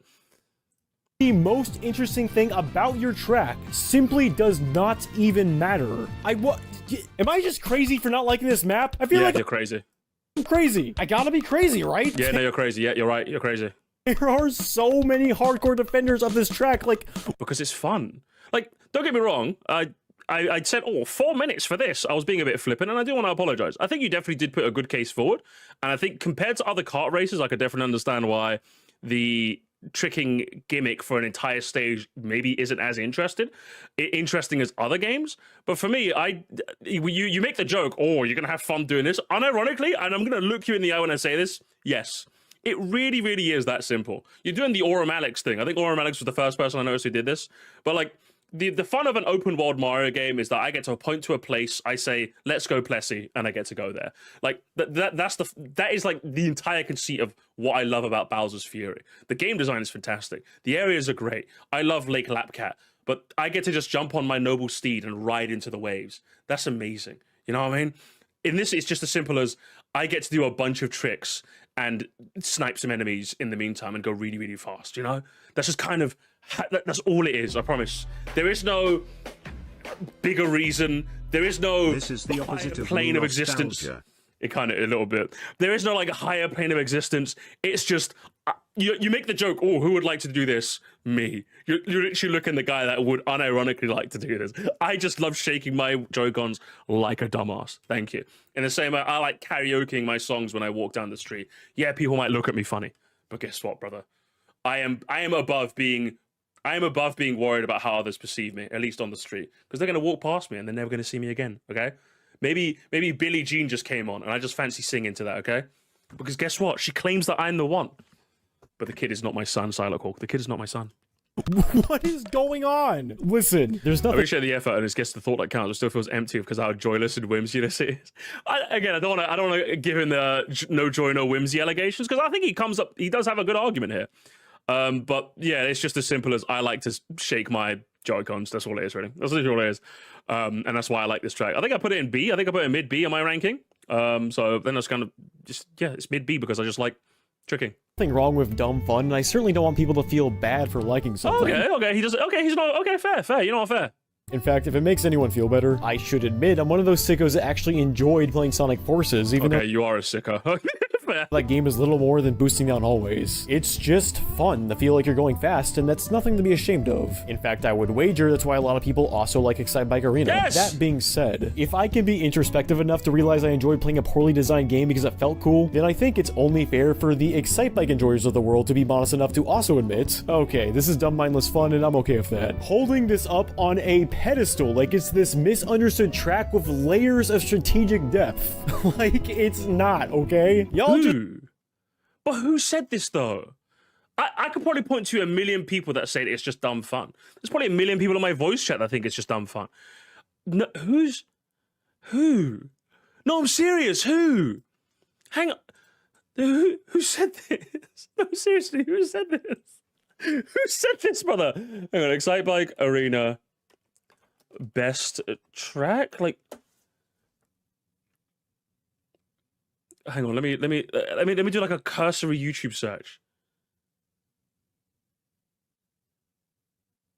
The most interesting thing about your track simply does not even matter. Am I just crazy for not liking this map? I feel like you're crazy. I'm crazy. I gotta be crazy, right? Yeah, no, you're crazy. Yeah, you're right. You're crazy. There are so many hardcore defenders of this track, like... Because it's fun. Like, don't get me wrong, I said, 4 minutes for this. I was being a bit flippant, and I do want to apologize. I think you definitely did put a good case forward, and I think compared to other kart races, I could definitely understand why the tricking gimmick for an entire stage maybe isn't as interesting as other games. But for me, you make the joke, oh, you're gonna have fun doing this. Unironically, and I'm gonna look you in the eye when I say this, yes. It really, really is that simple. You're doing the Aurum Alex thing. I think Aurum Alex was the first person I noticed who did this. But like, the fun of an open world Mario game is that I get to point to a place, I say, let's go Plessy, and I get to go there. Like, that is like the entire conceit of what I love about Bowser's Fury. The game design is fantastic. The areas are great. I love Lake Lapcat, but I get to just jump on my noble steed and ride into the waves. That's amazing. You know what I mean? In this, it's just as simple as I get to do a bunch of tricks and snipe some enemies in the meantime and go really, really fast, you know? That's just kind of, that's all it is, I promise. There is no bigger reason. There is no this is the opposite of plane of existence. It kind of, a little bit. There is no like a higher plane of existence. It's just, you make the joke, oh, who would like to do this? Me. You're literally looking the guy that would unironically like to do this. I just love shaking my Joy-Cons like a dumbass. Thank you. In the same way, I like karaokeing my songs when I walk down the street. Yeah, people might look at me funny, but guess what, brother? I am above being worried about how others perceive me, at least on the street, because they're gonna walk past me and they're never gonna see me again. Okay? Maybe Billie Jean just came on and I just fancy singing to that. Okay? Because guess what? She claims that I'm the one. But the kid is not my son, Silokhawk. The kid is not my son. What is going on? Listen, there's nothing. I appreciate the effort, and it's guess the thought that counts. It still feels empty because how joyless and whimsy this is. I don't want to give him the no joy, no whimsy allegations because I think he does have a good argument here. But yeah, it's just as simple as I like to shake my Joy-Cons. That's all it is, really. That's literally all it is. And that's why I like this track. I think I put it in B. I think I put it in mid B in my ranking. So then that's kind of just, yeah, it's mid B because I just like tricking. Nothing wrong with dumb fun, and I certainly don't want people to feel bad for liking something. Okay, he's not, okay, fair, you know what, fair. In fact, if it makes anyone feel better, I should admit I'm one of those sickos that actually enjoyed playing Sonic Forces, even though you are a sicko. that game is little more than boosting down hallways. It's just fun to feel like you're going fast, and that's nothing to be ashamed of. In fact, I would wager that's why a lot of people also like Excitebike Arena. Yes! That being said, if I can be introspective enough to realize I enjoyed playing a poorly designed game because it felt cool, then I think it's only fair for the Excitebike enjoyers of the world to be modest enough to also admit, okay, this is dumb mindless fun and I'm okay with that. Holding this up on a pedestal like it's this misunderstood track with layers of strategic depth. Like, it's not, okay? Y'all just... But who said this, though? I could probably point to a million people that say it's just dumb fun. There's probably a million people in my voice chat that think it's just dumb fun. No, Who? No, I'm serious. Who? Hang on. Who said this? No, seriously, who said this? Who said this, brother? Hang on, Excitebike Arena. Best track? Like, hang on, let me do like a cursory YouTube search.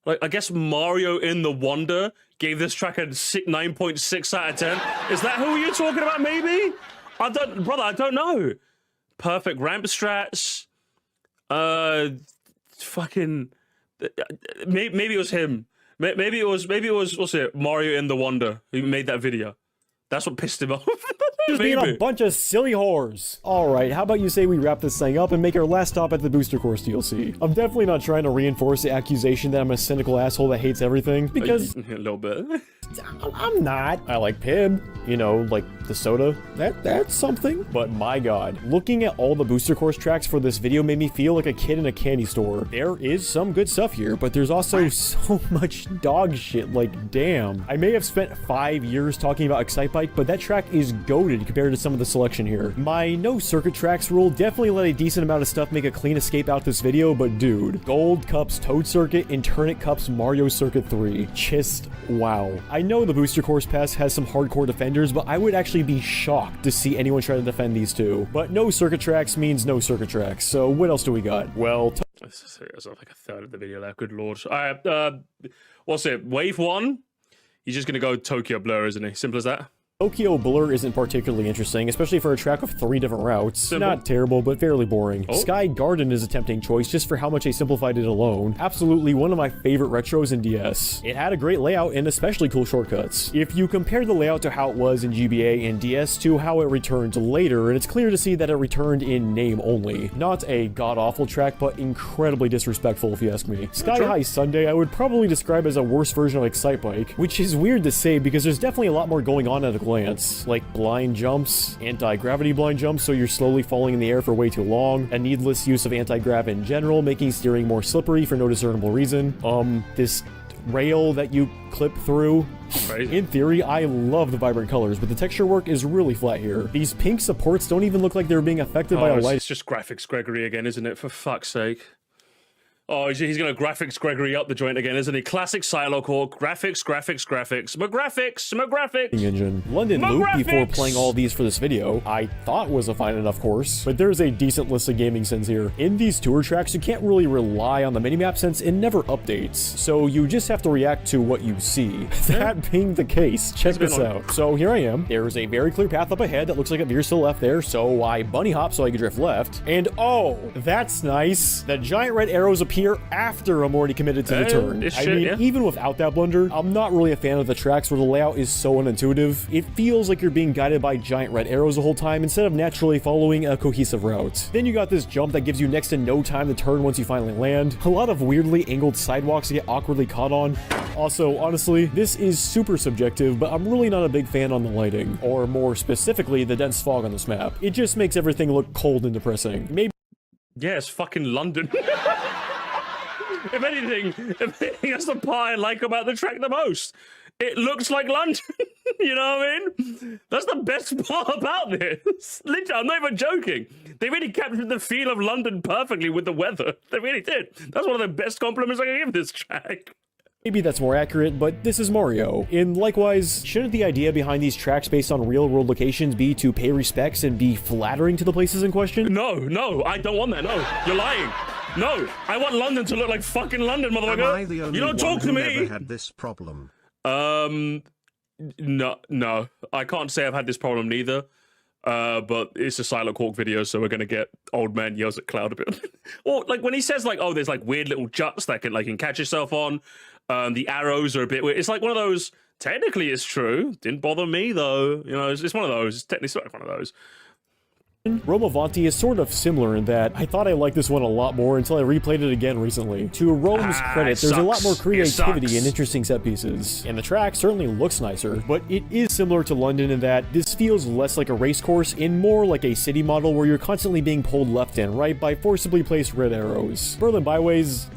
Like, I guess Mario in the Wonder gave this track a 9.6 out of 10. Is that who you're talking about? Maybe. I don't know. Perfect ramp strats. Fucking. Maybe it was him. Maybe it was. What's it? Mario in the Wonder who made that video. That's what pissed him off. Just being a bunch of silly whores. Alright, how about you say we wrap this thing up and make our last stop at the Booster Course DLC? I'm definitely not trying to reinforce the accusation that I'm a cynical asshole that hates everything, because... A little bit. I'm not. I like Pib, you know, like the soda. That's something. But my god, looking at all the Booster Course tracks for this video made me feel like a kid in a candy store. There is some good stuff here, but there's also so much dog shit, like damn. I may have spent 5 years talking about Excitebike, but that track is goated compared to some of the selection here. My no circuit tracks rule definitely let a decent amount of stuff make a clean escape out this video, but dude, Gold Cups Toad Circuit and Turnip Cups Mario Circuit 3. Just wow. I know the Booster Course Pass has some hardcore defenders, but I would actually be shocked to see anyone try to defend these two. But no circuit tracks means no circuit tracks, so what else do we got? Well, That's like a third of the video there, good lord. Alright, what's it? Wave 1? He's just gonna go Tokyo Blur, isn't he? Simple as that. Tokyo Blur isn't particularly interesting, especially for a track of 3 different routes. Simple. Not terrible, but fairly boring. Oh. Sky Garden is a tempting choice just for how much they simplified it alone. Absolutely one of my favorite retros in DS. It had a great layout and especially cool shortcuts. If you compare the layout to how it was in GBA and DS to how it returned later, and it's clear to see that it returned in name only. Not a god-awful track, but incredibly disrespectful if you ask me. Sky High Sunday I would probably describe as a worse version of Excitebike, which is weird to say because there's definitely a lot more going on at a glance, like blind jumps, anti-gravity blind jumps so you're slowly falling in the air for way too long, a needless use of anti-grav in general, making steering more slippery for no discernible reason, this rail that you clip through. Crazy. In theory, I love the vibrant colors, but the texture work is really flat here. These pink supports don't even look like they're being affected by a light. It's just graphics Gregory again, isn't it? For fuck's sake. Oh, he's going to graphics Gregory up the joint again, isn't he? Classic Silokhawk. Graphics. McGraphics. Engine. London Loop, before playing all these for this video, I thought was a fine enough course, but there's a decent list of gaming sins here. In these tour tracks, you can't really rely on the minimap since it never updates, so you just have to react to what you see. That being the case, check this out. So here I am. There's a very clear path up ahead that looks like it veers to the left there, so I bunny hop so I can drift left. And oh, that's nice. The giant red arrows appear after I'm already committed to the turn. I mean, even without that blunder, I'm not really a fan of the tracks where the layout is so unintuitive. It feels like you're being guided by giant red arrows the whole time instead of naturally following a cohesive route. Then you got this jump that gives you next to no time to turn once you finally land. A lot of weirdly angled sidewalks to get awkwardly caught on. Also, honestly, this is super subjective, but I'm really not a big fan on the lighting, or more specifically, the dense fog on this map. It just makes everything look cold and depressing. Maybe. Yeah, it's fucking London. If anything, that's the part I like about the track the most. It looks like London. You know what I mean? That's the best part about this. Literally, I'm not even joking. They really captured the feel of London perfectly with the weather. They really did. That's one of the best compliments I can give this track. Maybe that's more accurate, but this is Mario. And likewise, shouldn't the idea behind these tracks based on real-world locations be to pay respects and be flattering to the places in question? No, I don't want that. No, you're lying. No, I want London to look like fucking London, motherfucker. Am I the only you don't talk to me. Never had this problem? No, I can't say I've had this problem neither. But it's a Silokhawk video, so we're gonna get old man yells at cloud a bit. Or like when he says like, oh, there's like weird little juts that can catch yourself on. The arrows are a bit weird. It's like one of those. Technically, it's true. Didn't bother me though. You know, it's one of those. It's technically sort of one of those. Rome Avanti is sort of similar in that I thought I liked this one a lot more until I replayed it again recently. To Rome's credit, there's a lot more creativity and interesting set pieces, and the track certainly looks nicer, but it is similar to London in that this feels less like a race course and more like a city model where you're constantly being pulled left and right by forcibly placed red arrows. Berlin Byways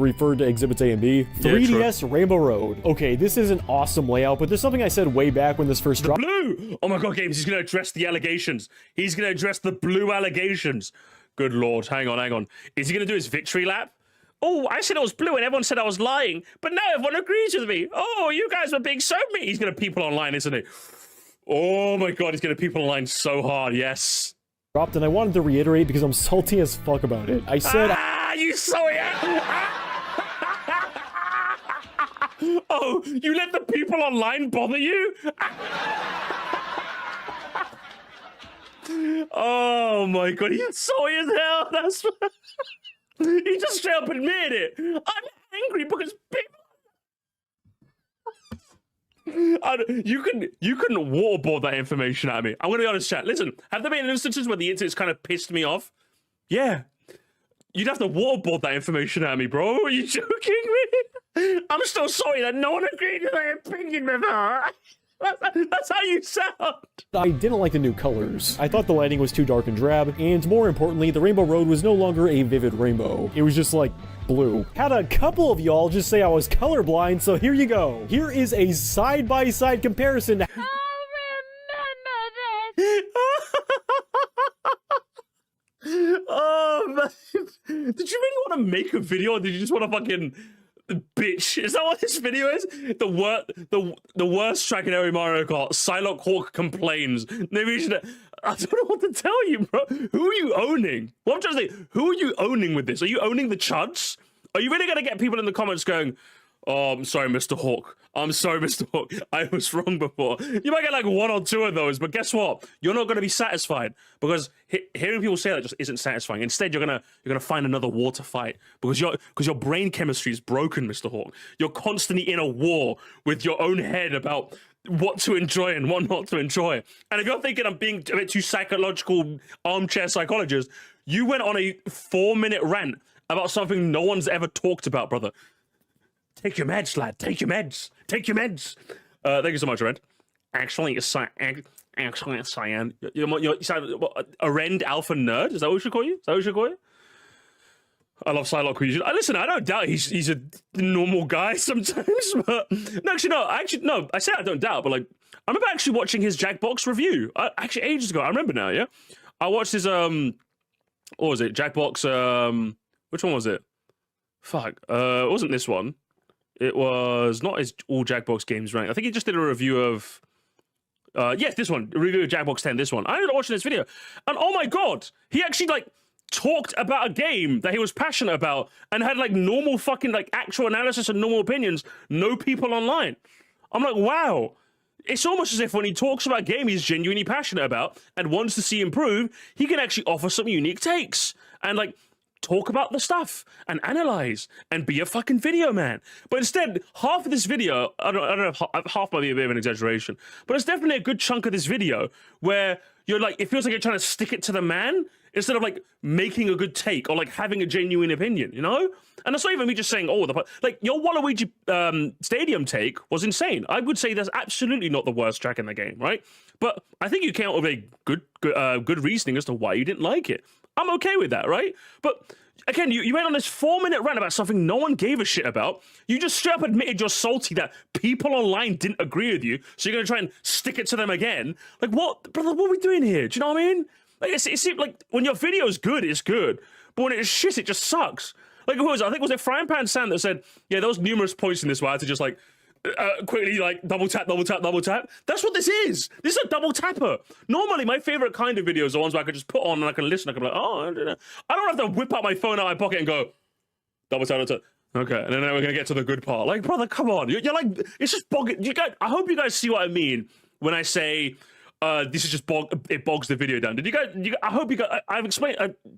referred to Exhibits A and B. 3DS Rainbow Road. Okay, this is an awesome layout, but there's something I said way back when this first dropped. Blue! Oh my god, Games, he's gonna address the allegations. He's gonna address the blue allegations. Good lord, hang on. Is he gonna do his victory lap? Oh, I said I was blue and everyone said I was lying, but now everyone agrees with me. Oh, you guys were being so mean. He's gonna people online, isn't he? Oh my god, he's gonna people online so hard, yes. Dropped, and I wanted to reiterate because I'm salty as fuck about it. I said, you saw it! Oh, you let the people online bother you? Oh my god, he's sorry as hell. That's he just straight up admitted it. I'm angry because people. You couldn't waterboard that information at me. I'm gonna be honest, chat. Listen, have there been instances where the internet's kind of pissed me off? Yeah. You'd have to waterboard that information at me, bro. Are you joking me? I'm still sorry that no one agreed with my opinion before. That's how you sound. I didn't like the new colors. I thought the lighting was too dark and drab, and more importantly, the Rainbow Road was no longer a vivid rainbow. It was just like blue. Had a couple of y'all just say I was colorblind, so here you go. Here is a side-by-side comparison. I'll remember this. Oh man, did you really want to make a video, or did you just want to fucking bitch? Is that what this video is? The worst track in every Mario Kart. Silokhawk complains. Maybe you should. I don't know what to tell you, bro. Who are you owning? What I'm trying to say. Who are you owning with this? Are you owning the chuds? Are you really gonna get people in the comments going, "Oh, I'm sorry, Mr. Hawk. I'm sorry, Mr. Hawk. I was wrong before." You might get like one or two of those, but guess what? You're not going to be satisfied because hearing people say that just isn't satisfying. Instead, you're gonna find another war to fight because your brain chemistry is broken, Mr. Hawk. You're constantly in a war with your own head about what to enjoy and what not to enjoy. And if you're thinking I'm being a bit too psychological, armchair psychologist, you went on a 4-minute rant about something no one's ever talked about, brother. Take your meds, lad. Take your meds. Take your meds. Thank you so much, Rant. Actually, it's cyan. You're a Rend Alpha Nerd? Is that what we should call you? Is that what we should call you? I love Silok. Listen, I don't doubt he's a normal guy sometimes, but no, actually, no. I say I don't doubt, but like, I remember actually watching his Jackbox review. Actually, ages ago. I remember now. Yeah, I watched his what was it? Jackbox. Which one was it? Fuck. It wasn't this one. It was not his all Jackbox games ranked. I think he just did a review of yes, this one, a review of Jackbox 10. This one. I ended up watching this video, and oh my god, he actually like talked about a game that he was passionate about and had like normal fucking like actual analysis and normal opinions. No people online. I'm like, wow. It's almost as if when he talks about a game he's genuinely passionate about and wants to see improve, he can actually offer some unique takes and like talk about the stuff and analyze and be a fucking video man. But instead, half of this video, I don't know if half might be a bit of an exaggeration, but it's definitely a good chunk of this video where you're like, it feels like you're trying to stick it to the man instead of like making a good take or like having a genuine opinion, you know? And that's not even me just saying, oh, like your Waluigi Stadium take was insane. I would say that's absolutely not the worst track in the game, right? But I think you came out with a good reasoning as to why you didn't like it. I'm okay with that, right? But again, you went on this 4-minute rant about something no one gave a shit about. You just straight up admitted you're salty that people online didn't agree with you, so you're gonna try and stick it to them again. Like, what, brother? What are we doing here? Do you know what I mean? Like, it seems like when your video's good, it's good, but when it's shit, it just sucks. Like, who was it? I think was it Frying Pan Sam that said, yeah, there was numerous points in this where I had to just like quickly like double tap. That's what this is. This is a double tapper. Normally, my favorite kind of videos are ones where I can just put on and I can listen. I can be like, oh, I don't have to whip out my phone out of my pocket and go double tap. Okay, and then we're gonna get to the good part. Like, brother, come on. You're like, it's just bogging. I hope you guys see what I mean when I say this is just it bogs the video down. Did you guys? I hope you guys. I've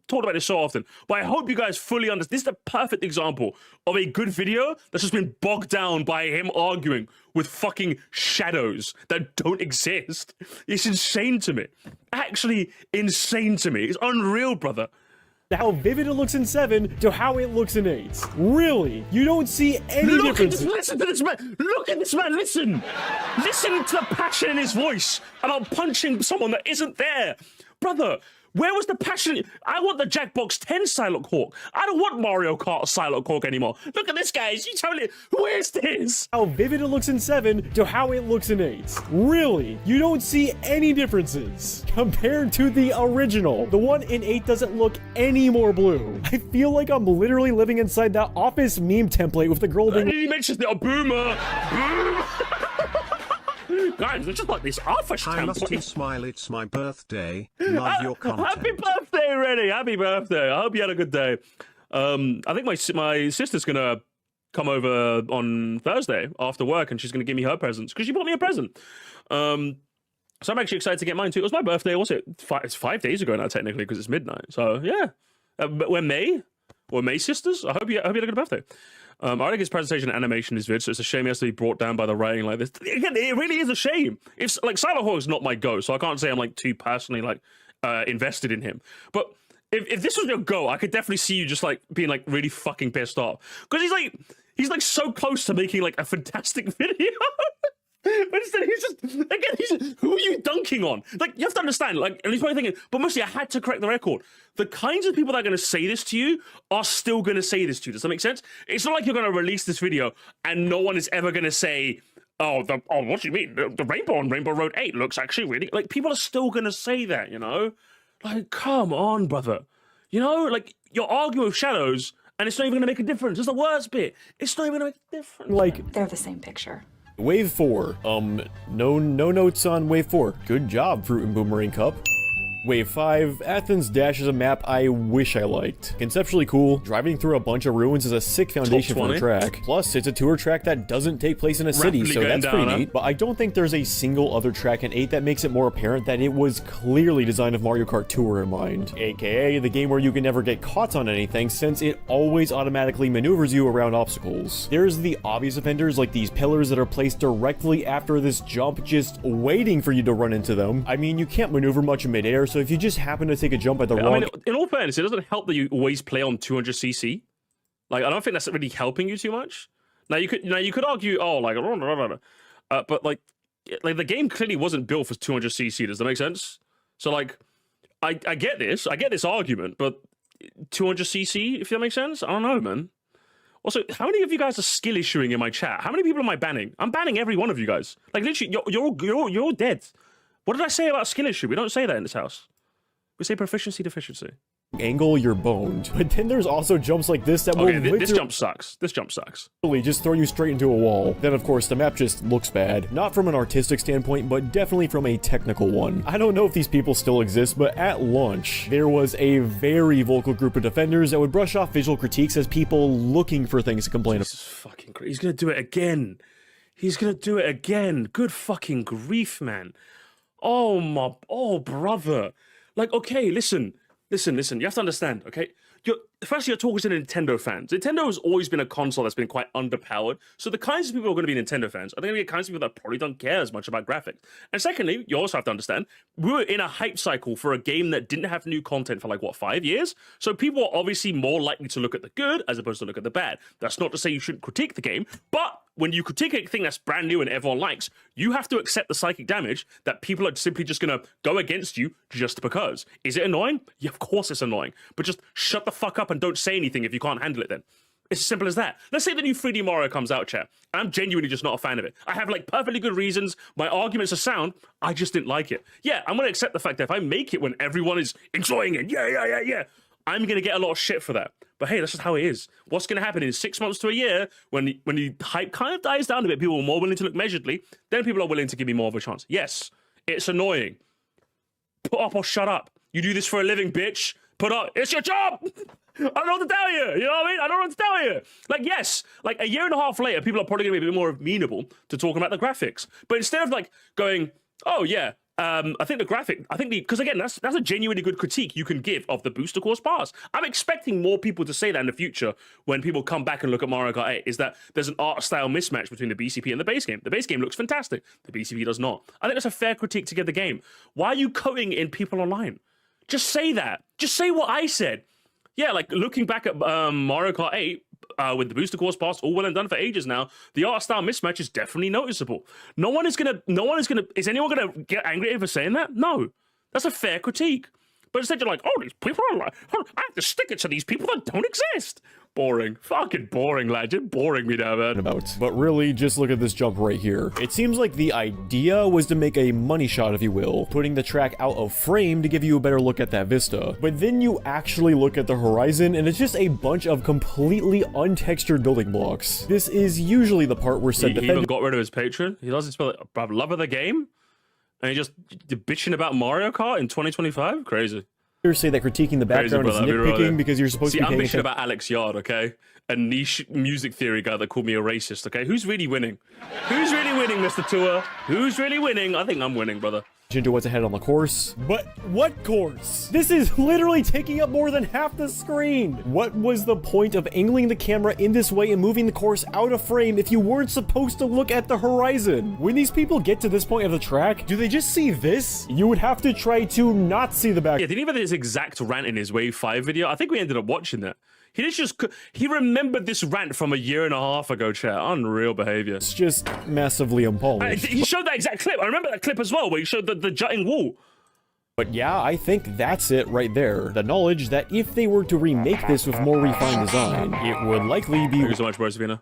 talked about this so often, but I hope you guys fully understand. This is the perfect example of a good video that's just been bogged down by him arguing with fucking shadows that don't exist. It's insane to me. Actually, insane to me. It's unreal, brother. How vivid it looks in 7 to how it looks in 8. Really? You don't see any differences. Listen to this man. Look at this man. Listen. Listen to the passion in his voice about punching someone that isn't there. Brother, where was the passion? I want the Jackbox 10 Silokhawk. I don't want Mario Kart Silokhawk anymore. Look at this, guys. You totally... Where's this? How vivid it looks in 7 to how it looks in 8. Really? You don't see any differences compared to the original. The one in 8 doesn't look any more blue. I feel like I'm literally living inside that Office meme template with the girl being... He mentions the boomer. Boomer. Guys, it's just like this office I must template. smile, it's my birthday. Love your content. Happy birthday, Rennie. Happy birthday. I hope you had a good day. I think my sister's going to come over on Thursday after work, and she's going to give me her presents because she bought me a present. So I'm actually excited to get mine too. It was my birthday. What's it? It's 5 days ago now, technically, because it's midnight. So yeah, but we're May sisters. I hope you had a good birthday. I think his presentation and animation is vid, so it's a shame he has to be brought down by the writing like this. Again, it really is a shame. It's like Silokhawk's not my go, so I can't say I'm like too personally like invested in him. But if this was your go, I could definitely see you just like being like really fucking pissed off because he's like so close to making like a fantastic video. But instead, who are you dunking on? Like, you have to understand, like, and he's probably thinking, but mostly I had to correct the record. The kinds of people that are going to say this to you are still going to say this to you. Does that make sense? It's not like you're going to release this video and no one is ever going to say, what do you mean? The Rainbow on Rainbow Road 8 looks actually really... Like, people are still going to say that, you know? Like, come on, brother. You know, like, you're arguing with shadows and it's not even going to make a difference. It's the worst bit. It's not even going to make a difference. Like... They're the same picture. Wave 4. No notes on Wave 4. Good job, Fruit and Boomerang Cup. Wave 5, Athens Dash is a map I wish I liked. Conceptually cool, driving through a bunch of ruins is a sick foundation for a track. Plus, it's a tour track that doesn't take place in a city, so that's pretty neat. But I don't think there's a single other track in 8 that makes it more apparent that it was clearly designed with Mario Kart Tour in mind. AKA, the game where you can never get caught on anything since it always automatically maneuvers you around obstacles. There's the obvious offenders like these pillars that are placed directly after this jump, just waiting for you to run into them. I mean, you can't maneuver much in midair, so if you just happen to take a jump at the wrong... I mean, in all fairness, it doesn't help that you always play on 200cc. Like, I don't think that's really helping you too much. Now, you could argue, but like the game clearly wasn't built for 200cc. Does that make sense? So, like, I get this. I get this argument, but 200cc, if that makes sense? I don't know, man. Also, how many of you guys are skill issuing in my chat? How many people am I banning? I'm banning every one of you guys. Like, literally, you're all dead. What did I say about skill issue? We don't say that in this house. We say proficiency deficiency. Angle, you're boned. But then there's also jumps like this that will this jump sucks. This jump sucks. Just throw you straight into a wall. Then, of course, the map just looks bad. Not from an artistic standpoint, but definitely from a technical one. I don't know if these people still exist, but at launch, there was a very vocal group of defenders that would brush off visual critiques as people looking for things to complain about. This is fucking great. He's gonna do it again. He's gonna do it again. Good fucking grief, man. Oh, brother. Like, okay, listen. You have to understand, okay? Firstly, you're talking to Nintendo fans. Nintendo has always been a console that's been quite underpowered. So the kinds of people who are going to be Nintendo fans are going to be the kinds of people that probably don't care as much about graphics. And secondly, you also have to understand, we were in a hype cycle for a game that didn't have new content for 5 years? So people are obviously more likely to look at the good as opposed to look at the bad. That's not to say you shouldn't critique the game, but when you critique a thing that's brand new and everyone likes, you have to accept the psychic damage that people are simply just going to go against you just because. Is it annoying? Yeah, of course it's annoying. But just shut the fuck up and don't say anything if you can't handle it then. It's as simple as that. Let's say the new 3D Mario comes out, chat, and I'm genuinely just not a fan of it. I have perfectly good reasons. My arguments are sound. I just didn't like it. Yeah, I'm going to accept the fact that if I make it when everyone is enjoying it, yeah, I'm going to get a lot of shit for that. But hey, that's just how it is. What's going to happen in 6 months to a year when the hype kind of dies down a bit, people are more willing to look measuredly, then people are willing to give me more of a chance. Yes, it's annoying. Put up or shut up. You do this for a living, bitch. Put up. It's your job. I don't know what to tell you. You know what I mean? I don't know what to tell you. Yes, a year and a half later, people are probably going to be a bit more amenable to talking about the graphics. But instead of going, oh yeah, I think the graphic, because again, that's a genuinely good critique you can give of the booster course pass. I'm expecting more people to say that in the future when people come back and look at Mario Kart 8, is that there's an art style mismatch between the BCP and the base game. The base game looks fantastic. The BCP does not. I think that's a fair critique to give the game. Why are you coding in people online? Just say that. Just say what I said. Yeah, like looking back at Mario Kart 8, with the booster course pass all well and done for ages now, the art style mismatch is definitely noticeable. Is anyone gonna get angry at him for saying that? No. That's a fair critique. But instead you're like, oh, these people are like, I have to stick it to these people that don't exist. Boring. Fucking boring, lad. You're boring me now, man. But really, just look at this jump right here. It seems like the idea was to make a money shot, if you will, putting the track out of frame to give you a better look at that vista. But then you actually look at the horizon, and it's just a bunch of completely untextured building blocks. This is usually the part where said he even got rid of his patron. He doesn't spell it, bruv, love of the game? And he just bitching about Mario Kart in 2025? Crazy. Say that critiquing the background is nitpicking because you're supposed to be I'm bitching about Alex Yard, okay? A niche music theory guy that called me a racist, okay? Who's really winning? Who's really winning, Mr. Tour? Who's really winning? I think I'm winning, brother. Into what's ahead on the course. But what course? This is literally taking up more than half the screen. What was the point of angling the camera in this way and moving the course out of frame if you weren't supposed to look at the horizon? When these people get to this point of the track, do they just see this? You would have to try to not see the back. Yeah, did he have this exact rant in his Wave 5 video? I think we ended up watching that. He remembered this rant from a year and a half ago, chat. Unreal behavior. It's just massively unpolished. He showed that exact clip. I remember that clip as well, where he showed the jutting wall. But yeah, I think that's it right there. The knowledge that if they were to remake this with more refined design, it would likely be— Thank you so much, Rosalina.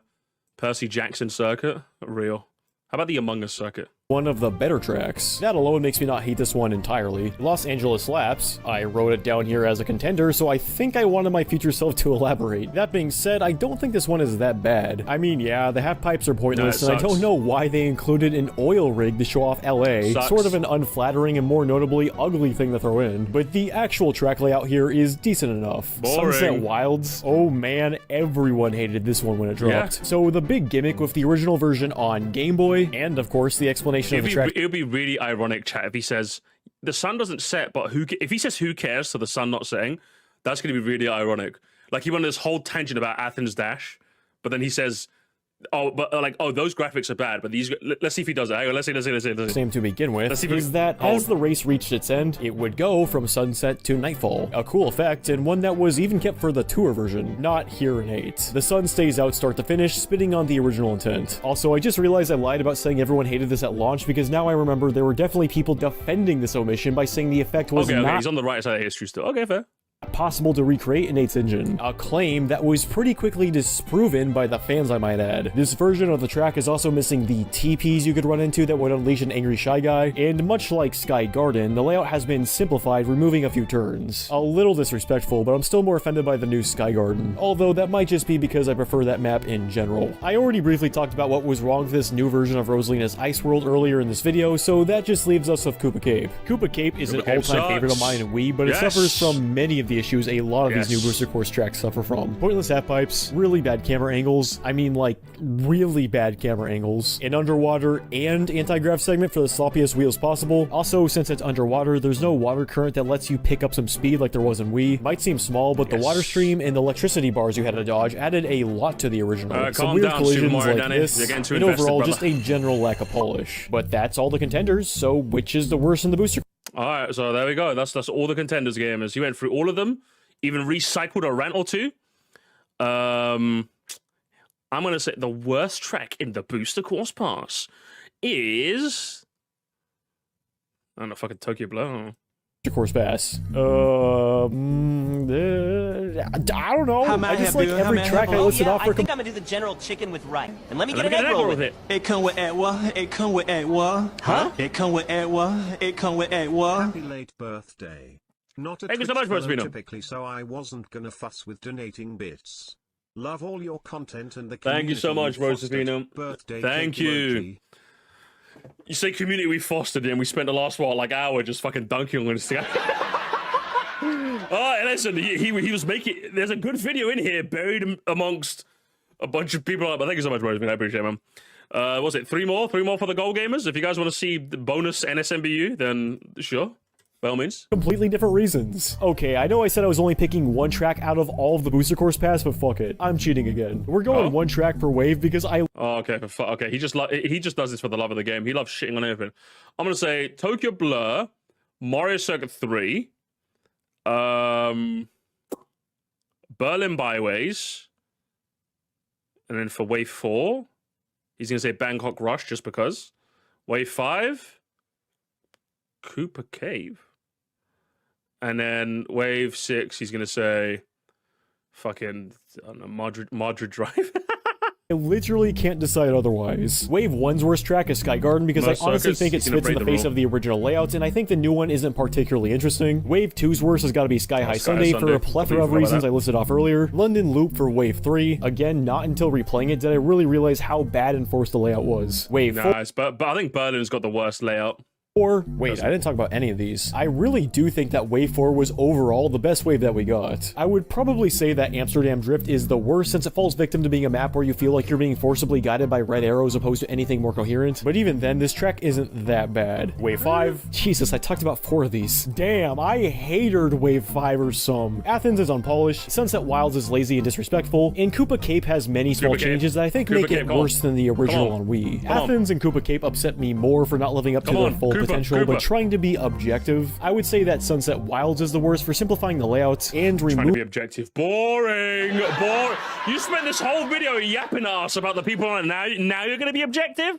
Percy Jackson circuit? Real. How about the Among Us circuit? one of the better tracks. That alone makes me not hate this one entirely. Los Angeles Laps, I wrote it down here as a contender, so I think I wanted my future self to elaborate. That being said, I don't think this one is that bad. I mean, yeah, the half pipes are pointless, and I don't know why they included an oil rig to show off LA. Sort of an unflattering and more notably ugly thing to throw in. But the actual track layout here is decent enough. Boring. Sunset Wilds, oh man, everyone hated this one when it dropped. Yeah. So the big gimmick with the original version on Game Boy, and of course the explanation of the track— it would be really ironic, chat, if he says the sun doesn't set, but if he says who cares, so the sun not setting, that's going to be really ironic. Like he went on this whole tangent about Athens Dash, but then he says, oh, but like, oh, those graphics are bad, but these, let's see if he does it. Hang on, let's see. Same to begin with, is that as the race reached its end, it would go from sunset to nightfall. A cool effect, and one that was even kept for the tour version, not here in 8. The sun stays out start to finish, spitting on the original intent. Also, I just realized I lied about saying everyone hated this at launch, because now I remember there were definitely people defending this omission by saying the effect was okay, he's on the right side of history still. Okay, fair. Possible to recreate in 8's engine, a claim that was pretty quickly disproven by the fans, I might add. This version of the track is also missing the TPs you could run into that would unleash an angry Shy Guy, and much like Sky Garden, the layout has been simplified, removing a few turns. A little disrespectful, but I'm still more offended by the new Sky Garden, although that might just be because I prefer that map in general. I already briefly talked about what was wrong with this new version of Rosalina's Ice World earlier in this video, so that just leaves us with Koopa Cape. Koopa Cape is an all-time favorite of mine in Wii, but it suffers from many of the issues a lot of these new booster course tracks suffer from. Pointless half pipes, really bad camera angles, I mean like really bad camera angles, an underwater and anti-grav segment for the sloppiest wheels possible. Also, since it's underwater, there's no water current that lets you pick up some speed like there was in Wii. Might seem small, but the water stream and the electricity bars you had to dodge added a lot to the original. Some weird collisions like this, and overall just a general lack of polish. But that's all the contenders, so which is the worst in the booster? Alright, so there we go. That's all the contenders, gamers. You went through all of them, even recycled a rant or two. I'm going to say the worst track in the booster course pass is... I don't know, fucking Tokyo Blow. Course pass. I don't know. I just like every track I listed off for. I think I'm gonna do the General Chicken with rice, and let me get an egg roll with it. It come with egg what? It come with egg what? Huh? It come with egg what? It come with egg what? Happy late birthday. Not a Thank you so much, Rosalina. typically, so I wasn't gonna fuss with donating bits. Love all your content and the Thank you so much, Rosalina. Birthday. Thank you. You say community we fostered and we spent the last, what, like hour just fucking dunking on this guy. Oh, listen, he was making... There's a good video in here buried amongst a bunch of people. But thank you so much, Rosemary. I appreciate it, man. Was it 3 more? 3 more for the goal gamers? If you guys want to see the bonus NSMBU, then sure. By all means. Completely different reasons. Okay, I know I said I was only picking one track out of all of the booster course pass, but fuck it. I'm cheating again. We're going one track per wave because I... Oh, okay. Okay, he just does this for the love of the game. He loves shitting on everything. I'm going to say Tokyo Blur, Mario Circuit 3, Berlin Byways, and then for wave 4, he's going to say Bangkok Rush just because. Wave 5, Cooper Cave. And then wave 6, he's going to say fucking, I don't know, Madrid Drive. I literally can't decide otherwise. Wave 1's worst track is Sky Garden because I honestly think it spits in the face of the original layouts, and I think the new one isn't particularly interesting. Wave 2's worst has got to be Sky High Sunday for a plethora of reasons I listed off earlier. London Loop for Wave 3. Again, not until replaying it did I really realize how bad and forced the layout was. Wave 4. But I think Berlin's got the worst layout. Or, wait, I didn't talk about any of these. I really do think that Wave 4 was overall the best wave that we got. I would probably say that Amsterdam Drift is the worst since it falls victim to being a map where you feel like you're being forcibly guided by red arrows opposed to anything more coherent. But even then, this track isn't that bad. Wave 5. Jesus, I talked about 4 of these. Damn, I hated Wave 5 or some. Athens is unpolished, Sunset Wilds is lazy and disrespectful, and Koopa Cape has many small changes that I think make it worse than the original on Wii. Athens and Koopa Cape upset me more for not living up to their full potential, but trying to be objective. I would say that Sunset Wilds is the worst for simplifying the layouts and trying to be objective. Boring. You spent this whole video yapping ass about the people on it. Now you're going to be objective?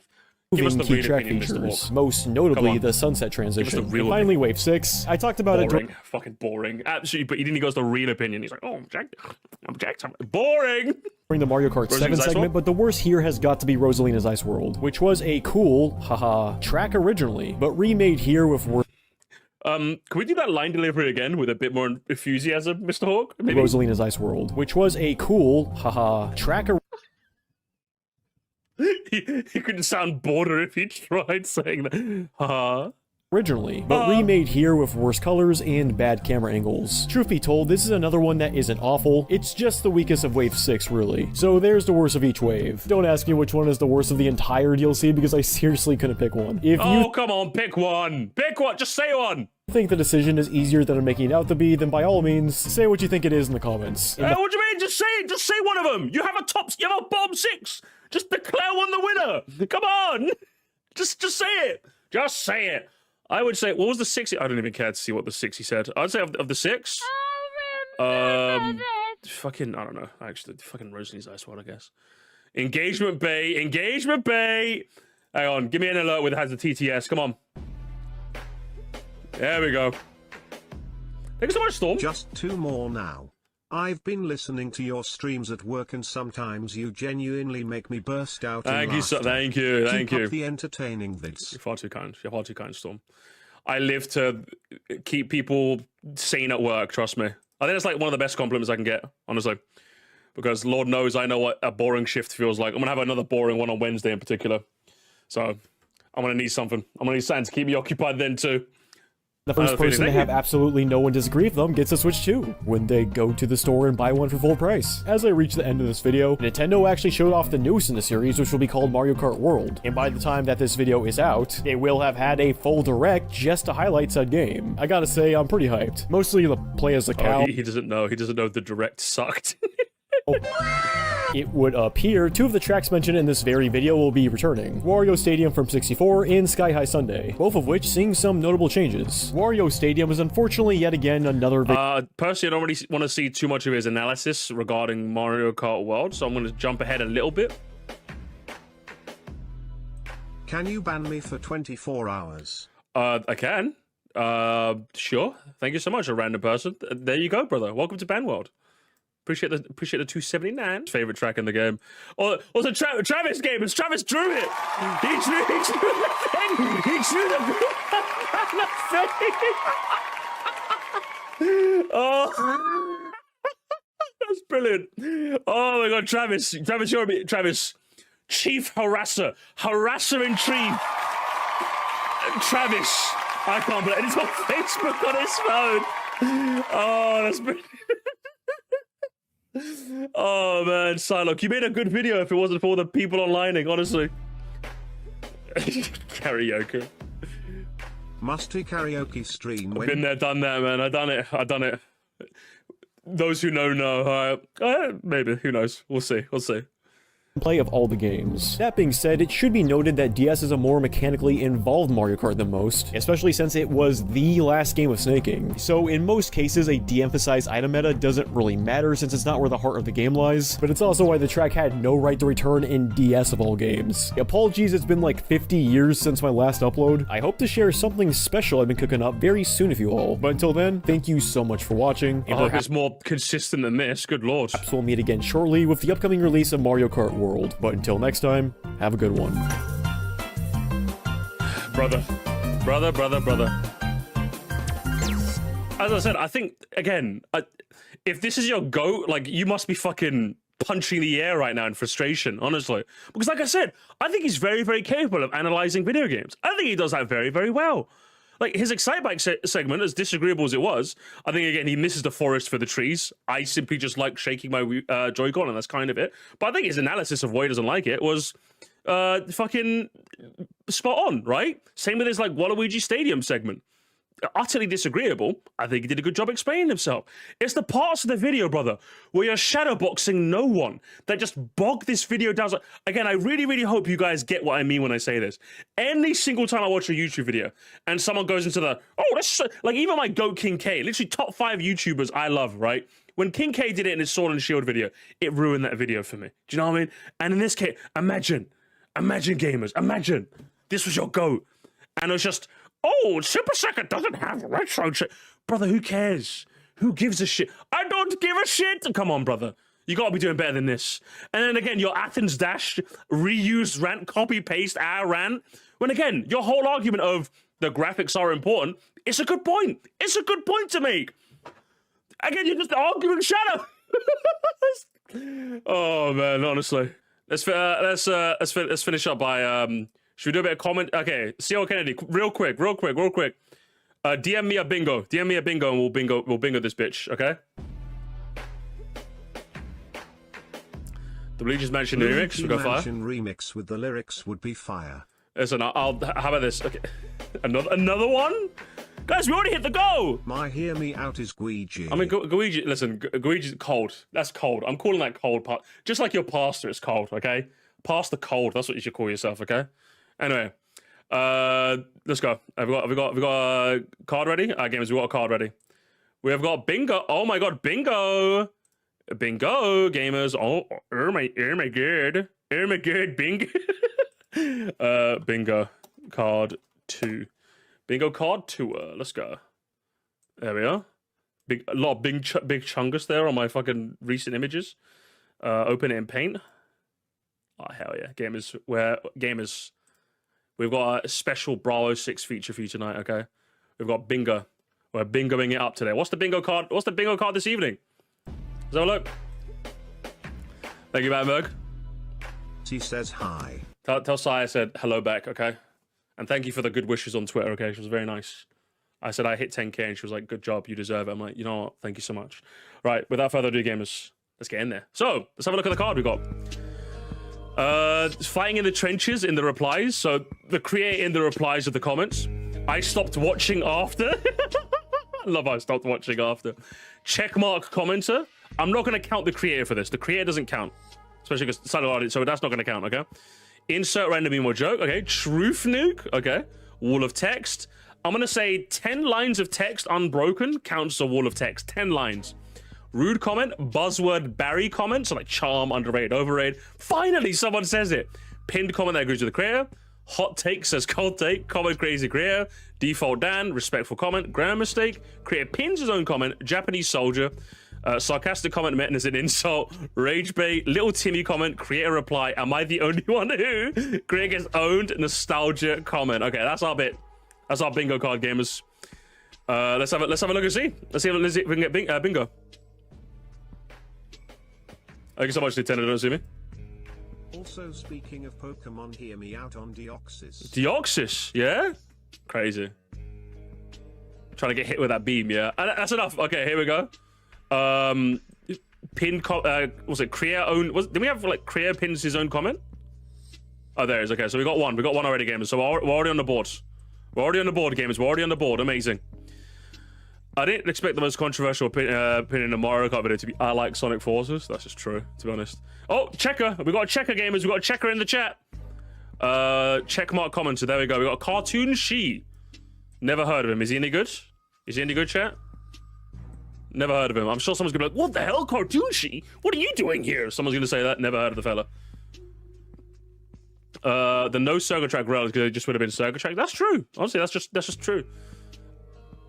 Key track features, most notably the sunset transition. And finally, Wave 6. I talked about it. Fucking boring. Absolutely, but then he goes to real opinion. He's like, oh, objective. Boring. During the Mario Kart 7 segment, but the worst here has got to be Rosalina's Ice World, which was a cool, haha, track originally, but remade here with worse. Can we do that line delivery again with a bit more enthusiasm, Mr. Hawk? Maybe? Rosalina's Ice World, which was a cool, haha, track. He couldn't sound border if he tried saying that. Haha. Originally, but remade here with worse colors and bad camera angles. Truth be told, this is another one that isn't awful. It's just the weakest of Wave 6, really. So there's the worst of each wave. Don't ask me which one is the worst of the entire DLC because I seriously couldn't pick one. Come on, pick one. Pick one. Just say one. Think the decision is easier than I'm making it out to be, then by all means, say what you think it is in the comments. What do you mean? Just say it. Just say one of them. You have a bottom 6. Just declare one the winner. Come on. Just say it. Just say it. I would say, what was the 6? I don't even care to see what the 6 he said. I'd say of the 6. Fucking, I don't know. Actually, fucking Rosalie's Ice World, I guess. Engagement Bay. Hang on, give me an alert with it has the TTS. Come on. There we go. Thank you so much, Storm. Just 2 more now. I've been listening to your streams at work and sometimes you genuinely make me burst out in laughter. Thank you. Keep up the entertaining vids. You're far too kind. You're far too kind, Storm. I live to keep people sane at work, trust me. I think it's like one of the best compliments I can get, honestly. Because Lord knows I know what a boring shift feels like. I'm going to have another boring one on Wednesday in particular. So I'm going to need something. I'm going to need something to keep me occupied then too. The first person to have absolutely no one disagree with them gets a Switch 2 when they go to the store and buy one for full price. As I reach the end of this video, Nintendo actually showed off the newest in the series, which will be called Mario Kart World. And by the time that this video is out, they will have had a full direct just to highlight said game. I gotta say, I'm pretty hyped. Mostly to play as a cow. He doesn't know. He doesn't know the direct sucked. It would appear 2 of the tracks mentioned in this very video will be returning. Wario Stadium from 64 and Sky High Sunday, both of which seeing some notable changes. Wario Stadium is unfortunately yet again another personally, I don't really want to see too much of his analysis regarding Mario Kart World, so I'm going to jump ahead a little bit. Can you ban me for 24 hours? I can. Sure. Thank you so much, a random person. There you go, brother. Welcome to Ban World. Appreciate the 279. Favorite track in the game. Oh, also Travis game. It's Travis drew it. He drew the thing. He drew the thing. Oh, that's brilliant. Oh my God, Travis, Travis, chief harasser in chief. Travis, I can't believe it. It's on Facebook on his phone. Oh, that's brilliant. Oh man, Silok, you made a good video if it wasn't for all the people onlining, honestly. Karaoke. Musty karaoke stream when Been there, done that, man. I done it. Those who know. Maybe. Who knows? We'll see. Play of all the games. That being said, it should be noted that DS is a more mechanically involved Mario Kart than most, especially since it was the last game of snaking. So in most cases, a de-emphasized item meta doesn't really matter since it's not where the heart of the game lies, but it's also why the track had no right to return in DS of all games. Apologies, it's been like 50 years since my last upload. I hope to share something special I've been cooking up very soon with you all, but until then, thank you so much for watching. I hope it's more consistent than this, good lord. We'll meet again shortly with the upcoming release of Mario Kart World, but until next time, have a good one. Brother. As I said, I think, again, if this is your GOAT, like, you must be fucking punching the air right now in frustration, honestly. Because like I said, I think he's very, very capable of analyzing video games. I think he does that very, very well. Like, his Excitebike segment, as disagreeable as it was, I think, again, he misses the forest for the trees. I simply just like shaking my Joy-Con, and that's kind of it. But I think his analysis of why he doesn't like it was fucking spot on, right? Same with his, like, Waluigi Stadium segment. Utterly disagreeable. I think he did a good job explaining himself. It's the parts of the video, brother, where you're shadowboxing no one that just bog this video down. Again, I really, really hope you guys get what I mean when I say this. Any single time I watch a YouTube video and someone goes into the, oh, that's so, like, even my GOAT King K, literally top 5 YouTubers I love, right? When King K did it in his Sword and Shield video, it ruined that video for me. Do you know what I mean? And in this case, imagine gamers, imagine this was your GOAT. And it was just, oh, Super Second doesn't have retro shit. Brother, who cares? Who gives a shit? I don't give a shit. Come on, brother. You gotta be doing better than this. And then again, your Athens Dash reused rant, copy paste our rant. When again, your whole argument of the graphics are important, it's a good point. It's a good point to make. Again, you're just arguing shadow. Oh man, honestly. Let's finish up by should we do a bit of comment? Okay, CO Kennedy, real quick. DM me a bingo, and we'll bingo this bitch, okay? The Luigi's Mansion remix, we go fire. Mansion remix with the lyrics would be fire. Listen, how about this? Okay, another one, guys. We already hit the goal. My hear me out is Guigi. I mean, Guigi. Listen, Guigi's cold. That's cold. I'm calling that cold. Just like your pastor is cold. Okay, past the cold. That's what you should call yourself. Okay. Anyway, let's go. Have we got a card ready? Gamers, we got a card ready. We have got bingo. Oh my god, bingo, gamers. Oh my god, bingo. Bingo card 2. Bingo card 2. Let's go. There we are. A lot of big chungus there on my fucking recent images. Open it in Paint. Oh hell yeah, gamers. We've got a special Bravo 6 feature for you tonight, okay? We've got bingo. We're bingoing it up today. What's the bingo card? What's the bingo card this evening? Let's have a look. Thank you, Batberg. He says hi. Tell Sai I said hello back, okay? And thank you for the good wishes on Twitter, okay? She was very nice. I said I hit 10k and she was like, good job, you deserve it. I'm like, you know what? Thank you so much. Right, without further ado, gamers, let's get in there. So, let's have a look at the card we got. Fighting in the trenches in the replies. So the creator in the replies of the comments. I stopped watching after. I love how I stopped watching after. Checkmark commenter. I'm not going to count the creator for this. The creator doesn't count, especially because Silokhawk, so that's not going to count. Okay. Insert random emo joke. Okay. Truth nuke. Okay. Wall of text. I'm going to say 10 lines of text unbroken counts as a wall of text. 10 lines. Rude comment, buzzword Barry comment, so like charm, underrated, overrated. Finally, someone says it. Pinned comment that agrees with the creator. Hot take says cold take. Comment crazy creator. Default Dan, respectful comment. Grammar mistake. Creator pins his own comment. Japanese soldier. Sarcastic comment meant as an insult. Rage bait. Little Timmy comment. Creator reply. Am I the only one who? Creator gets owned. Nostalgia comment. Okay, that's our bit. That's our bingo card, gamers. Let's have a look and see. Let's see if we can get bingo. Thank you so much, Lieutenant. Don't see me. Also, speaking of Pokemon, hear me out on Deoxys. Deoxys, yeah? Crazy. Trying to get hit with that beam, yeah. That's enough. Okay, here we go. Was it Kriya own? Did we have like Kriya pins his own comment? Oh, there it is. Okay, so we got one. We got one already, gamers. So we're already on the board. We're already on the board, gamers. We're already on the board. Amazing. I didn't expect the most controversial opinion in the Mario Kart video to be I like Sonic Forces. That's just true, to be honest. Oh, checker. We got a checker, gamers. We got a checker in the chat. Checkmark commenter. There we go. We got a Cartoon She. Never heard of him. Is he any good? Is he any good, chat? Never heard of him. I'm sure someone's gonna be like, what the hell, Cartoon She? What are you doing here? Someone's gonna say that. Never heard of the fella. The no circle track rail because it just would have been circle track. That's true. Honestly, that's just true.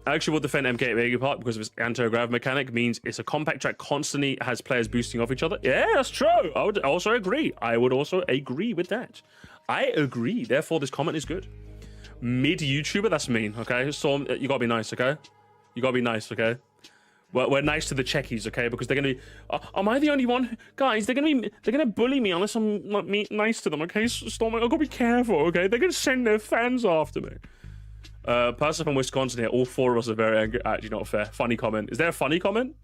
I actually will defend MK8 Mega Park because of its anti-grav mechanic. Means it's a compact track, constantly has players boosting off each other. Yeah, that's true. I would also agree. I would also agree with that. I agree. Therefore, this comment is good. Mid YouTuber, that's mean. Okay, Storm, you gotta be nice. Okay, you gotta be nice. Okay. We're nice to the Czechies, okay? Because they're gonna be. Am I the only one, guys? They're gonna bully me unless I'm not nice to them, okay? Storm, I gotta be careful, okay? They're gonna send their fans after me. Person from Wisconsin here. All four of us are very angry. Actually, not fair. Funny comment. Is there a funny comment?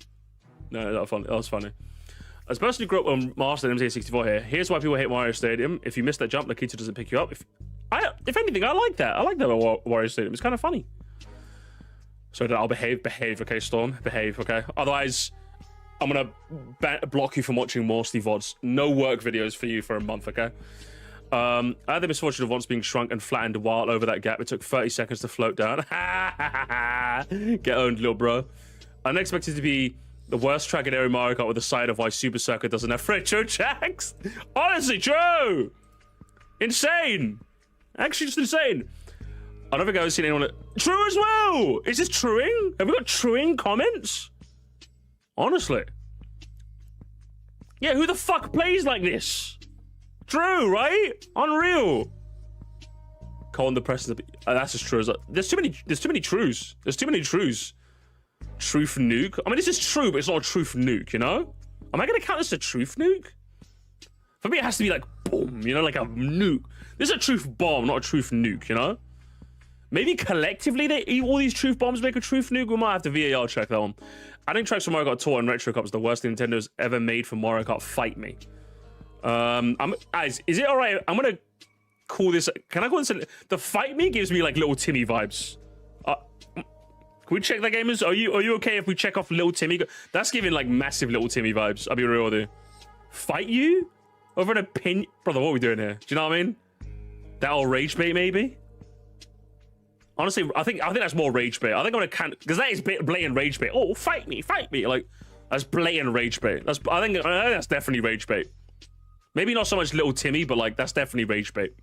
No, not funny. That was funny. As a person who grew up on Master and MK64 here, here's why people hate Wario Stadium. If you miss that jump, Nikita doesn't pick you up. If anything, I like that. I like that about Wario Stadium. It's kind of funny. So I'll behave, okay, Storm, behave, okay? Otherwise, I'm gonna block you from watching Moresty VODs. No work videos for you for a month, okay? I had the misfortune of once being shrunk and flattened while over that gap. It took 30 seconds to float down. Get owned, little bro. Unexpected to be the worst track in every Mario Kart with a side of why Super Circuit doesn't have retro tracks. Honestly, true! Insane! Actually, just insane. I don't think I've seen anyone. True as well. Is this truing? Have we got truing comments? Honestly. Yeah, who the fuck plays like this? True, right? Unreal. Colin the press. That's as true as there's too many truths. There's too many truths. Truth nuke. I mean, this is true, but it's not a truth nuke. You know? Am I gonna count this a truth nuke? For me, it has to be like boom. You know, like a nuke. This is a truth bomb, not a truth nuke. You know? Maybe collectively all these truth bombs make a truth nuke. We might have to VAR check that one. Adding tracks from Mario Kart Tour and Retro Cup is the worst thing Nintendo's ever made for Mario Kart. Fight me. Guys, is it all right? I'm gonna call this. Can I call this? The fight me gives me like little Timmy vibes. Can we check that, gamers? Are you okay if we check off little Timmy? That's giving like massive little Timmy vibes. I'll be real with you. Fight you over an opinion, brother. What are we doing here? Do you know what I mean? That old rage bait, maybe. Honestly, I think that's more rage bait. I think I'm gonna count because that is blatant rage bait. Oh, fight me! Like that's blatant rage bait. I think that's definitely rage bait. Maybe not so much little Timmy, but like that's definitely rage bait.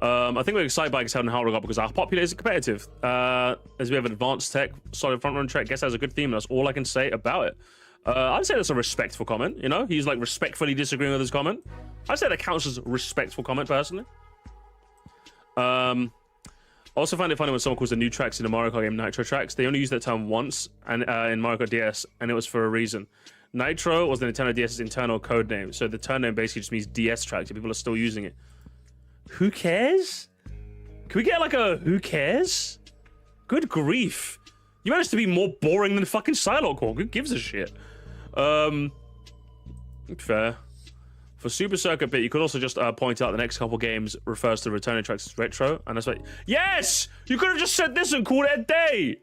I think we're Excitebike is held in Howard because our populace is competitive. As we have an advanced tech, solid front run track. Guess that has a good theme. That's all I can say about it. I'd say that's a respectful comment. You know, he's like respectfully disagreeing with his comment. I'd say that counts as a respectful comment personally. I also find it funny when someone calls the new tracks in the Mario Kart game Nitro tracks. They only use that term once and in Mario Kart DS, and it was for a reason. Nitro was the Nintendo DS's internal code name, so the term name basically just means DS tracks, and people are still using it. Who cares? Can we get like a who cares? Good grief. You managed to be more boring than fucking Silokhawk. Who gives a shit? Fair. For Super Circuit bit, you could also just point out the next couple games refers to returning tracks as retro, and that's like, yes! You could have just said this and called it a day!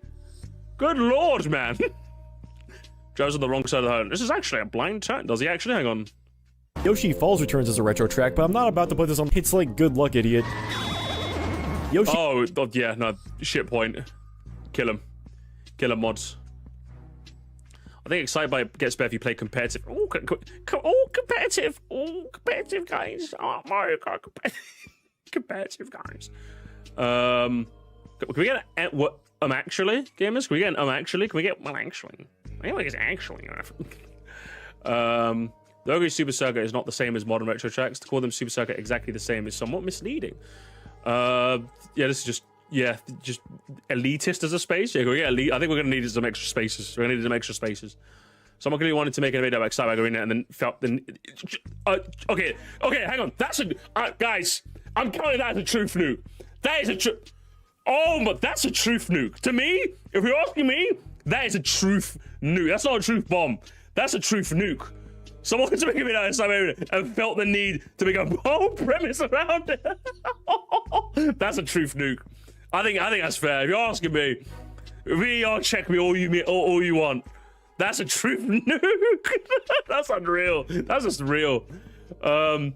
Good lord, man. Drives on the wrong side of the home. This is actually a blind chat. Does he actually? Hang on. Yoshi Falls returns as a retro track, but I'm not about to put this on. It's like, good luck, idiot. Yoshi. Oh, yeah, no. Shit point. Kill him. Kill him, mods. I think Excitebike gets better if you play competitive. Oh, competitive. Oh, competitive, guys. Oh, Mario Kart competitive, guys. Can we get what? Actually, gamers? Can we get actually? Can we get actually? I think it's actually. The Ogre Super Circuit is not the same as modern retro tracks. To call them Super Circuit exactly the same is somewhat misleading. Yeah, this is just elitist as a space. Yeah, I think we're gonna need some extra spaces. We're gonna need some extra spaces. Someone clearly wanted to make a video about Excitebike Arena and then felt the. Okay, hang on. That's a guys. I'm counting that as a truth nuke. That is a true. Oh, but that's a truth nuke. To me, if you're asking me, that is a truth nuke. That's not a truth bomb. That's a truth nuke. Someone to make a video and felt the need to make a whole premise around it. That's a truth nuke. I think that's fair. If you're asking me, VR check me all you want. That's a truth nuke. That's unreal. That's just real. Thank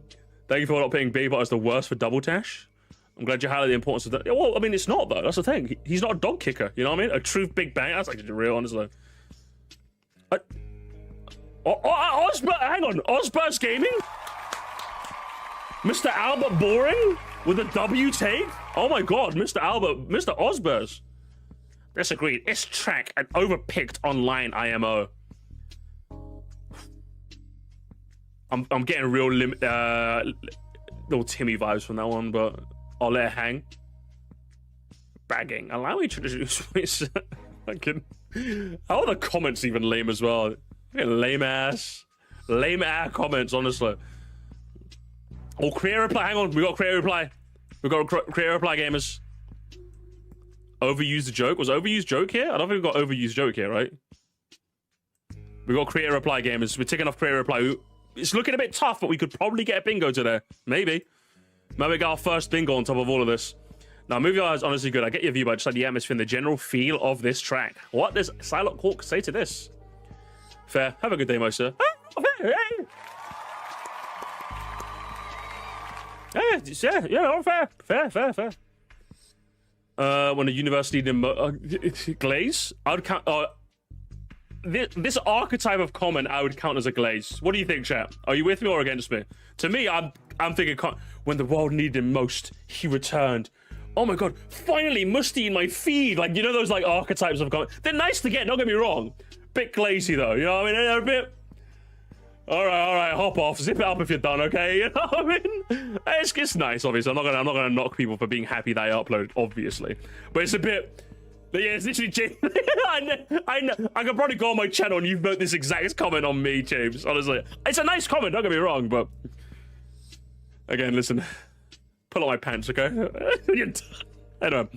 you for not putting Babybot as the worst for double dash. I'm glad you highlighted the importance of that. Well, I mean, it's not though. That's the thing. He's not a dog kicker. You know what I mean? A truth big bang. That's actually real, honestly. Hang on, Ghostbuster Gaming? Mr. Albert Boring with a W take? Oh my god, Mr. Ghostbuster. Disagreed. It's track and overpicked online IMO. I'm getting real little Timmy vibes from that one, but I'll let it hang. Bagging. Allow me to introduce myself. How are the comments even lame as well? Lame ass comments, honestly. Oh, create a reply. Hang on, we got create a reply. We got create a reply, gamers. Overuse the joke. Was overused joke here? I don't think we got overused joke here, right? We got create a reply, gamers. We're ticking off create a reply. It's looking a bit tough, but we could probably get a bingo today. Maybe we got our first bingo on top of all of this. Now, movie is honestly good. I get your view, but I just like the atmosphere and the general feel of this track. What does Silokhawk say to this? Fair. Have a good day, my sir. Yeah, fair. When a university glaze, I would count. This archetype of comment I would count as a glaze. What do you think, chat? Are you with me or against me? To me, I'm thinking when the world needed him most, he returned. Oh my god, finally Musty in my feed. Like, you know those like archetypes of comment. They're nice to get, don't get me wrong. Bit glazy though, you know what I mean? They're a bit. All right, hop off, zip it up if you're done, okay? You know what I mean? It's nice, obviously. I'm not gonna knock people for being happy that I uploaded, obviously. But it's a bit. Yeah, it's literally James. I know. I could probably go on my channel and you've wrote this exact comment on me, James. Honestly, it's a nice comment. Don't get me wrong, but again, listen. Pull up my pants, okay? Anyway,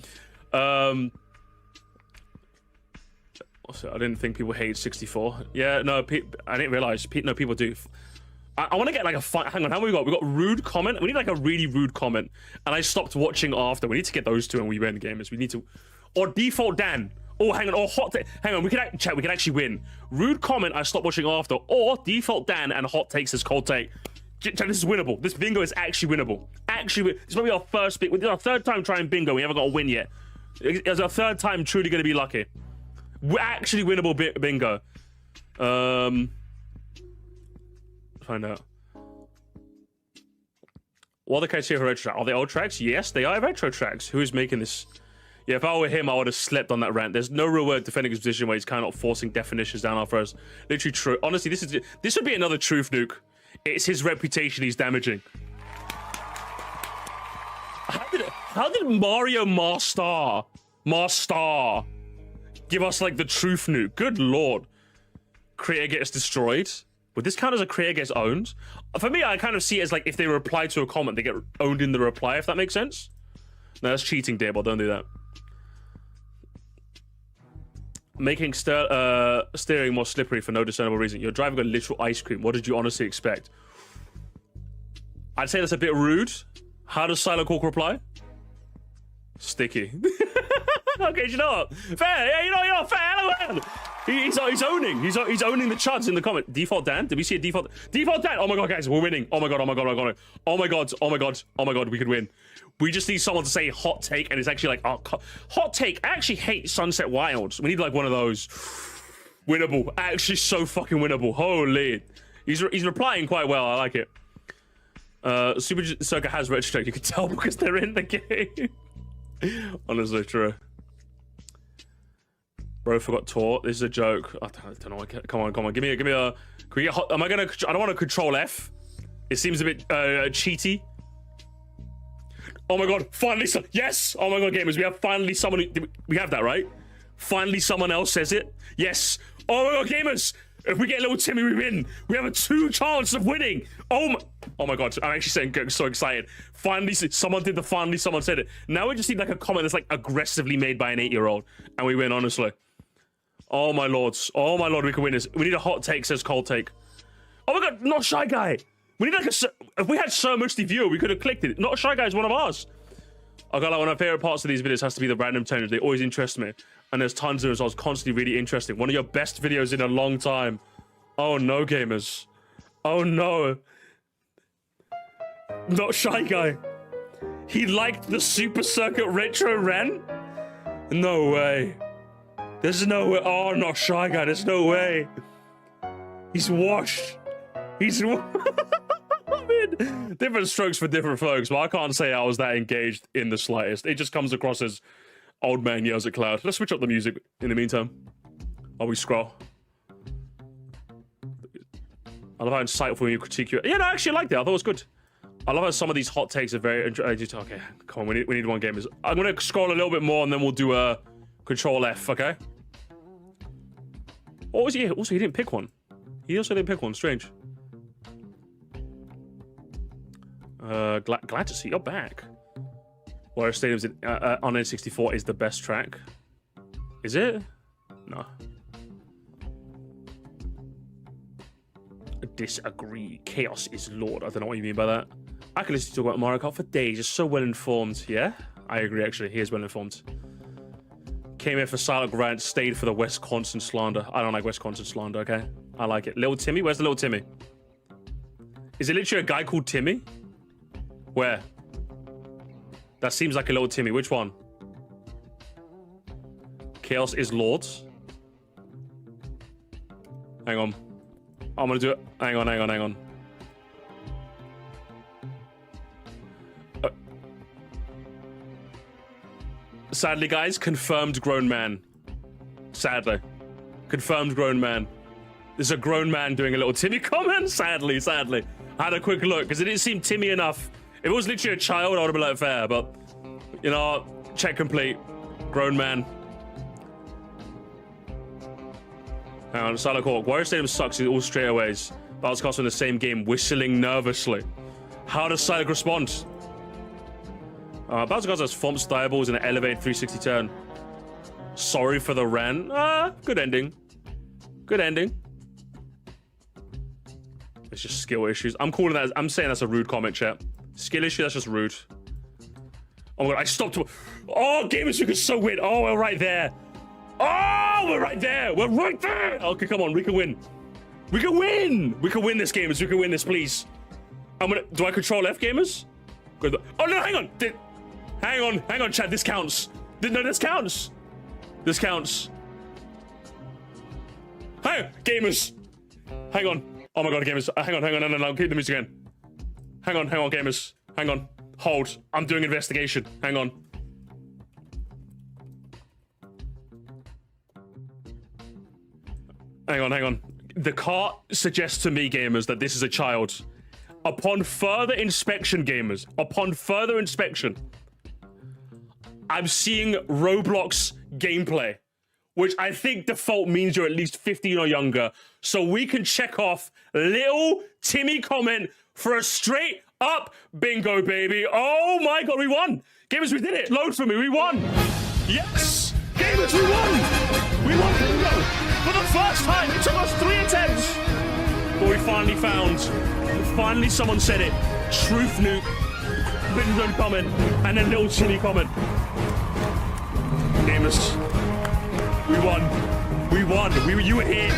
also, I didn't think people hate 64. Yeah, no, I didn't realize. No, people do. I want to get like a fight. Hang on, how many we got? We got rude comment. We need like a really rude comment. And I stopped watching after. We need to get those two and we win, gamers. We need to. Or default Dan. Oh, hang on. Or hot take. Hang on. We can actually win. Rude comment. I stopped watching after. Or default Dan and hot takes as cold take. This is winnable. This bingo is actually winnable. Actually, this might be our first bit. This is our third time trying bingo. We haven't got a win yet. It's our third time truly going to be lucky. We're actually winnable bingo. Find out. What are the criteria for retro tracks? Are they old tracks? Yes, they are retro tracks. Who is making this? Yeah, if I were him, I would have slept on that rant. There's no real word defending his position where he's kind of forcing definitions down our throats. Literally true. Honestly, this would be another truth nuke. It's his reputation he's damaging. How did Mario Master give us like the truth nuke? Good lord. Creator gets destroyed. Would this count as a creator gets owned? For me, I kind of see it as like if they reply to a comment, they get owned in the reply, if that makes sense. No, that's cheating, Daybot. Don't do that. Making steering more slippery for no discernible reason. You're driving a literal ice cream. What did you honestly expect? I'd say that's a bit rude. How does Silokhawk reply? Sticky. Okay, you know what? Fair. Yeah, you know fair. Hello. He's owning. He's owning the chuds in the comment. Default Dan. Did we see a default? Default Dan. Oh my god, guys, we're winning. Oh my god. We could win. We just need someone to say hot take, and it's actually like hot take. I actually hate Sunset Wilds. We need like one of those. Winnable. Actually, so fucking winnable. Holy. He's replying quite well. I like it. Super Circa has retro. You can tell because they're in the game. Honestly, true. Bro forgot taught. This is a joke. I don't know. Come on. Give me a. Can we get hot? Am I gonna? I don't want to control F. It seems a bit cheaty. Oh my god! Finally, yes! Oh my god, gamers, we have finally someone. We have that right. Finally, someone else says it. Yes. Oh my god, gamers! If we get little Timmy, we win. We have a 2 chance of winning. Oh my god! I'm actually so excited. Finally, someone did the. Finally, someone said it. Now we just need like a comment that's like aggressively made by an 8-year-old, and we win. Honestly. Oh my lords! Oh my lord, we can win this. We need a hot take. Says cold take. Oh my god, not Shy Guy. We need like if we had Sir Moresty viewer, we could have clicked it. Not Shy Guy is one of ours. I got like one of my favorite parts of these videos has to be the random tangents. They always interest me, and there's tons of results, constantly really interesting. One of your best videos in a long time. Oh no, gamers. Oh no. Not Shy Guy. He liked the Super Circuit Retro Rant? No way. There's no way. Oh, not Shy Guy. There's no way. He's washed. He's I mean, different strokes for different folks, but I can't say I was that engaged in the slightest. It just comes across as old man yells at cloud. Let's switch up the music in the meantime while we scroll. I love how insightful when you critique you. Yeah, no, I actually liked it. I thought it was good. I love how some of these hot takes are very. Okay, come on, we need one game. I'm gonna scroll a little bit more and then we'll do a Control F. Okay. What was he? Also, he didn't pick one. He also didn't pick one. Strange. Glad to see you're back. Where Stadium's in, on N64 is the best track. Is it? No. Disagree. Chaos is Lord. I don't know what you mean by that. I can listen to talk about Mario Kart for days. You're so well informed. Yeah, I agree. Actually, he is well informed. Came here for Silok Rant, stayed for the Wisconsin slander. I don't like Wisconsin slander. Okay, I like it. Little Timmy, where's the little Timmy? Is it literally a guy called Timmy? Where? That seems like a little Timmy. Which one? Chaos is Lord. Hang on. I'm gonna do it. Hang on. Sadly, guys, confirmed grown man. Sadly. Confirmed grown man. There's a grown man doing a little Timmy comment. Sadly. I had a quick look because it didn't seem Timmy enough. If it was literally a child, I would have been like, fair, but you know, check complete. Grown man. Hang on, Silokhawk. Warrior Stadium sucks in all straightaways. Battles cost in the same game, whistling nervously. How does Silok respond? Bowser has Fomps Diables and an elevated 360 turn. Sorry for the rant. Good ending. Good ending. It's just skill issues. I'm calling that. I'm saying that's a rude comment, chat. Skill issue. That's just rude. Oh my god! I stopped. Oh, Gamers Week is so weird. Oh, we're right there. Oh, we're right there. We're right there. Okay, come on. We can win. We can win. We can win this, Gamers. We can win this, please. I'm gonna. Do I control F, Gamers? Good. Oh no! Hang on. Hang on, chat. This counts. No, this counts. This counts. Hey, Gamers. Hang on. Oh my god, Gamers. Hang on. No. Keep the music again. Hang on, Gamers. Hang on. Hold. I'm doing investigation. Hang on. Hang on. The cart suggests to me, Gamers, that this is a child. Upon further inspection, Gamers, I'm seeing Roblox gameplay, which I think default means you're at least 15 or younger. So we can check off little Timmy comment for a straight up bingo, baby. Oh my god, we won. Gamers, we did it. Load for me. We won. Yes. Gamers, we won. We won bingo for the first time. It took us 3 attempts. But we finally someone said it. Truth nuke. Bingo comment. And then little Timmy comment. Gamers, we won. You were here.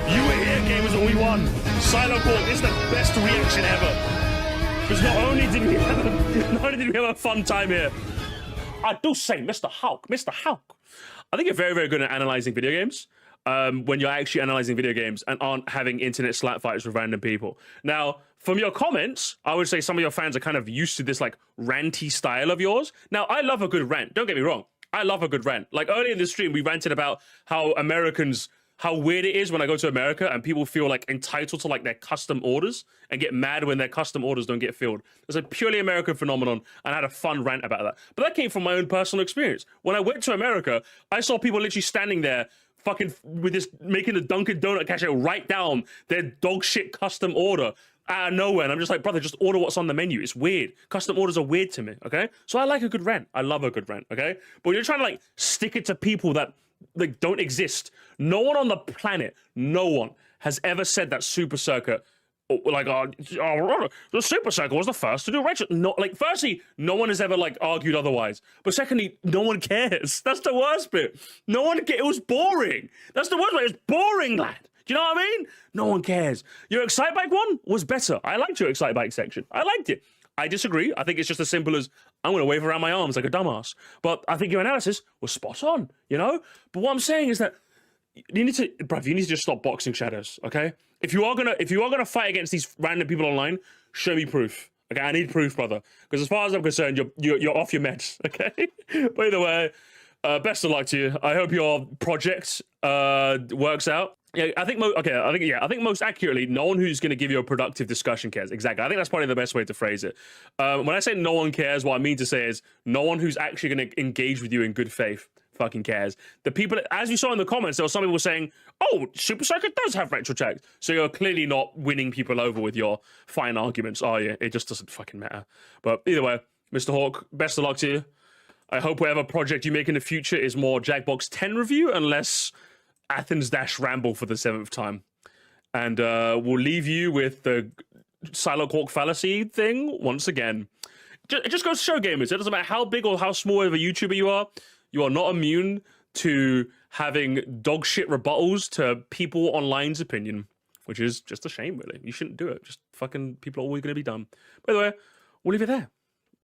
Gamers, and we won. Silokhawk is the best reaction ever. Because not only did we have a fun time here, I do say, Mr. Hawk. I think you're very, very good at analyzing video games. When you're actually analyzing video games and aren't having internet slap fights with random people. Now, from your comments, I would say some of your fans are kind of used to this like ranty style of yours. Now, I love a good rant. Don't get me wrong. I love a good rant. Like earlier in the stream, we ranted about how weird it is when I go to America and people feel like entitled to like their custom orders and get mad when their custom orders don't get filled. It's a purely American phenomenon, and I had a fun rant about that. But that came from my own personal experience. When I went to America, I saw people literally standing there fucking with this, making the Dunkin' Donut cashier write down their dog shit custom order out of nowhere. And I'm just like, brother, just order what's on the menu. It's weird. Custom orders are weird to me, okay? So I like a good rant. I love a good rant, okay? But when you're trying to like stick it to people that like don't exist, no one on the planet, no one has ever said that Super Circuit the Super Circle was the first to do retro. No, like, firstly, no one has ever like argued otherwise. But secondly, no one cares. That's the worst bit. No one cares. It was boring. That's the worst bit. It was boring, lad. Do you know what I mean? No one cares. Your Excitebike one was better. I liked your Excitebike section. I liked it. I disagree. I think it's just as simple as I'm going to wave around my arms like a dumbass. But I think your analysis was spot on, you know? But what I'm saying is that you need to just stop boxing shadows, okay? If you are gonna fight against these random people online, show me proof. Okay, I need proof, brother. Because as far as I'm concerned, you're off your meds, okay? By the way, best of luck to you. I hope your project works out. Yeah, I think most accurately, no one who's going to give you a productive discussion cares. Exactly. I think that's probably the best way to phrase it. When I say no one cares, what I mean to say is no one who's actually going to engage with you in good faith fucking cares. The people, as you saw in the comments, there were some people saying, "Oh, Super Circuit does have retro checks," so you're clearly not winning people over with your fine arguments, are you? It just doesn't fucking matter. But either way, Mr. Hawk, best of luck to you. I hope whatever project you make in the future is more Jackbox 10 review and less Athens-Ramble for the 7th time. And we'll leave you with the Silokhawk fallacy thing once again. It just goes to show, gamers, it doesn't matter how big or how small of a YouTuber you are not immune to having dog shit rebuttals to people online's opinion, which is just a shame, really. You shouldn't do it. Just fucking people are always going to be dumb. By the way, we'll leave it there.